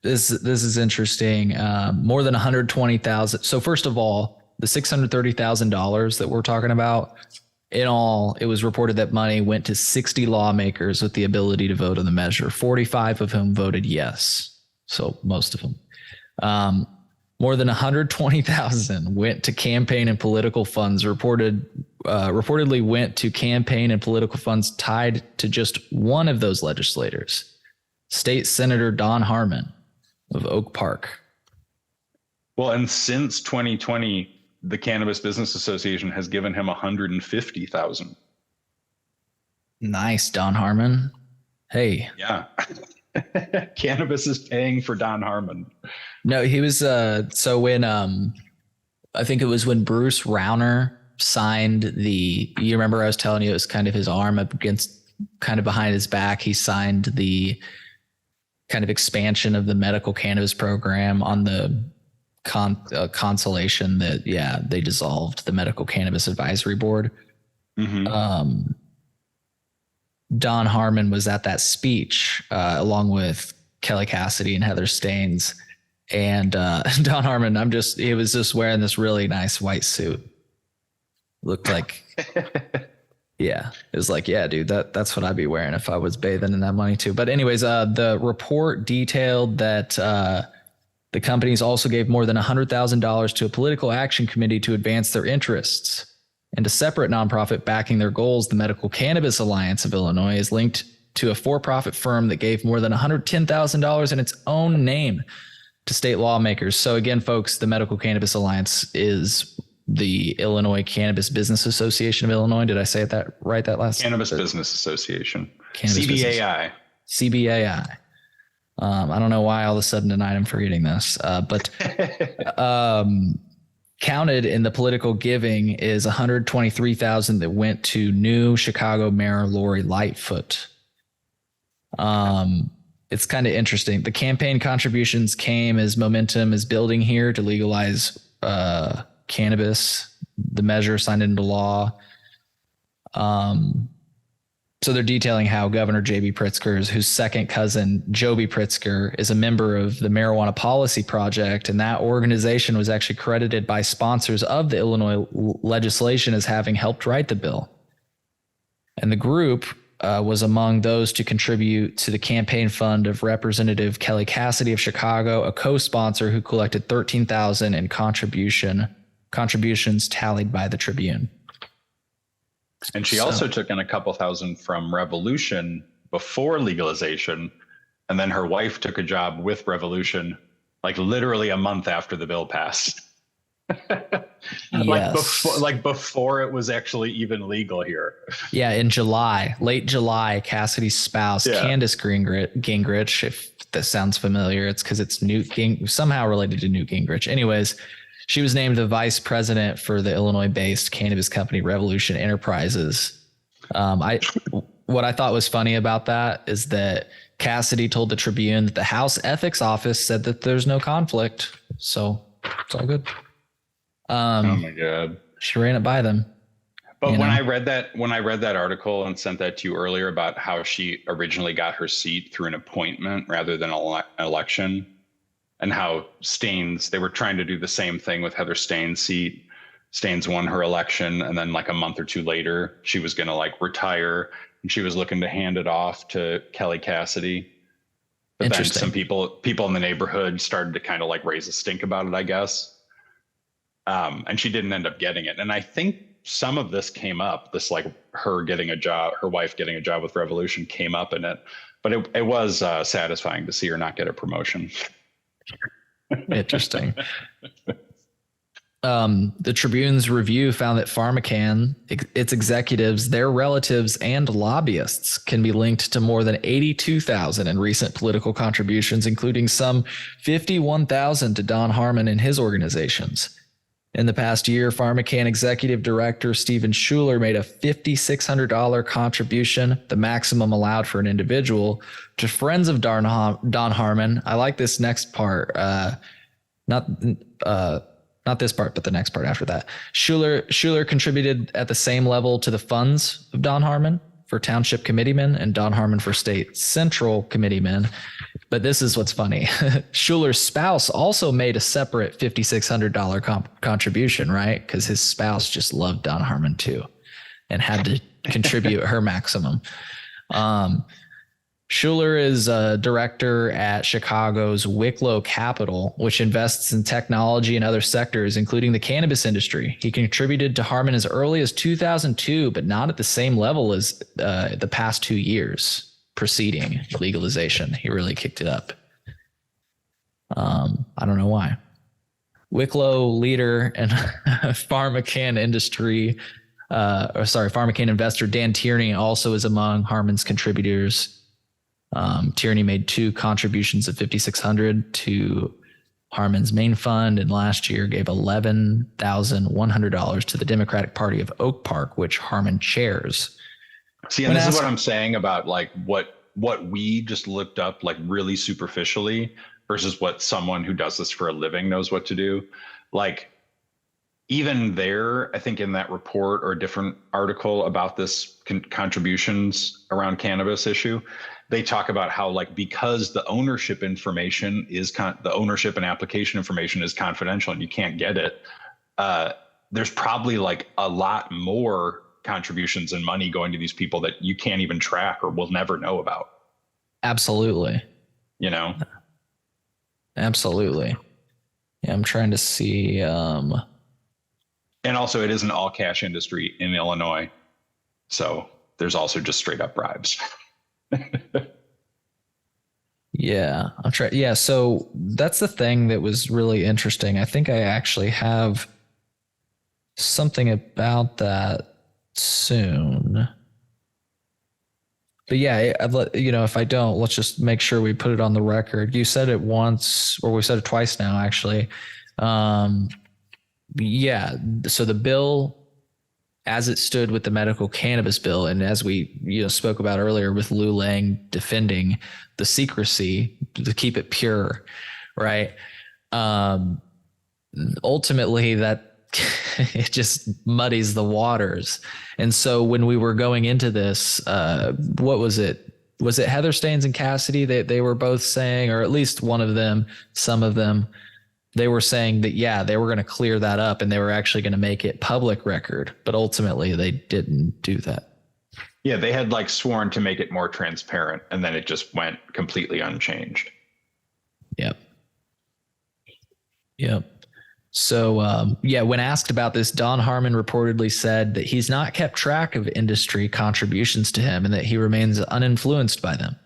this is interesting. More than 120,000. So first of all, the $630,000 that we're talking about, in all, it was reported that money went to 60 lawmakers with the ability to vote on the measure, 45 of whom voted yes. So most of them. More than 120,000 went to campaign and political funds. Reportedly went to campaign and political funds tied to just one of those legislators, State Senator Don Harmon of Oak Park. Well, and since 2020, the Cannabis Business Association has given him 150,000. Nice, Don Harmon. Hey. Yeah. Cannabis is paying for Don Harmon. No, he was so when I think it was when Bruce Rauner signed you remember I was telling you it was kind of his arm up against, kind of behind his back, he signed the kind of expansion of the medical cannabis program on the consolation that they dissolved the Medical Cannabis Advisory Board. Mm-hmm. Don Harmon was at that speech along with Kelly Cassidy and Heather Staines. And Don Harmon, he was just wearing this really nice white suit. Looked like Yeah, it was like, yeah, dude, that's what I'd be wearing if I was bathing in that money too. But anyways, the report detailed that the companies also gave more than $100,000 to a political action committee to advance their interests. And a separate nonprofit backing their goals, the Medical Cannabis Alliance of Illinois, is linked to a for-profit firm that gave more than $110,000 in its own name to state lawmakers. So again, folks, the Medical Cannabis Alliance is the Illinois Cannabis Business Association of Illinois. Did I say it that right? That last Cannabis Business Association, Cannabis CBAI. CBAI. I don't know why all of a sudden tonight I'm forgetting this, but counted in the political giving is $123,000 that went to new Chicago Mayor Lori Lightfoot. It's kind of interesting. The campaign contributions came as momentum is building here to legalize cannabis, the measure signed into law. So they're detailing how Governor J.B. Pritzker, whose second cousin, Joby Pritzker, is a member of the Marijuana Policy Project, and that organization was actually credited by sponsors of the Illinois legislation as having helped write the bill. And the group was among those to contribute to the campaign fund of Representative Kelly Cassidy of Chicago, a co-sponsor who collected $13,000 in contributions tallied by the Tribune. And she also took in a couple thousand from Revolution before legalization. And then her wife took a job with Revolution, like literally a month after the bill passed. before it was actually even legal here. Yeah, in July, late July, Cassidy's spouse, Candace Gingrich, if that sounds familiar, it's because it's somehow related to Newt Gingrich. Anyways, she was named the vice president for the Illinois-based cannabis company Revolution Enterprises. What I thought was funny about that is that Cassidy told the Tribune that the House Ethics Office said that there's no conflict, so it's all good. Oh my God! She ran it by them. But when I read that article and sent that to you earlier about how she originally got her seat through an appointment rather than an election, and how they were trying to do the same thing with Heather Staines' seat. Staines won her election, and then like a month or two later, she was going to like retire, and she was looking to hand it off to Kelly Cassidy. But then some people in the neighborhood started to kind of like raise a stink about it, I guess. And she didn't end up getting it. And I think some of this came up, this like her wife getting a job with Revolution came up in it, but it was satisfying to see her not get a promotion. Interesting. The Tribune's review found that PharmaCann, its executives, their relatives, and lobbyists can be linked to more than $82,000 in recent political contributions, including some $51,000 to Don Harmon and his organizations. In the past year, PharmaCann executive director Stephen Schuler made a $5,600 contribution, the maximum allowed for an individual, to friends of Don Harmon. I like this next part. Not this part, but the next part after that. Schuler contributed at the same level to the funds of Don Harmon for township committeemen and Don Harmon for state central committeemen. But this is what's funny. Schuler's spouse also made a separate $5,600 contribution, right? Because his spouse just loved Don Harmon too and had to contribute her maximum. Schuler is a director at Chicago's Wicklow Capital, which invests in technology and other sectors, including the cannabis industry. He contributed to Harmon as early as 2002, but not at the same level as the past 2 years preceding legalization. He really kicked it up. I don't know why. Wicklow leader and PharmaCann investor Dan Tierney also is among Harmon's contributors. Tierney made 2 contributions of $5,600 to Harmon's main fund, and last year gave $11,100 to the Democratic Party of Oak Park, which Harmon chairs. See, and this is what I'm saying about like what we just looked up like really superficially versus what someone who does this for a living knows what to do. Like even there, I think in that report or a different article about this contributions around cannabis issue, they talk about how like because the ownership information is the ownership and application information is confidential and you can't get it. There's probably like a lot more contributions and money going to these people that you can't even track or will never know about. Absolutely. You know? Absolutely. Yeah, I'm trying to see. And also, it is an all cash industry in Illinois. So there's also just straight up bribes. Yeah, I'm trying. Yeah, so that's the thing that was really interesting. I think I actually have something about that soon. But yeah, if I don't, let's just make sure we put it on the record. You said it once, or we said it twice now, actually. Yeah, so the bill, as it stood with the medical cannabis bill, and as we spoke about earlier with Lou Lang defending the secrecy to keep it pure, right? Ultimately, that it just muddies the waters. And so when we were going into this, what was it? Was it Heather Staines and Cassidy that they were both saying, or at least one of them, some of them, they were saying that, yeah, they were going to clear that up and they were actually going to make it public record. But ultimately, they didn't do that. Yeah, they had like sworn to make it more transparent, and then it just went completely unchanged. Yep. So, when asked about this, Don Harmon reportedly said that he's not kept track of industry contributions to him and that he remains uninfluenced by them.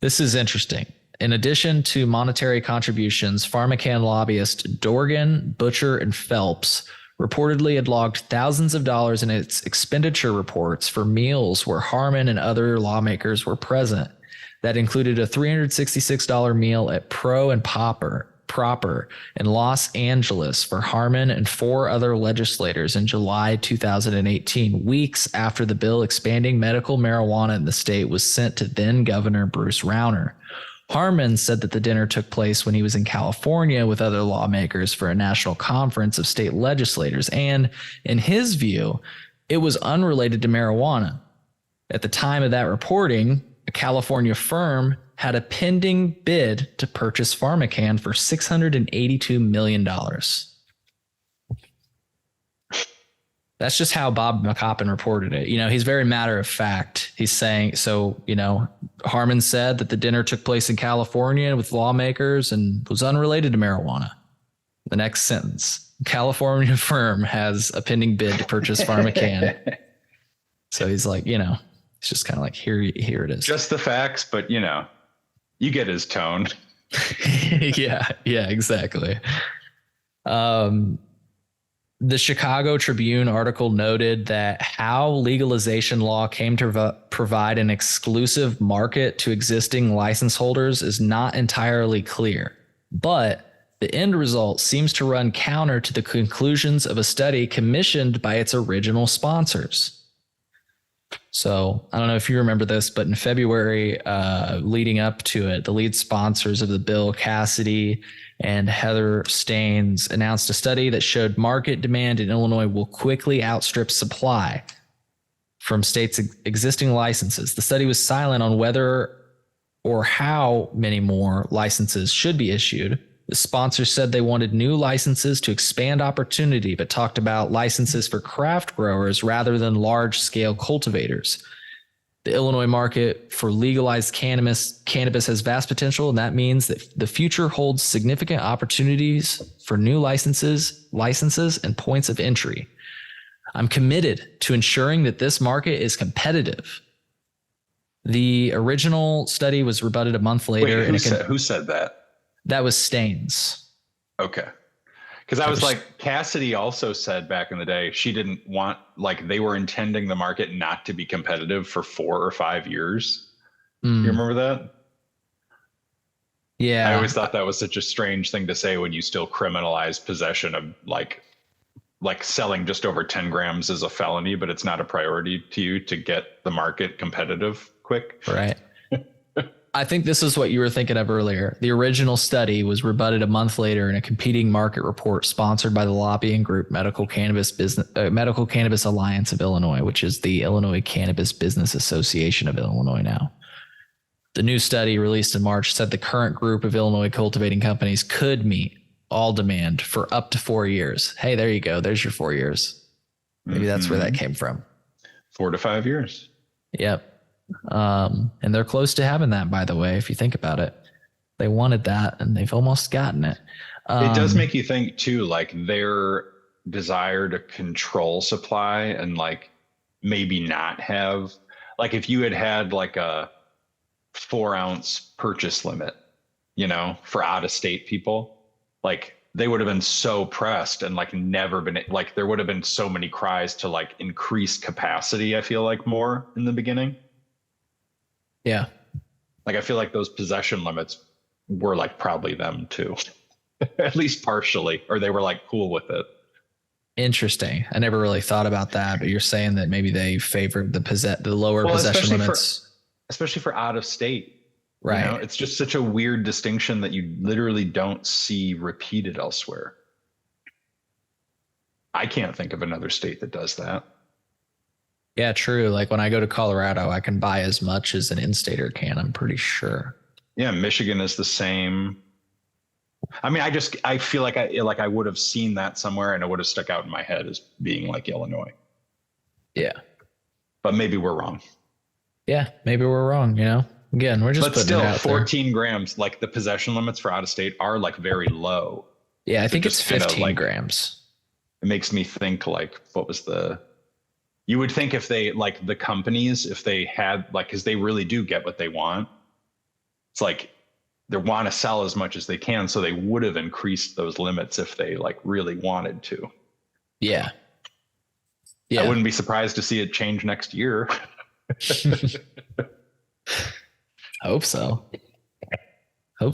This is interesting. In addition to monetary contributions, PharmaCann lobbyist Dorgan, Butcher, and Phelps reportedly had logged thousands of dollars in its expenditure reports for meals where Harmon and other lawmakers were present. That included a $366 meal at Pro and Proper in Los Angeles for Harmon and 4 other legislators in July 2018, weeks after the bill expanding medical marijuana in the state was sent to then Governor Bruce Rauner. Harmon said that the dinner took place when he was in California with other lawmakers for a national conference of state legislators, and in his view, it was unrelated to marijuana. At the time of that reporting, a California firm had a pending bid to purchase PharmaCann for $682 million. That's just how Bob McCoppin reported it. He's very matter of fact. He's saying, Harmon said that the dinner took place in California with lawmakers and was unrelated to marijuana. The next sentence, California firm has a pending bid to purchase PharmaCann. So he's like, it's just kind of like, here it is. Just the facts, but you get his tone. Yeah, exactly. The Chicago Tribune article noted that how legalization law came to provide an exclusive market to existing license holders is not entirely clear, but the end result seems to run counter to the conclusions of a study commissioned by its original sponsors. So I don't know if you remember this, but in February, leading up to it, the lead sponsors of the bill, Cassidy and Heather Staines, announced a study that showed market demand in Illinois will quickly outstrip supply from states' existing licenses. The study was silent on whether or how many more licenses should be issued. The sponsors said they wanted new licenses to expand opportunity, but talked about licenses for craft growers rather than large-scale cultivators. The Illinois market for legalized cannabis has vast potential, and that means that the future holds significant opportunities for new licenses, and points of entry. I'm committed to ensuring that this market is competitive. The original study was rebutted a month later. Wait, who said that? That was Staines. Okay. Because I was like, Cassidy also said back in the day, she didn't want, they were intending the market not to be competitive for 4 or 5 years. You remember that? Yeah. I always thought that was such a strange thing to say when you still criminalize possession of like selling just over 10 grams is a felony, but it's not a priority to you to get the market competitive quick. Right. I think this is what you were thinking of earlier. The original study was rebutted a month later in a competing market report sponsored by the lobbying group Medical Cannabis Alliance of Illinois, which is the Illinois Cannabis Business Association of Illinois now. The new study released in March said the current group of Illinois cultivating companies could meet all demand for up to 4 years. Hey, there you go. There's your 4 years. Maybe that's where that came from. 4 to 5 years. Yep. And they're close to having that, by the way, if you think about it. They wanted that and they've almost gotten it. It does make you think too, like their desire to control supply and like maybe not have, like if you had like a 4-ounce purchase limit, for out of state people, like they would have been so pressed and like never been, like there would have been so many cries to like increase capacity. I feel like more in the beginning. Yeah. Like I feel like those possession limits were like probably them too, at least partially, or they were like cool with it. Interesting. I never really thought about that, but you're saying that maybe they favored the lower possession limits, especially for out of state. Right. It's just such a weird distinction that you literally don't see repeated elsewhere. I can't think of another state that does that. Yeah, true. Like when I go to Colorado, I can buy as much as an in-stater can, I'm pretty sure. Yeah, Michigan is the same. I mean, I feel like I would have seen that somewhere and it would have stuck out in my head as being like Illinois. Yeah. But maybe we're wrong. Yeah, maybe we're wrong, Again, we're just but still it out 14 there. grams, like the possession limits for out of state are like very low. Yeah, I think it's 15 grams. It makes me think like, you would think if they like the companies, if they had like, cause they really do get what they want. It's like they want to sell as much as they can. So they would have increased those limits if they like really wanted to. Yeah. Yeah. I wouldn't be surprised to see it change next year. Hope so. But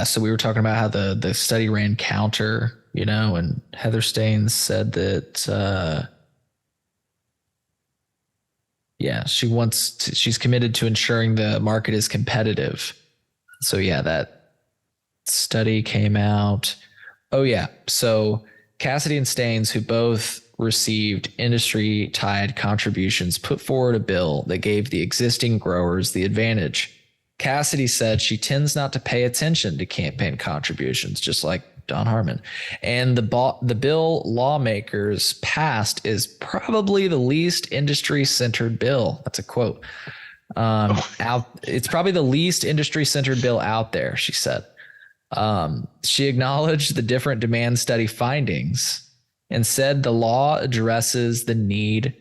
so we were talking about how the study ran counter, and Heather Staines said that she's committed to ensuring the market is competitive. So yeah, that study came out. Oh yeah. So Cassidy and Staines, who both received industry-tied contributions, put forward a bill that gave the existing growers the advantage. Cassidy said she tends not to pay attention to campaign contributions, just like Don Harmon. And the bill lawmakers passed is probably the least industry-centered bill. That's a quote. It's probably the least industry-centered bill out there, she said. She acknowledged the different demand study findings and said the law addresses the need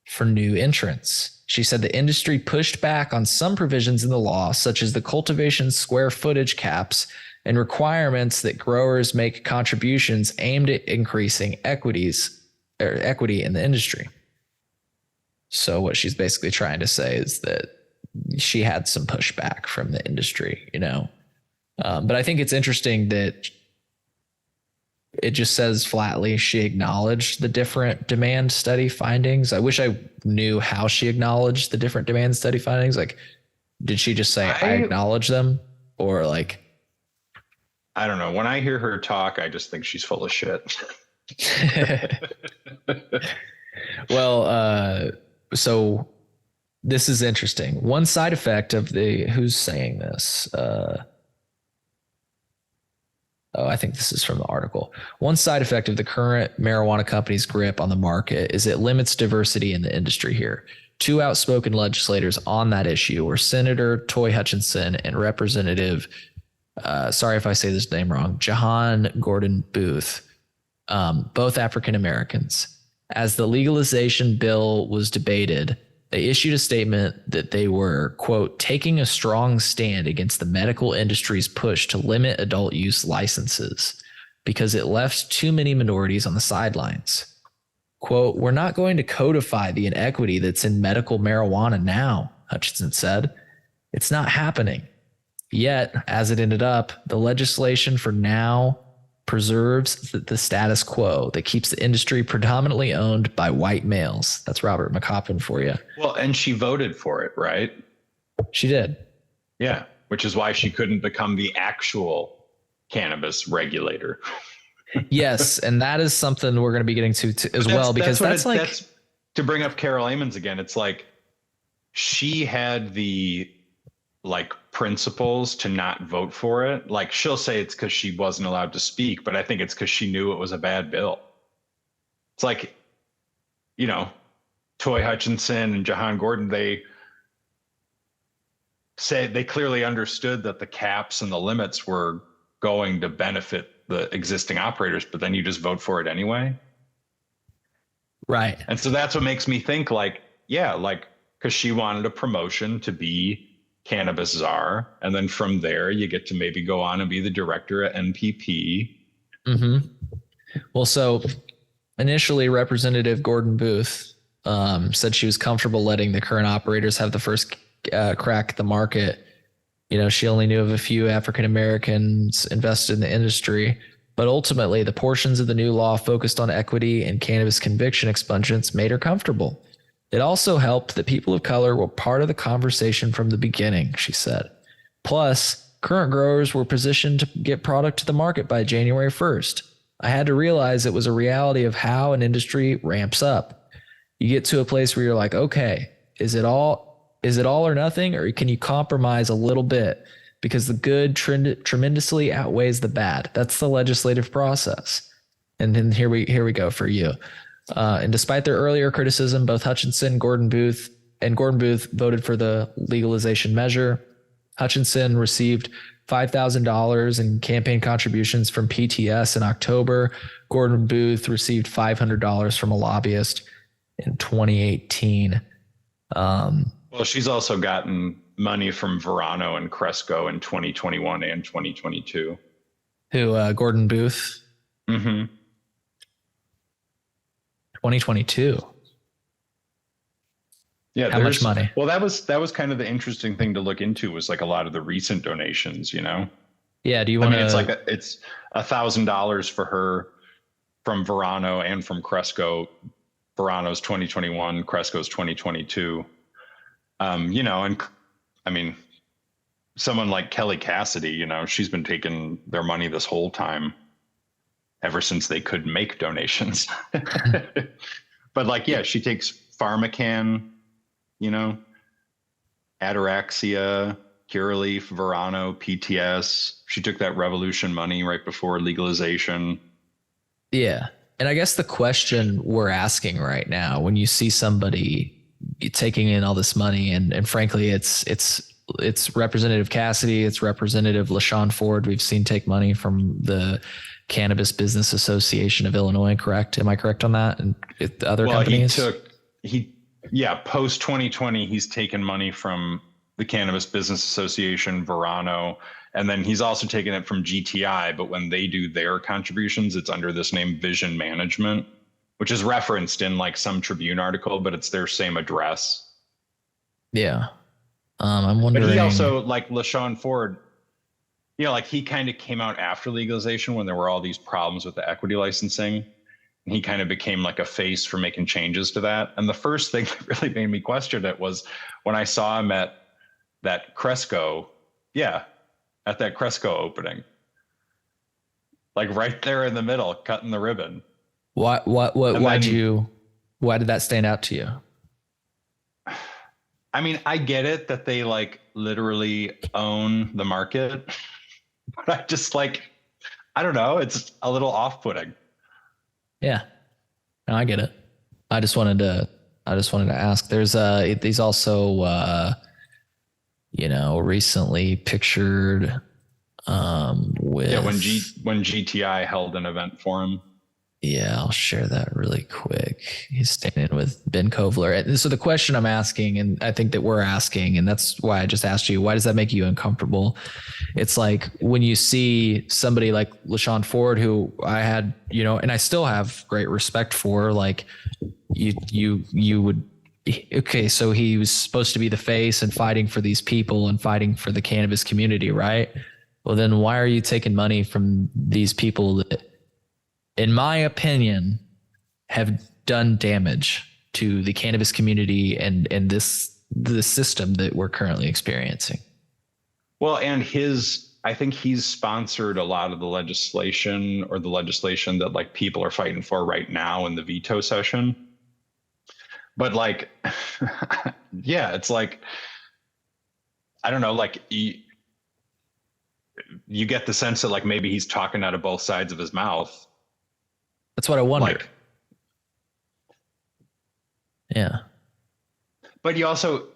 for new entrants. She said the industry pushed back on some provisions in the law, such as the cultivation square footage caps and requirements that growers make contributions aimed at increasing equity in the industry. So what she's basically trying to say is that she had some pushback from the industry, but I think it's interesting that it just says flatly she acknowledged the different demand study findings. I wish I knew how she acknowledged the different demand study findings. Like, did she just say, I acknowledge them? Or like, I don't know. When I hear her talk, I just think she's full of shit. Well, so this is interesting. One side effect of who's saying this? I think this is from the article. One side effect of the current marijuana company's grip on the market is it limits diversity in the industry here. Two outspoken legislators on that issue were Senator Toy Hutchinson and Representative, sorry if I say this name wrong, Jahan Gordon Booth, both African Americans. As the legalization bill was debated, they issued a statement that they were, quote, taking a strong stand against the medical industry's push to limit adult use licenses because it left too many minorities on the sidelines. Quote, we're not going to codify the inequity that's in medical marijuana now, Hutchinson said. It's not happening. Yet, as it ended up, the legislation for now preserves the status quo that keeps the industry predominantly owned by white males. That's Robert McCoppin for you. Well, and she voted for it, right? She did. Yeah, which is why she couldn't become the actual cannabis regulator. Yes, and that is something we're going to be getting to as well, because that's to bring up Carol Amons again. It's like she had the like principles to not vote for it. Like she'll say it's because she wasn't allowed to speak, but I think it's because she knew it was a bad bill. It's like, you know, Toy Hutchinson and Jahan Gordon, they say they clearly understood that the caps and the limits were going to benefit the existing operators, but then you just vote for it anyway. Right. And so that's what makes me think like, yeah, like, because she wanted a promotion to be cannabis czar. And then from there, you get to maybe go on and be the director at NPP. Mm-hmm. Well, so initially, Representative Gordon Booth said she was comfortable letting the current operators have the first crack at the market. You know, she only knew of a few African Americans invested in the industry, but ultimately the portions of the new law focused on equity and cannabis conviction expungement made her comfortable. It also helped that people of color were part of the conversation from the beginning, she said. Plus, current growers were positioned to get product to the market by January 1st. I had to realize it was a reality of how an industry ramps up. You get to a place where you're like, okay, is it all or nothing, or can you compromise a little bit? Because the good tremendously outweighs the bad. That's the legislative process. And then here we go for you. And despite their earlier criticism, both Hutchinson and Gordon Booth voted for the legalization measure. Hutchinson received $5,000 in campaign contributions from PTS in October. Gordon Booth received $500 from a lobbyist in 2018. Well, she's also gotten money from Verano and Cresco in 2021 and 2022. Who, Gordon Booth? Mm-hmm. 2022. Yeah. How much money? Well, that was kind of the interesting thing to look into, was like a lot of the recent donations, you know? Yeah. Do you want to? I mean, it's $1,000 for her from Verano and from Cresco. Verano's 2021, Cresco's 2022. You know, and I mean, someone like Kelly Cassidy, you know, she's been taking their money this whole time, ever since they could make donations. But like, yeah, she takes PharmaCann, you know, Ataraxia, Curaleaf, Verano, PTS. She took that Revolution money right before legalization. Yeah. And I guess the question we're asking right now, when you see somebody taking in all this money, and frankly, it's Representative Cassidy, it's Representative LaShawn Ford, we've seen take money from the Cannabis Business Association of Illinois, correct? Am I correct on that? And other companies? Post 2020, he's taken money from the Cannabis Business Association, Verano, and then he's also taken it from GTI. But when they do their contributions, it's under this name Vision Management, which is referenced in like some Tribune article, but it's their same address. Yeah. I'm wondering. But he also, like LaShawn Ford, you know, like he kind of came out after legalization when there were all these problems with the equity licensing. And he kind of became like a face for making changes to that. And the first thing that really made me question it was when I saw him at that Cresco. Yeah. At that Cresco opening. Like right there in the middle, cutting the ribbon. Why did that stand out to you? I mean, I get it that they like literally own the market, but I just like, I don't know. It's a little off-putting. Yeah, no, I get it. I just wanted to ask. There's these also recently pictured with when GTI held an event for him. Yeah, I'll share that really quick. He's standing with Ben Kovler. And so the question I'm asking, and I think that we're asking, and that's why I just asked you, why does that make you uncomfortable? It's like when you see somebody like LaShawn Ford, who I had, and I still have great respect for, like you would, okay, so he was supposed to be the face and fighting for these people and fighting for the cannabis community, right? Well, then why are you taking money from these people that, in my opinion, have done damage to the cannabis community and the system that we're currently experiencing? Well, and I think he's sponsored a lot of the legislation that like people are fighting for right now in the veto session. But like, yeah, it's like, I don't know, like you get the sense that like maybe he's talking out of both sides of his mouth. That's what I wonder. Like, yeah. but you also,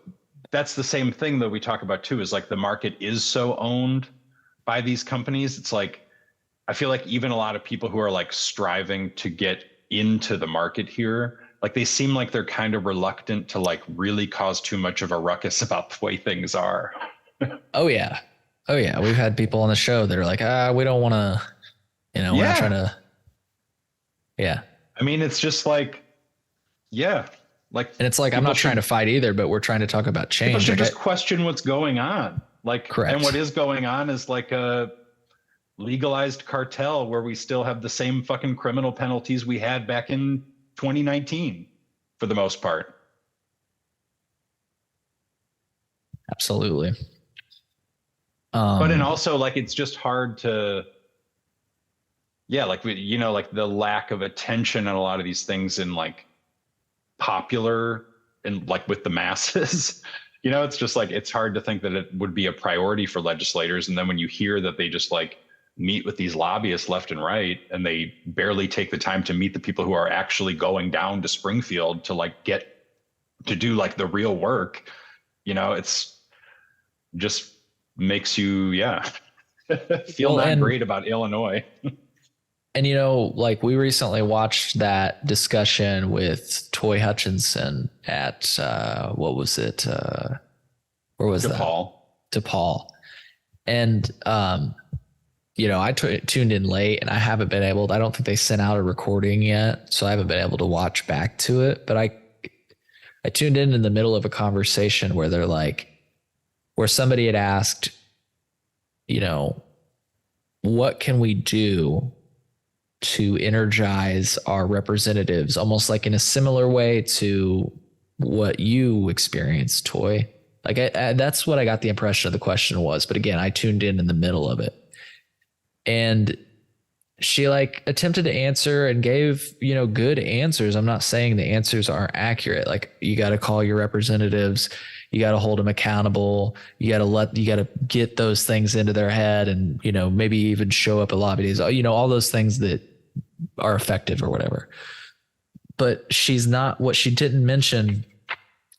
that's the same thing that we talk about too, is like the market is so owned by these companies. It's like, I feel like even a lot of people who are like striving to get into the market here, like they seem like they're kind of reluctant to like really cause too much of a ruckus about the way things are. Oh yeah. Oh yeah. We've had people on the show that are like, we don't want to, we're not trying to. Yeah. I mean, it's just like, yeah. Like, and it's like, I'm not trying to fight either, but we're trying to talk about change. People should just question what's going on. Like, correct. And what is going on is like a legalized cartel where we still have the same fucking criminal penalties we had back in 2019 for the most part. Absolutely. But and also like it's just hard to, like like the lack of attention on a lot of these things in like popular and like with the masses. It's just like it's hard to think that it would be a priority for legislators. And then when you hear that they just like meet with these lobbyists left and right, and they barely take the time to meet the people who are actually going down to Springfield to like get to do like the real work, it's just makes you feel not great about Illinois. And like we recently watched that discussion with Toy Hutchinson at what was it? Where was DePaul. that? DePaul. And I tuned in late, and I haven't been able to, I don't think they sent out a recording yet, so I haven't been able to watch back to it. But I tuned in the middle of a conversation where they're like, where somebody had asked, what can we do to energize our representatives, almost like in a similar way to what you experienced, Toy. Like that's what I got the impression of the question was. But again, I tuned in the middle of it. And she like attempted to answer and gave, good answers. I'm not saying the answers aren't accurate. Like you got to call your representatives, you got to hold them accountable. You got to get those things into their head and, maybe even show up at lobby days, all those things that are effective or whatever. But what she didn't mention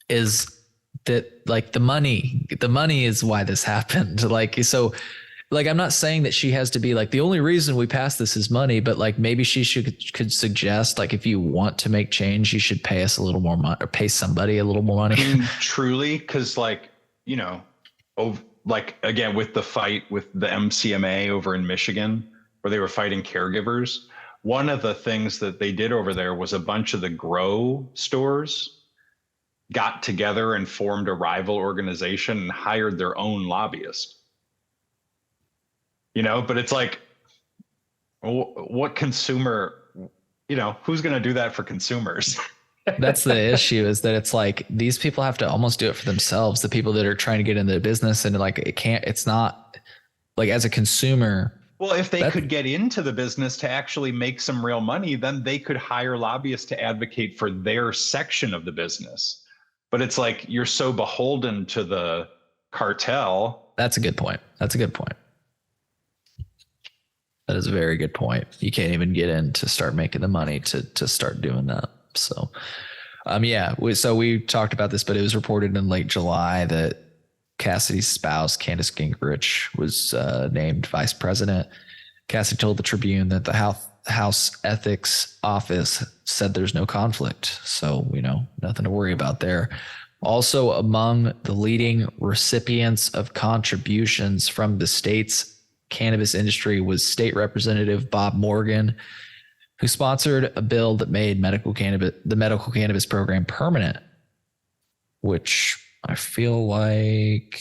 is that like the money is why this happened. Like, I'm not saying that she has to be like, the only reason we passed this is money, but like maybe she could suggest like, if you want to make change, you should pay us a little more money or pay somebody a little more money. I mean, truly. Cause like, like again, with the fight with the MCMA over in Michigan, where they were fighting caregivers, one of the things that they did over there was a bunch of the grow stores got together and formed a rival organization and hired their own lobbyist. But it's like, what consumer, who's going to do that for consumers? That's the issue, is that it's like these people have to almost do it for themselves. The people that are trying to get into the business, and like, it's not like as a consumer. Well, if they could get into the business to actually make some real money, then they could hire lobbyists to advocate for their section of the business. But it's like, you're so beholden to the cartel. That's a good point. That is a very good point. You can't even get in to start making the money to start doing that. So, so we talked about this, but it was reported in late July that Cassidy's spouse, Candace Gingrich, was named vice president. Cassidy told the Tribune that the House Ethics Office said there's no conflict. So, nothing to worry about there. Also among the leading recipients of contributions from the state's cannabis industry was State Representative Bob Morgan, who sponsored a bill that made the medical cannabis program permanent, which I feel like,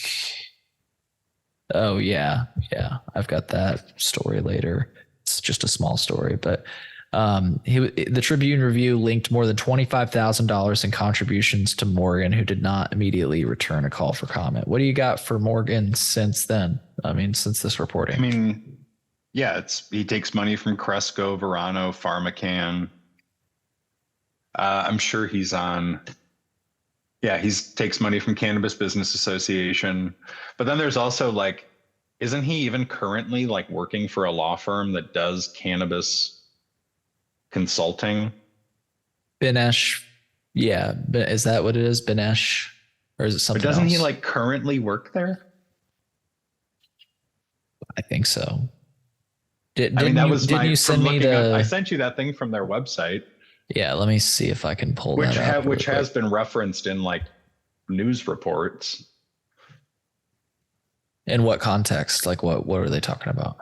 I've got that story later. It's just a small story, but the Tribune Review linked more than $25,000 in contributions to Morgan, who did not immediately return a call for comment. What do you got for Morgan since then? I mean, since this reporting? I mean, he takes money from Cresco, Verano, PharmaCann. I'm sure he's on Yeah, he takes money from Cannabis Business Association. But then there's also like, isn't he even currently like working for a law firm that does cannabis consulting? Binesh. Yeah. Is that what it is? Binesh? Or is it But something doesn't else? he like currently work there? I think so. I mean, that was didn't you send me I sent you that thing from their website, Yeah, let me see if I can pull that up. which has been referenced in like news reports. In what context? Like what are they talking about?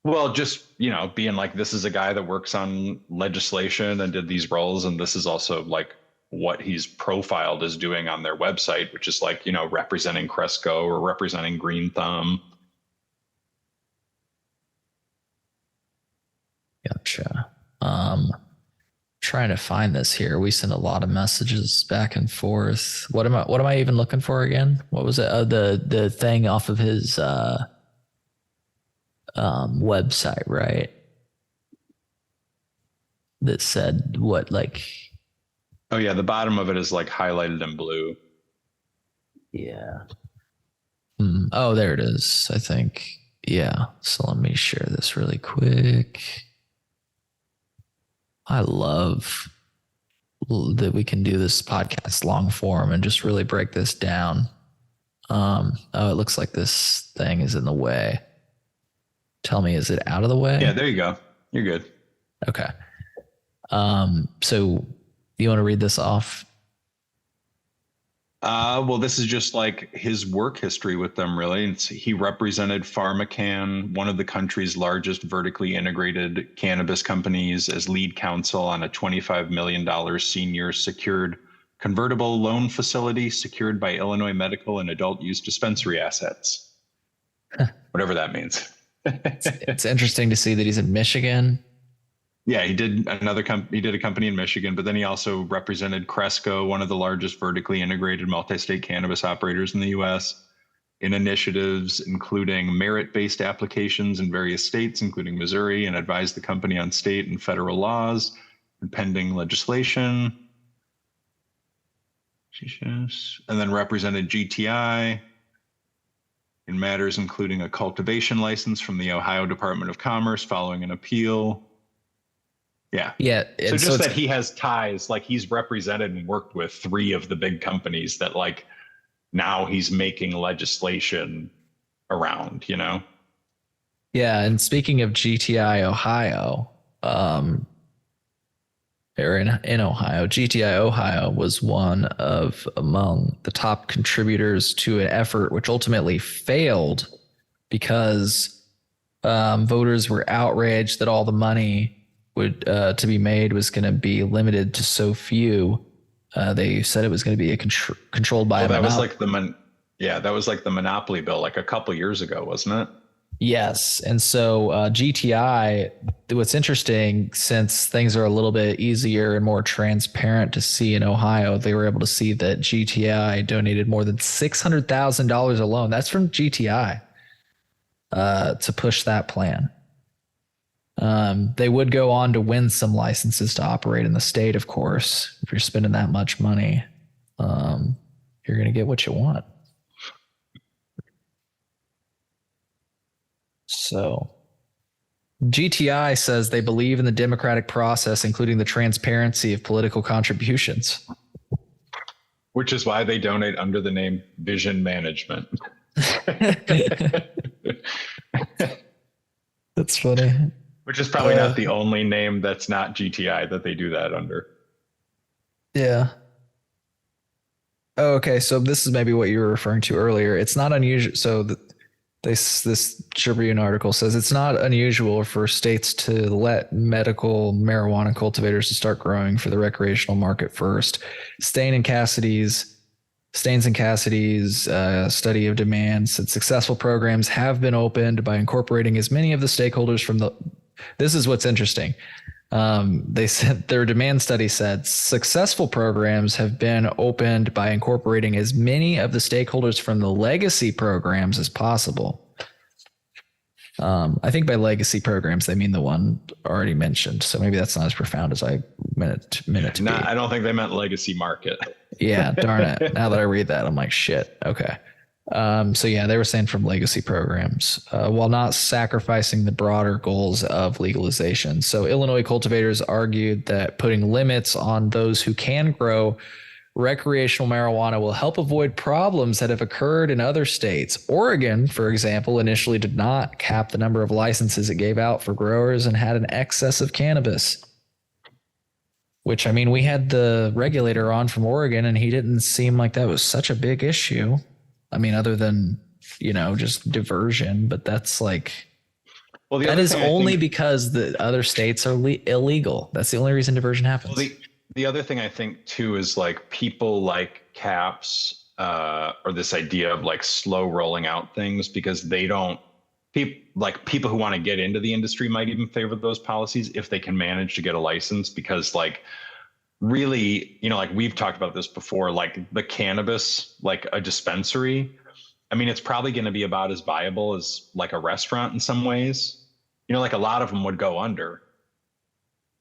Well, just, being like, this is a guy that works on legislation and did these roles. And this is also like what he's profiled as doing on their website, which is like, representing Cresco or representing Green Thumb. Gotcha. Trying to find this here. We send a lot of messages back and forth. What am I even looking for again? What was it? The thing off of his website, right? That said what, like, Oh yeah, the bottom of it is like highlighted in blue. yeah. Oh, there it is, I think. Yeah. So let me share this really quick. I love that we can do this podcast long form and just really break this down. Oh, it looks like this thing is in the way. Tell me, is it out of the way? Yeah, there you go. You're good. Okay. So you want to read this off? Well, this is just like his work history with them, really. He represented PharmaCann, one of the country's largest vertically integrated cannabis companies, as lead counsel on a $25 million senior secured convertible loan facility secured by Illinois medical and adult use dispensary assets. Whatever that means. It's interesting to see that he's in Michigan. Yeah, he did he did a company in Michigan, but then he also represented Cresco, one of the largest vertically integrated multi-state cannabis operators in the U.S., in initiatives including merit-based applications in various states, including Missouri, and advised the company on state and federal laws and pending legislation. And then represented GTI in matters including a cultivation license from the Ohio Department of Commerce following an appeal. Yeah. Yeah. So just that he has ties, like he's represented and worked with 3 of the big companies that like now he's making legislation around, Yeah. And speaking of GTI Ohio, or in Ohio, GTI Ohio was one of among the top contributors to an effort which ultimately failed because voters were outraged that all the money would to be made was going to be limited to so few. They said it was going to be controlled by a that was monopoly. like that was like the monopoly bill like a couple years ago, wasn't it? Yes. And so GTI, what's interesting, since things are a little bit easier and more transparent to see in Ohio, they were able to see that GTI donated more than $600,000 alone. That's from GTI to push that plan. They would go on to win some licenses to operate in the state, of course. If you're spending that much money, you're going to get what you want. So GTI says they believe in the democratic process, including the transparency of political contributions. Which is why they donate under the name Vision Management. That's funny. Which is probably not the only name that's not GTI that they do that under. Yeah. Oh, okay. So this is maybe what you were referring to earlier. It's not unusual. So this Tribune article says it's not unusual for states to let medical marijuana cultivators to start growing for the recreational market first. Staines and Cassidy's study of demand said successful programs have been opened by incorporating as many of the stakeholders from the. This is what's interesting. They said their demand study said successful programs have been opened by incorporating as many of the stakeholders from the legacy programs as possible. I think by legacy programs, they mean the one already mentioned. So maybe that's not as profound as I meant it to be. I don't think they meant legacy market. Yeah, darn it. Now that I read that, I'm like, shit. Okay. So yeah, they were saying from legacy programs, while not sacrificing the broader goals of legalization. So Illinois cultivators argued that putting limits on those who can grow recreational marijuana will help avoid problems that have occurred in other states. Oregon, for example, initially did not cap the number of licenses it gave out for growers and had an excess of cannabis. Which, I mean, we had the regulator on from Oregon and he didn't seem like that was such a big issue. I mean, other than, just diversion, but that's like, well, that is only because the other states are illegal. That's the only reason diversion happens. Well, the other thing I think too is like people like caps or this idea of like slow rolling out things because they don't, people who want to get into the industry might even favor those policies if they can manage to get a license because like really, like we've talked about this before, like the cannabis, like a dispensary, I mean, it's probably going to be about as viable as like a restaurant in some ways, like a lot of them would go under,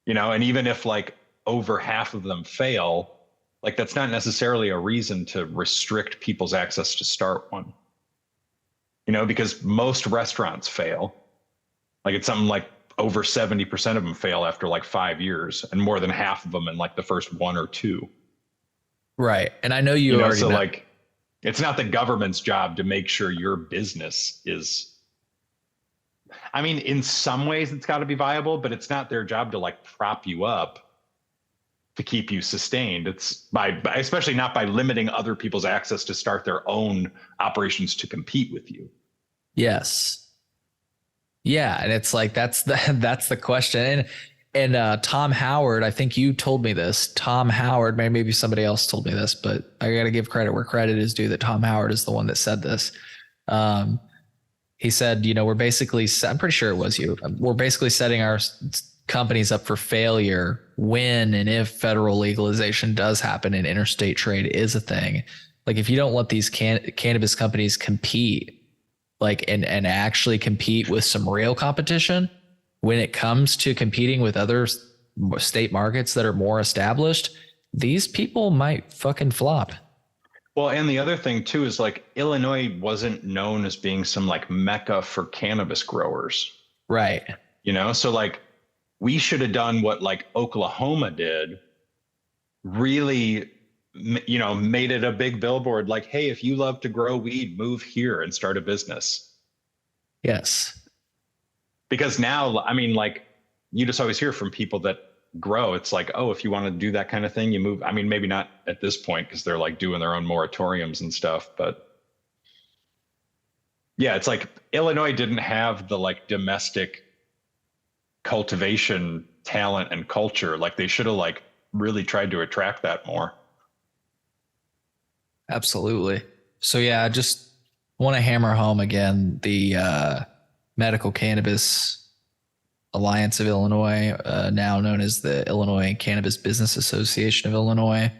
and even if like over half of them fail, like that's not necessarily a reason to restrict people's access to start one, because most restaurants fail. Like it's something like over 70% of them fail after like 5 years and more than half of them in like the first 1 or 2. Right. And I know you already know. Like, it's not the government's job to make sure your business is, I mean, in some ways it's got to be viable, but it's not their job to like prop you up to keep you sustained. It's especially not by limiting other people's access to start their own operations to compete with you. Yes. Yeah. And it's like, that's the question. And Tom Howard, I think you told me this, Tom Howard, maybe somebody else told me this, but I got to give credit where credit is due that Tom Howard is the one that said this. He said, we're basically, I'm pretty sure it was you. We're basically setting our companies up for failure when and if federal legalization does happen and interstate trade is a thing. Like if you don't let these cannabis companies compete, like and actually compete with some real competition, when it comes to competing with other state markets that are more established, these people might fucking flop. Well, and the other thing too is like Illinois wasn't known as being some like mecca for cannabis growers. Right. So like we should have done what like Oklahoma did, really, made it a big billboard like, hey, if you love to grow weed, move here and start a business. Yes. Because now, I mean, like you just always hear from people that grow. It's like, oh, if you want to do that kind of thing, you move. I mean, maybe not at this point because they're like doing their own moratoriums and stuff. But yeah, it's like Illinois didn't have the like domestic cultivation talent and culture. Like they should have like really tried to attract that more. Absolutely. So yeah, I just want to hammer home again the Medical Cannabis Alliance of Illinois, now known as the Illinois Cannabis Business Association of Illinois.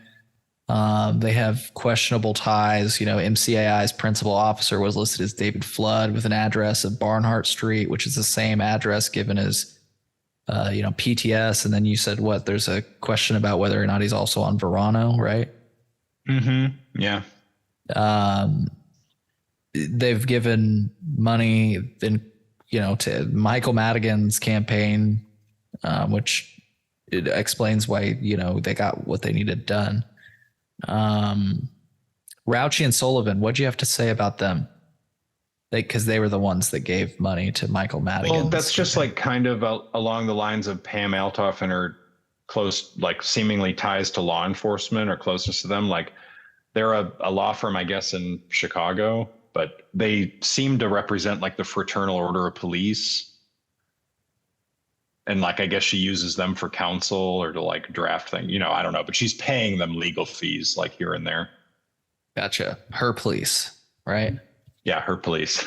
They have questionable ties. MCAI's principal officer was listed as David Flood with an address of Barnhart Street, which is the same address given as PTS. And then you said there's a question about whether or not he's also on Verano, right? Mm-hmm. Yeah. They've given money to Michael Madigan's campaign, which it explains why, they got what they needed done. Rauchi and Sullivan, what'd you have to say about them? Because they were the ones that gave money to Michael Madigan. Well, that's just like kind of along the lines of Pam Altoff and her close, like seemingly ties to law enforcement or closeness to them. Like they're a law firm, I guess, in Chicago, but they seem to represent like the Fraternal Order of Police. And like, I guess she uses them for counsel or to like draft things, I don't know, but she's paying them legal fees like here and there. Gotcha. Her police, right? Yeah, her police.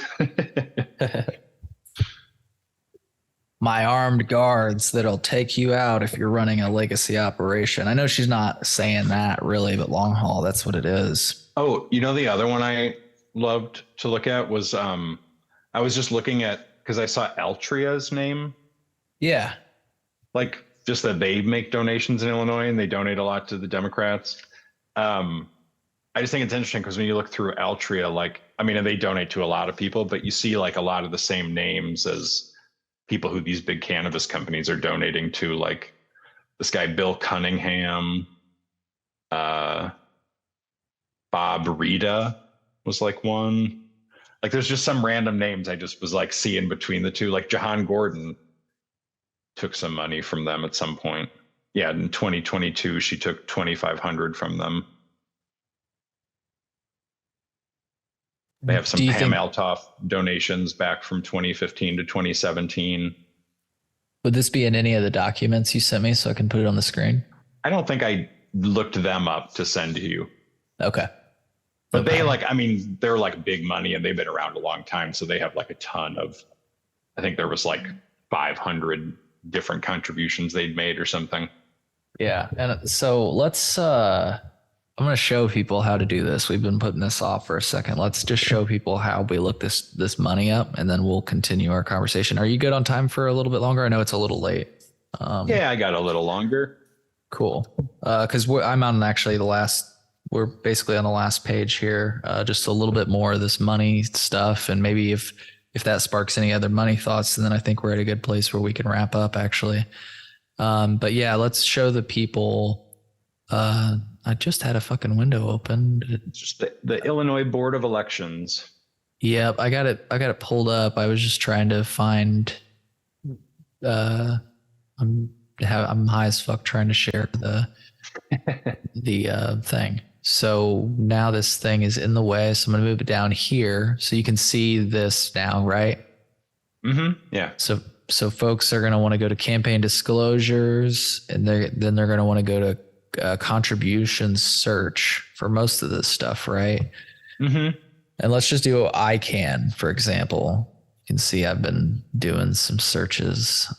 My armed guards that'll take you out if you're running a legacy operation. I know she's not saying that really, but long haul, that's what it is. Oh, the other one I loved to look at was I was just looking at because I saw Altria's name. Yeah. Like just that they make donations in Illinois and they donate a lot to the Democrats. I just think it's interesting because when you look through Altria, like, I mean, and they donate to a lot of people, but you see like a lot of the same names as people who these big cannabis companies are donating to, like this guy, Bill Cunningham, Bob Rita was like one. Like there's just some random names I just was like seeing between the two. Like Jahan Gordon took some money from them at some point. Yeah, in 2022, she took 2,500 from them. They have some Pam Altoff donations back from 2015 to 2017. Would this be in any of the documents you sent me so I can put it on the screen? I don't think I looked them up to send to you. Okay. But they like, I mean, they're like big money and they've been around a long time. So they have like a ton of, I think there was like 500 different contributions they'd made or something. Yeah. And so let's, I'm going to show people how to do this. We've been putting this off for a second. Let's just show people how we look this money up and then we'll continue our conversation. Are you good on time for a little bit longer? I know it's a little late. Yeah, I got a little longer. Cool. Cause I'm on actually we're basically on the last page here. Just a little bit more of this money stuff. And maybe if that sparks any other money thoughts, then I think we're at a good place where we can wrap up actually. But yeah, let's show the people, I just had a fucking window open. It's just the Illinois Board of Elections. Yep, I got it pulled up. I was just trying to find. I'm high as fuck trying to share the thing. So now this thing is in the way. So I'm gonna move it down here so you can see this now, right? Mm-hmm. Yeah. So folks are gonna want to go to campaign disclosures, and then they're gonna want to go to contribution search for most of this stuff, right? Mm-hmm. And let's just do ICANN, for example. You can see I've been doing some searches.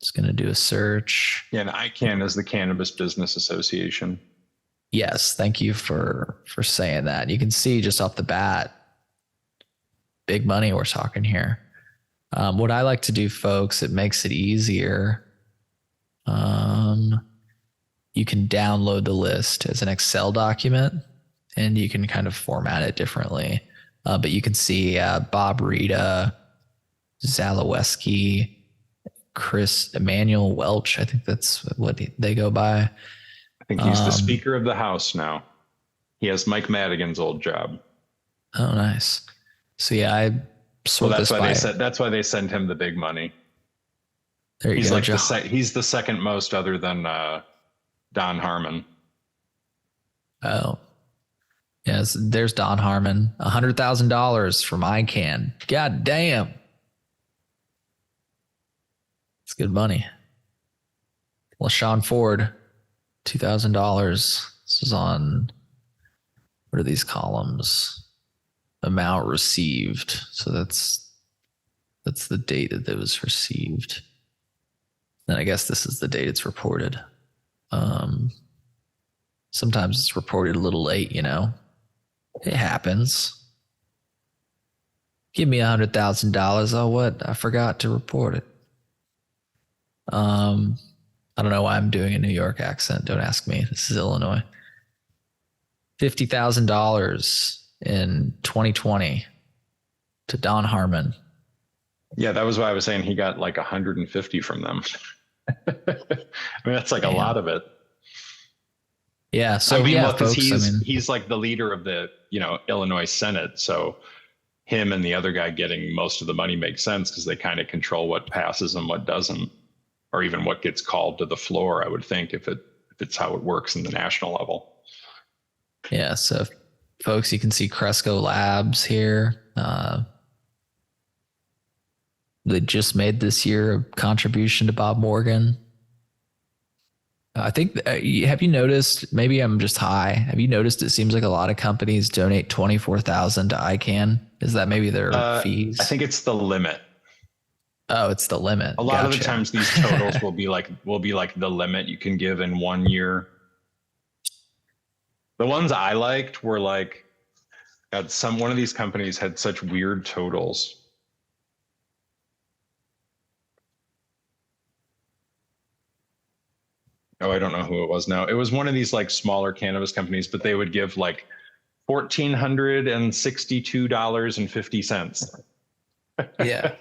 Just going to do a search. Yeah, and ICANN is the Cannabis Business Association. Yes, thank you for saying that. You can see just off the bat, big money we're talking here. What I like to do, folks, it makes it easier. You can download the list as an Excel document and you can kind of format it differently. But you can see Bob Rita, Zaleski, Chris Emmanuel Welch. I think that's what they go by. I think he's the Speaker of the House now. He has Mike Madigan's old job. Oh, nice. So yeah, I sort that's why they send him the big money. There you he's go. Like he's the second most, other than Don Harmon. Oh, yes. There's Don Harmon. $100,000 from ICANN. God damn, it's good money. LaShawn Ford, $2,000. This is on. What are these columns? Amount received. So that's the date that it was received. Then I guess this is the date it's reported. Sometimes it's reported a little late, you know. It happens. Give me $100,000. Oh, what? I forgot to report it. I don't know why I'm doing a New York accent. Don't ask me. This is Illinois. $50,000 in 2020 to Don Harmon. Yeah, that was why I was saying he got like 150 from them. I mean, that's like a lot of it. Yeah. So I mean, yeah, folks, folks, he's like the leader of the, Illinois Senate. So him and the other guy getting most of the money makes sense because they kind of control what passes and what doesn't, or even what gets called to the floor, I would think, if it's how it works in the national level. Yeah. So folks, you can see Cresco Labs here. They just made this year a contribution to Bob Morgan. I think, have you noticed, maybe I'm just high. Have you noticed it seems like a lot of companies donate $24,000 to ICANN? Is that maybe their fees? I think it's the limit. Oh, it's the limit. A lot of the times these totals will be like the limit you can give in 1 year. The ones I liked were like One of these companies had such weird totals. Oh, I don't know who it was now. It was one of these like smaller cannabis companies, but they would give like $1,462.50. Yeah.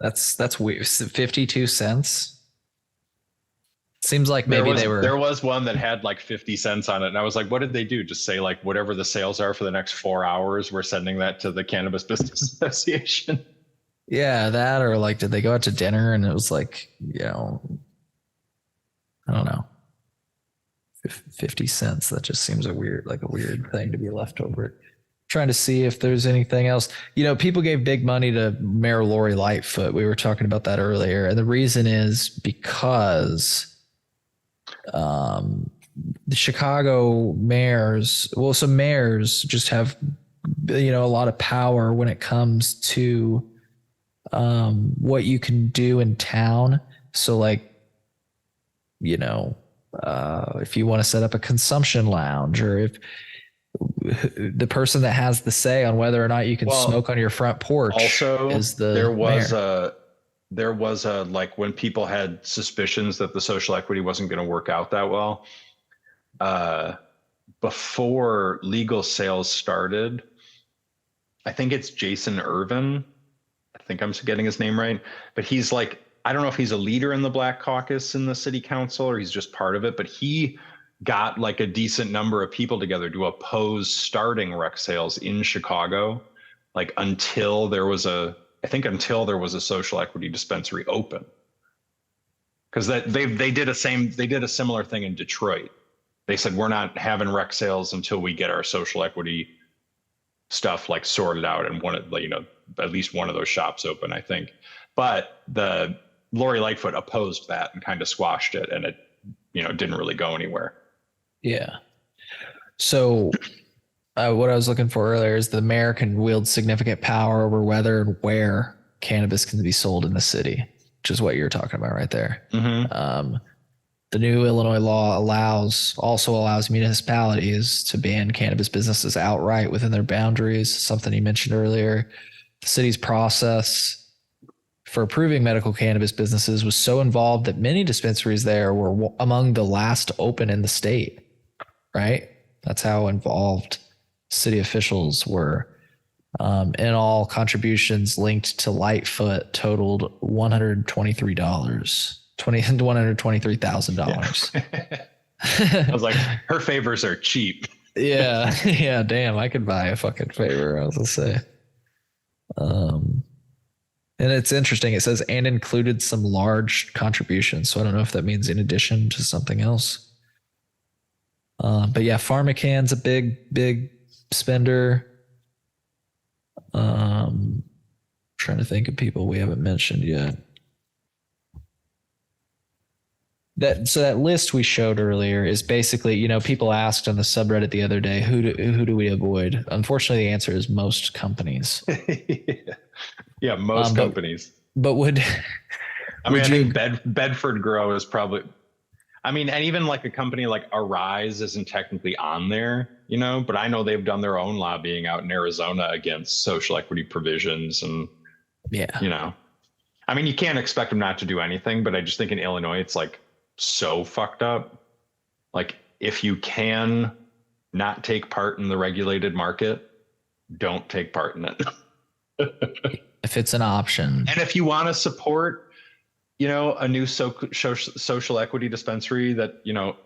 That's weird. 52 cents. Seems like maybe there was one that had like 50 cents on it. And I was like, what did they do? Just say like whatever the sales are for the next 4 hours, we're sending that to the Cannabis Business Association. Yeah, that, or like, did they go out to dinner and it was like, I don't know, 50 cents. That just seems like a weird thing to be left over. Trying to see if there's anything else. People gave big money to Mayor Lori Lightfoot. We were talking about that earlier. And the reason is because the Chicago mayors, some mayors just have, a lot of power when it comes to what you can do in town. So like, if you want to set up a consumption lounge, or if the person that has the say on whether or not you can smoke on your front porch also is the there was a like when people had suspicions that the social equity wasn't going to work out that well, before legal sales started, I think it's Jason Irvin, I think I'm getting his name right, but he's like, I don't know if he's a leader in the Black Caucus in the city council or he's just part of it, but he got like a decent number of people together to oppose starting rec sales in Chicago, like until there was a social equity dispensary open. Because they did a similar thing in Detroit. They said, we're not having rec sales until we get our social equity stuff like sorted out and at least one of those shops open, I think. But the Lori Lightfoot opposed that and kind of squashed it, and it didn't really go anywhere. Yeah. So what I was looking for earlier is the mayor can wield significant power over whether and where cannabis can be sold in the city, which is what you're talking about right there. Mm-hmm. The new Illinois law also allows municipalities to ban cannabis businesses outright within their boundaries, something you mentioned earlier. The city's process for approving medical cannabis businesses was so involved that many dispensaries there were among the last to open in the state, right? That's how involved city officials were. In all, contributions linked to Lightfoot totaled $123,000. I was like, her favors are cheap. Yeah. Yeah. Damn. I could buy a fucking favor. I was gonna say. And it's interesting. It says, and included some large contributions. So I don't know if that means in addition to something else. But yeah, PharmaCann's a big spender. Trying to think of people we haven't mentioned yet. That list we showed earlier is basically, people asked on the subreddit the other day, who do we avoid? Unfortunately, the answer is most companies. Yeah, most companies. But I think Bedford Grow is probably, and even like a company like Arise isn't technically on there, but I know they've done their own lobbying out in Arizona against social equity provisions. And, you can't expect them not to do anything, but I just think in Illinois, it's like so fucked up. Like if you can not take part in the regulated market, don't take part in it. If it's an option. And if you want to support, a new social equity dispensary that,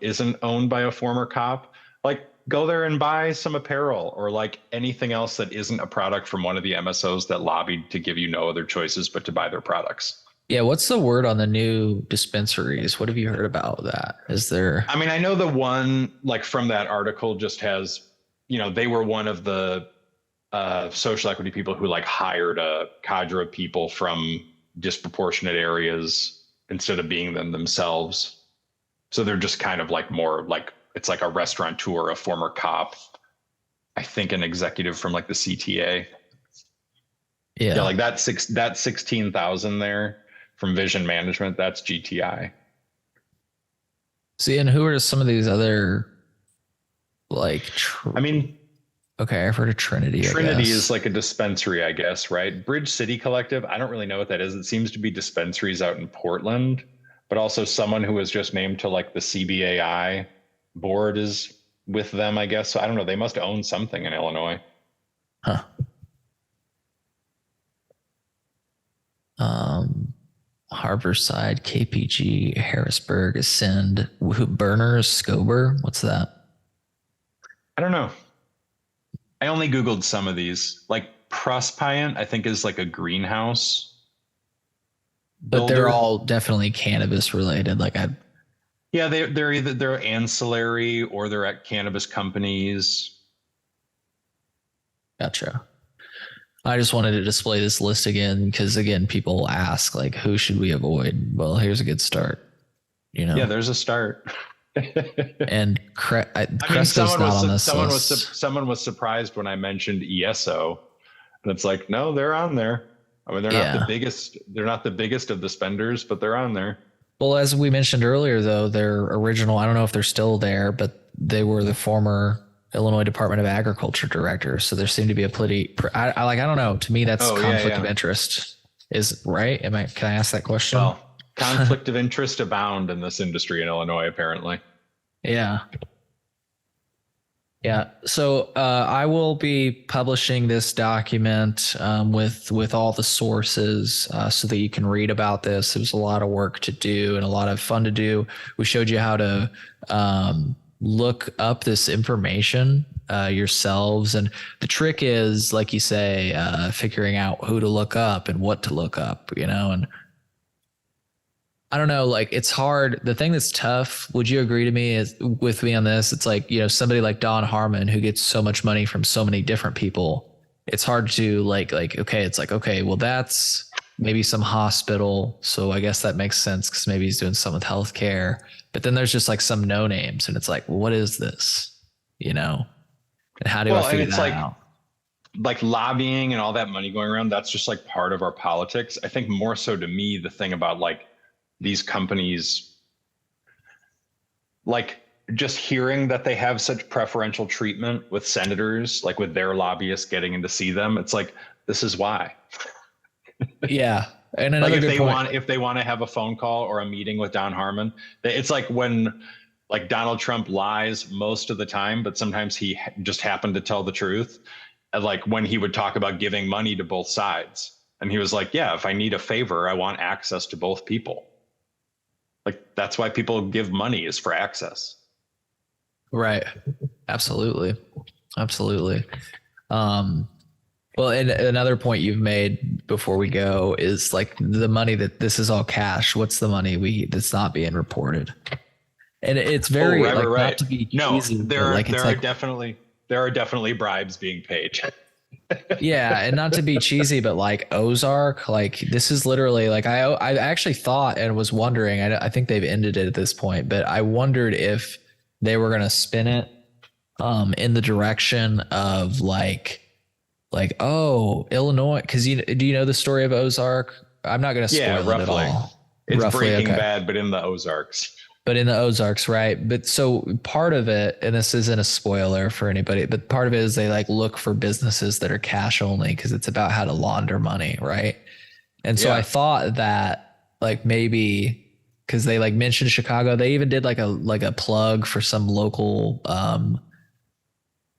isn't owned by a former cop, like go there and buy some apparel or like anything else that isn't a product from one of the MSOs that lobbied to give you no other choices but to buy their products. Yeah. What's the word on the new dispensaries? What have you heard about that? Is there, I know the one like from that article just has, they were one of the social equity people who like hired a cadre of people from disproportionate areas instead of being them themselves. So they're just kind of like more like, it's like a restaurateur, a former cop, I think an executive from like the CTA. Yeah. Like that 16,000 there from Vision Management, that's GTI. See, and who are some of these other Like, I mean, okay, I've heard of Trinity. Trinity is like a dispensary, I guess, right? Bridge City Collective, I don't really know what that is. It seems to be dispensaries out in Portland, but also someone who was just named to like the CBAI board is with them, I guess. So I don't know. They must own something in Illinois. Huh. Harborside, KPG, Harrisburg, Ascend, Burners, Scober. What's that? I don't know. I only Googled some of these. Like Prospiant, I think is like a greenhouse. But they're all definitely cannabis related. Like yeah, they're ancillary or they're at cannabis companies. Gotcha. I just wanted to display this list again because again, people ask like, who should we avoid? Well, here's a good start. You know. Yeah, there's a start. And Cresco's not on this list. Someone was surprised when I mentioned ESO, and it's like, no, they're on there. I mean, they're not the biggest. They're not the biggest of the spenders, but they're on there. Well, as we mentioned earlier, though, their original, I don't know if they're still there, but they were the former Illinois Department of Agriculture director. So there seemed to be a I don't know. To me, that's conflict of interest is right. Can I ask that question? Well, conflict of interest abound in this industry in Illinois, apparently. Yeah. Yeah. So I will be publishing this document with all the sources so that you can read about this. It was a lot of work to do and a lot of fun to do. We showed you how to look up this information yourselves. And the trick is, like you say, figuring out who to look up and what to look up, and I don't know, like it's hard. The thing that's tough, would you agree with me on this? It's like, somebody like Don Harmon who gets so much money from so many different people. It's hard to okay, well, that's maybe some hospital. So I guess that makes sense because maybe he's doing something with healthcare. But then there's just like some no names and it's like, well, what is this? And how do I figure that out? Like lobbying and all that money going around, that's just like part of our politics. I think more so to me, the thing about like these companies, like just hearing that they have such preferential treatment with senators, like with their lobbyists getting in to see them, it's like, this is why. Yeah. And like if they want to have a phone call or a meeting with Don Harmon, it's like when like Donald Trump lies most of the time, but sometimes he just happened to tell the truth. And like when he would talk about giving money to both sides. And he was like, yeah, if I need a favor, I want access to both people. Like that's why people give money, is for access. Right. Absolutely. Well, and another point you've made before we go is like the money that this is all cash. What's the money that's not being reported? And it's very not to be cheesy. No, there are definitely bribes being paid. Yeah, and not to be cheesy, but like Ozark, like this is literally like I actually thought and was wondering. I think they've ended it at this point, but I wondered if they were gonna spin it in the direction of like Illinois, because do you know the story of Ozark? I'm not gonna spoil it at all. It's Breaking Bad, but in the Ozarks. But in the Ozarks, right? But so part of it, and this isn't a spoiler for anybody, but part of it is they like look for businesses that are cash only because it's about how to launder money, right? And so I thought that like maybe because they like mentioned Chicago, they even did like a plug for some local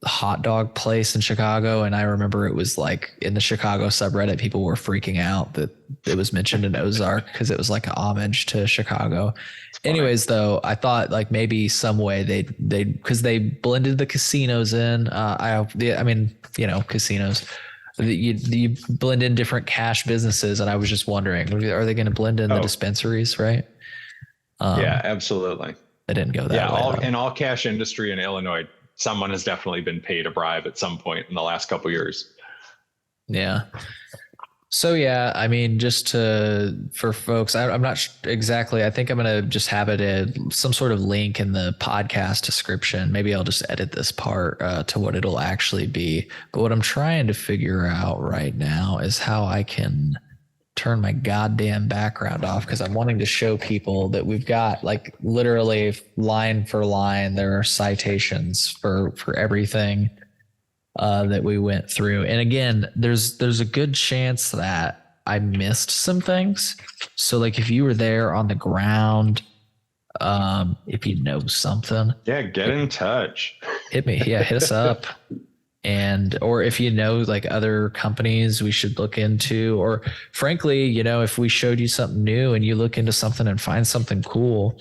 hot dog place in Chicago. And I remember it was like in the Chicago subreddit, people were freaking out that it was mentioned in Ozark because it was like an homage to Chicago. Anyways, though, I thought like maybe some way they because they blended the casinos in. Casinos. You blend in different cash businesses, and I was just wondering, are they going to blend in the dispensaries, right? Yeah, absolutely. They didn't go that way. In all cash industry in Illinois, someone has definitely been paid a bribe at some point in the last couple of years. Yeah. So yeah, I mean, just for folks, I'm not exactly. I think I'm gonna just have it some sort of link in the podcast description. Maybe I'll just edit this part to what it'll actually be. But what I'm trying to figure out right now is how I can turn my goddamn background off because I'm wanting to show people that we've got like literally line for line. There are citations for everything that we went through. And again, there's a good chance that I missed some things. So like if you were there on the ground, if you know something, Yeah, get in touch. hit me. Yeah, hit us up. And or if you know like other companies we should look into, or frankly, you know, if we showed you something new and you look into something and find something cool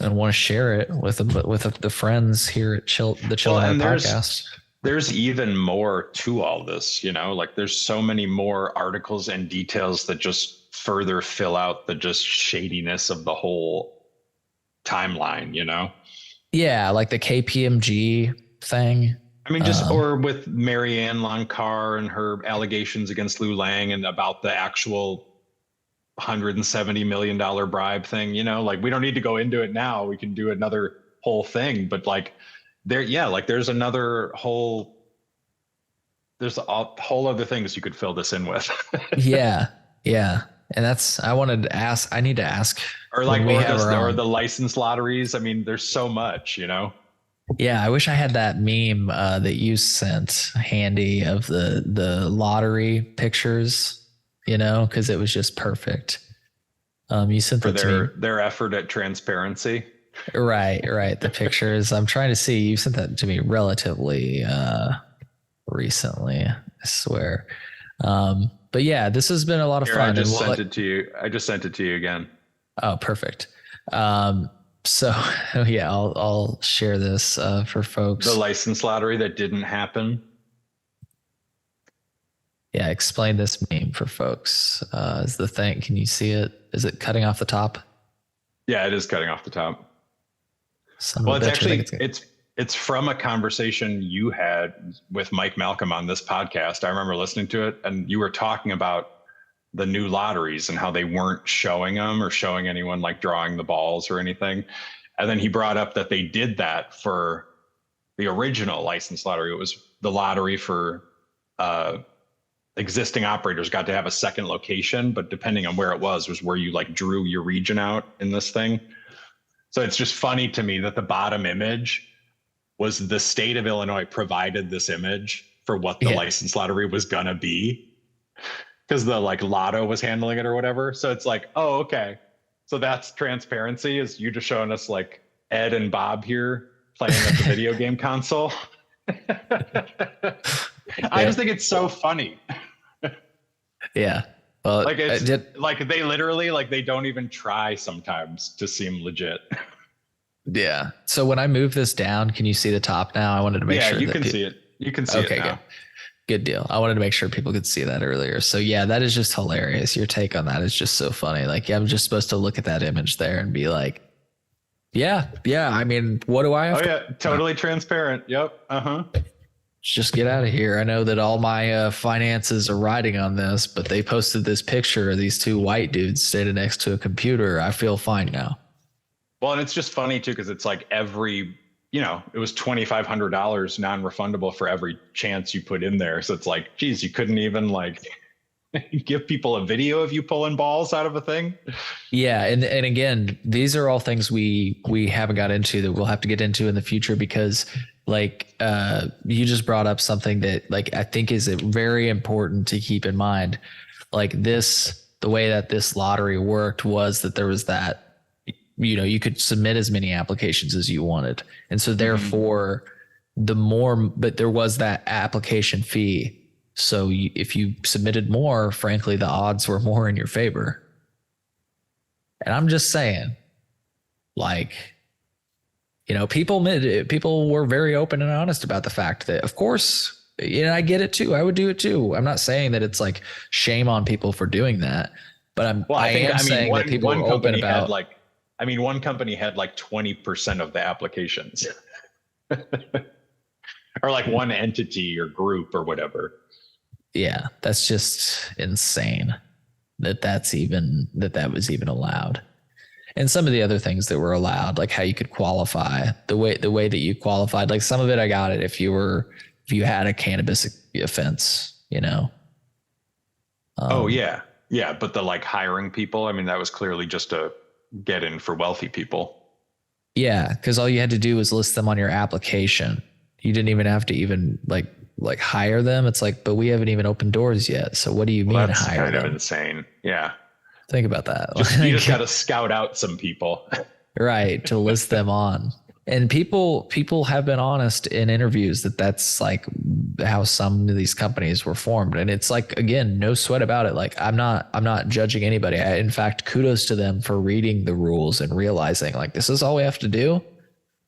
and want to share it with the friends here at the Chill Out Podcast. There's even more to all this, you know, like there's so many more articles and details that just further fill out the just shadiness of the whole timeline, you know? Yeah, like the KPMG thing. I mean, just or with Marianne Loncar and her allegations against Lou Lang and about the actual $170 million bribe thing, you know, like we don't need to go into it now. We can do another whole thing, but like there's another whole, there's a whole other things you could fill this in with. Yeah. And I need to ask. Or like, or the license lotteries. I mean, there's so much, you know? Yeah, I wish I had that meme that you sent handy of the lottery pictures, you know, because it was just perfect. You sent for that to me. Their effort at transparency. Right. The pictures. I'm trying to see. You sent that to me relatively recently, I swear. But yeah, this has been a lot of fun. I just sent it to you. I just sent it to you again. Oh, perfect. So yeah, I'll share this for folks. The license lottery that didn't happen. Yeah, explain this meme for folks. Is the thing? Can you see it? Is it cutting off the top? Yeah, it is cutting off the top. Well, it's actually it's from a conversation you had with Mike Malcolm on this podcast. I remember listening to it, and you were talking about the new lotteries and how they weren't showing them or showing anyone like drawing the balls or anything. And then he brought up that they did that for the original license lottery. It was the lottery for existing operators got to have a second location, but depending on where it was where you like drew your region out in this thing. So it's just funny to me that the bottom image was the state of Illinois provided this image for what the license lottery was going to be. Because the like lotto was handling it or whatever. So it's like, oh, okay. So that's transparency, is you just showing us like Ed and Bob here playing at the video game console. I just think it's so funny. Yeah. Well, like like they literally like they don't even try sometimes to seem legit. Yeah. So when I move this down, can you see the top now? I wanted to make sure you can see it. You can see it now. Good deal. I wanted to make sure people could see that earlier. So yeah, that is just hilarious. Your take on that is just so funny. Like I'm just supposed to look at that image there and be like, yeah. I mean, what do I have? Oh yeah, totally transparent. Yep. Just get out of here. I know that all my finances are riding on this, but they posted this picture of these two white dudes standing next to a computer. I feel fine now. Well, and it's just funny too, because it's like it was $2,500 non-refundable for every chance you put in there. So it's like, geez, you couldn't even like give people a video of you pulling balls out of a thing. Yeah. And again, these are all things we haven't got into that we'll have to get into in the future, because like you just brought up something that like I think is very important to keep in mind. Like the way that this lottery worked was that there was that, you know, you could submit as many applications as you wanted. And so therefore but there was that application fee. So if you submitted more, frankly, the odds were more in your favor. And I'm just saying, like, you know, people were very open and honest about the fact that, of course, you know, I get it too. I would do it too. I'm not saying that it's like shame on people for doing that, but I am saying that people were open about one company had like 20% of the applications or like one entity or group or whatever. Yeah. That's just insane that was even allowed. And some of the other things that were allowed, like how you could qualify, the way that you qualified, like some of it, I got it. If you had a cannabis offense, you know? Oh yeah. Yeah, but the like hiring people, I mean, that was clearly just a get in for wealthy people. Yeah, because all you had to do was list them on your application. You didn't even have to even like hire them. It's like, but we haven't even opened doors yet. So what do you mean That's hire kind them? of insane. Yeah. Think about that. You just got to scout out some people. Right, to list them on. And people have been honest in interviews that that's like how some of these companies were formed. And it's like, again, no sweat about it. Like I'm not judging anybody. In fact, kudos to them for reading the rules and realizing like this is all we have to do.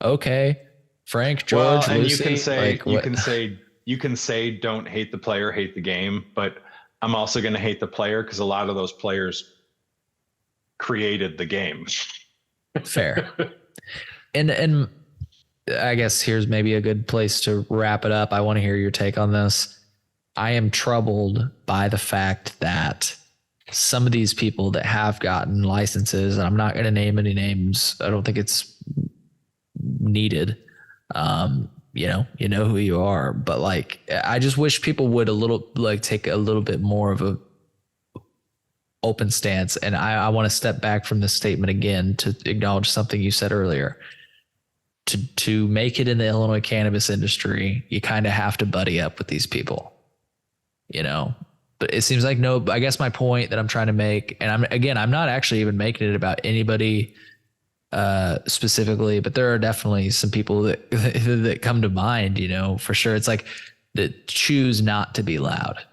Okay, Frank, George, and Lucy, you can say like, you can say don't hate the player, hate the game, but I'm also going to hate the player because a lot of those players created the game. fair. And I guess here's maybe a good place to wrap it up. I want to hear your take on this. I am troubled by the fact that some of these people that have gotten licenses, and I'm not going to name any names. I don't think it's needed. You know who you are, but like, I just wish people would take a little bit more of a open stance. And I want to step back from this statement again to acknowledge something you said earlier. To make it in the Illinois cannabis industry, you kind of have to buddy up with these people, but it seems like no, I guess my point that I'm trying to make, and I'm not actually even making it about anybody specifically, but there are definitely some people that come to mind, for sure. It's like that choose not to be loud,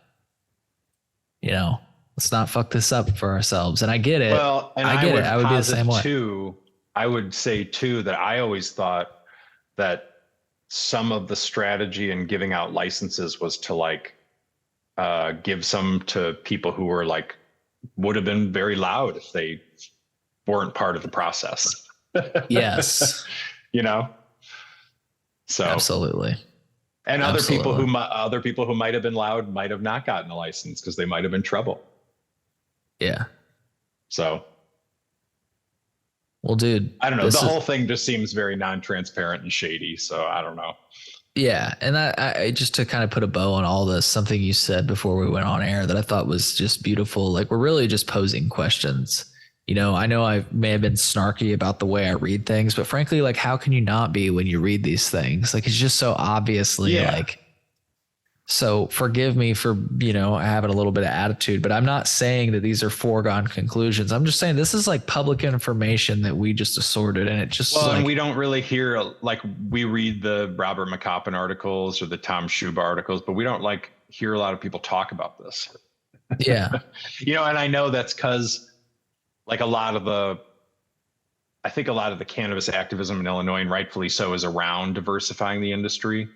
let's not fuck this up for ourselves. And I get it. Well, and I get it. I would be the same way too. I would say too that I always thought that some of the strategy in giving out licenses was to like give some to people who were like would have been very loud if they weren't part of the process. Yes. So absolutely. And other people who might have been loud might have not gotten a license because they might have been trouble. Yeah. So. Well, dude, I don't know. The whole thing just seems very non-transparent and shady. So I don't know. Yeah. And I just to kind of put a bow on all this, something you said before we went on air that I thought was just beautiful. Like we're really just posing questions. I know I may have been snarky about the way I read things, but frankly, like how can you not be when you read these things? Like it's just so obviously so forgive me for, having a little bit of attitude, but I'm not saying that these are foregone conclusions. I'm just saying this is like public information that we just assorted, and it just and we don't really hear, like we read the Robert McCoppin articles or the Tom Schuba articles, but we don't like hear a lot of people talk about this. Yeah. And I know that's because like I think a lot of the cannabis activism in Illinois, and rightfully so, is around diversifying the industry.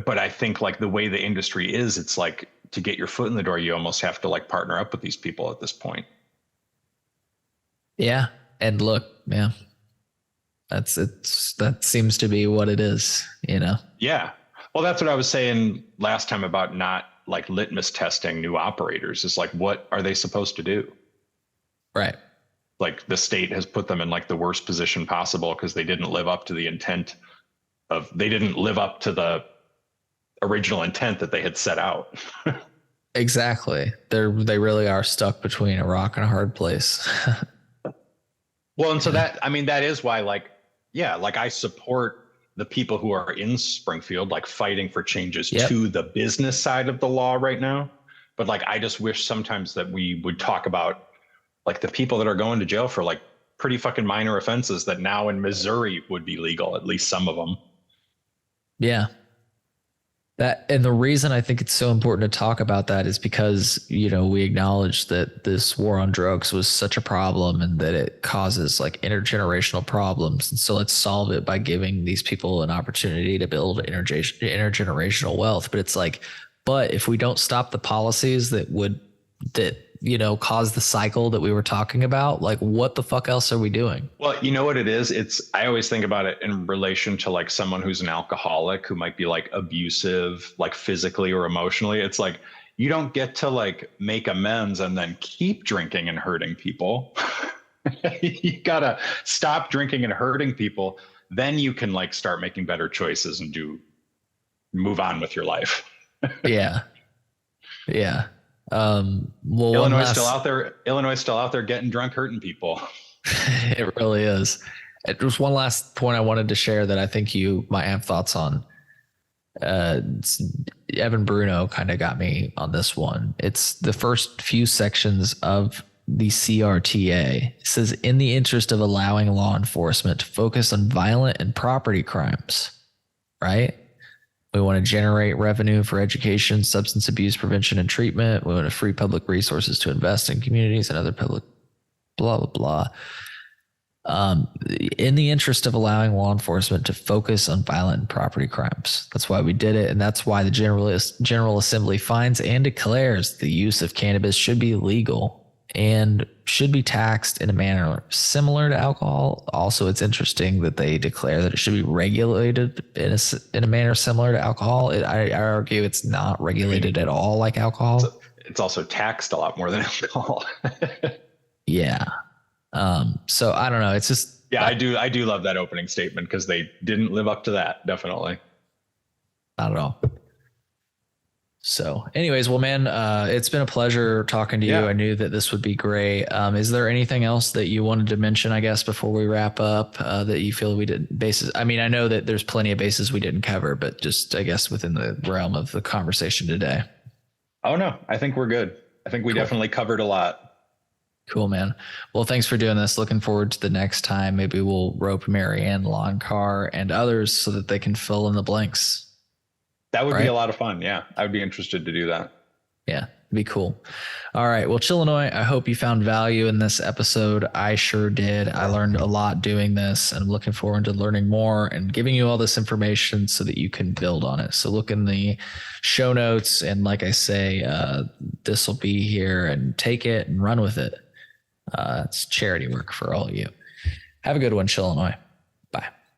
But I think like the way the industry is, it's like to get your foot in the door, you almost have to like partner up with these people at this point. Yeah. And look, yeah, that seems to be what it is, Yeah. Well, that's what I was saying last time about not like litmus testing new operators. Is like, what are they supposed to do? Right. Like the state has put them in like the worst position possible because they didn't live up to the original intent that they had set out. Exactly. They really are stuck between a rock and a hard place. Well, and so that is why like I support the people who are in Springfield, like fighting for changes to the business side of the law right now. But like, I just wish sometimes that we would talk about like the people that are going to jail for like pretty fucking minor offenses that now in Missouri would be legal, at least some of them. Yeah. And the reason I think it's so important to talk about that is because, we acknowledge that this war on drugs was such a problem and that it causes like intergenerational problems. And so let's solve it by giving these people an opportunity to build intergenerational wealth. But it's like, but if we don't stop the policies that cause the cycle that we were talking about, like what the fuck else are we doing? Well, you know what it is? I always think about it in relation to like someone who's an alcoholic who might be like abusive, like physically or emotionally. It's like, you don't get to like make amends and then keep drinking and hurting people. You gotta stop drinking and hurting people. Then you can like start making better choices and move on with your life. Yeah. Yeah. Well, Illinois is still out there. Illinois is still out there getting drunk, hurting people. It really is. There's one last point I wanted to share that I think you might have thoughts on. Evan Bruno kind of got me on this one. It's the first few sections of the CRTA. It says, in the interest of allowing law enforcement to focus on violent and property crimes, right? We want to generate revenue for education, substance abuse prevention and treatment. We want to free public resources to invest in communities and other public blah, blah, blah. In the interest of allowing law enforcement to focus on violent and property crimes. That's why we did it. And that's why the General Assembly finds and declares the use of cannabis should be legal and should be taxed in a manner similar to alcohol. Also, it's interesting that they declare that it should be regulated in a manner similar to alcohol. I argue it's not regulated at all like alcohol. It's also taxed a lot more than alcohol. Yeah. So I don't know. It's just, yeah, I do love that opening statement because they didn't live up to that. Definitely. Not at all. So anyways, well, man, it's been a pleasure talking to you. I knew that this would be great. Is there anything else that you wanted to mention, I guess, before we wrap up, that you feel we didn't bases? I mean, I know that there's plenty of bases we didn't cover, but just, I guess, within the realm of the conversation today. Oh, no, I think we're good. I think we definitely covered a lot. Cool, man. Well, thanks for doing this. Looking forward to the next time. Maybe we'll rope Marianne, Lawn Car, and others so that they can fill in the blanks. That would be a lot of fun. Yeah, I would be interested to do that. Yeah, it'd be cool. All right. Well, Chillinois, I hope you found value in this episode. I sure did. I learned a lot doing this, and I'm looking forward to learning more and giving you all this information so that you can build on it. So look in the show notes, and like I say, this will be here, and take it and run with it. It's charity work for all of you. Have a good one, Chillinois.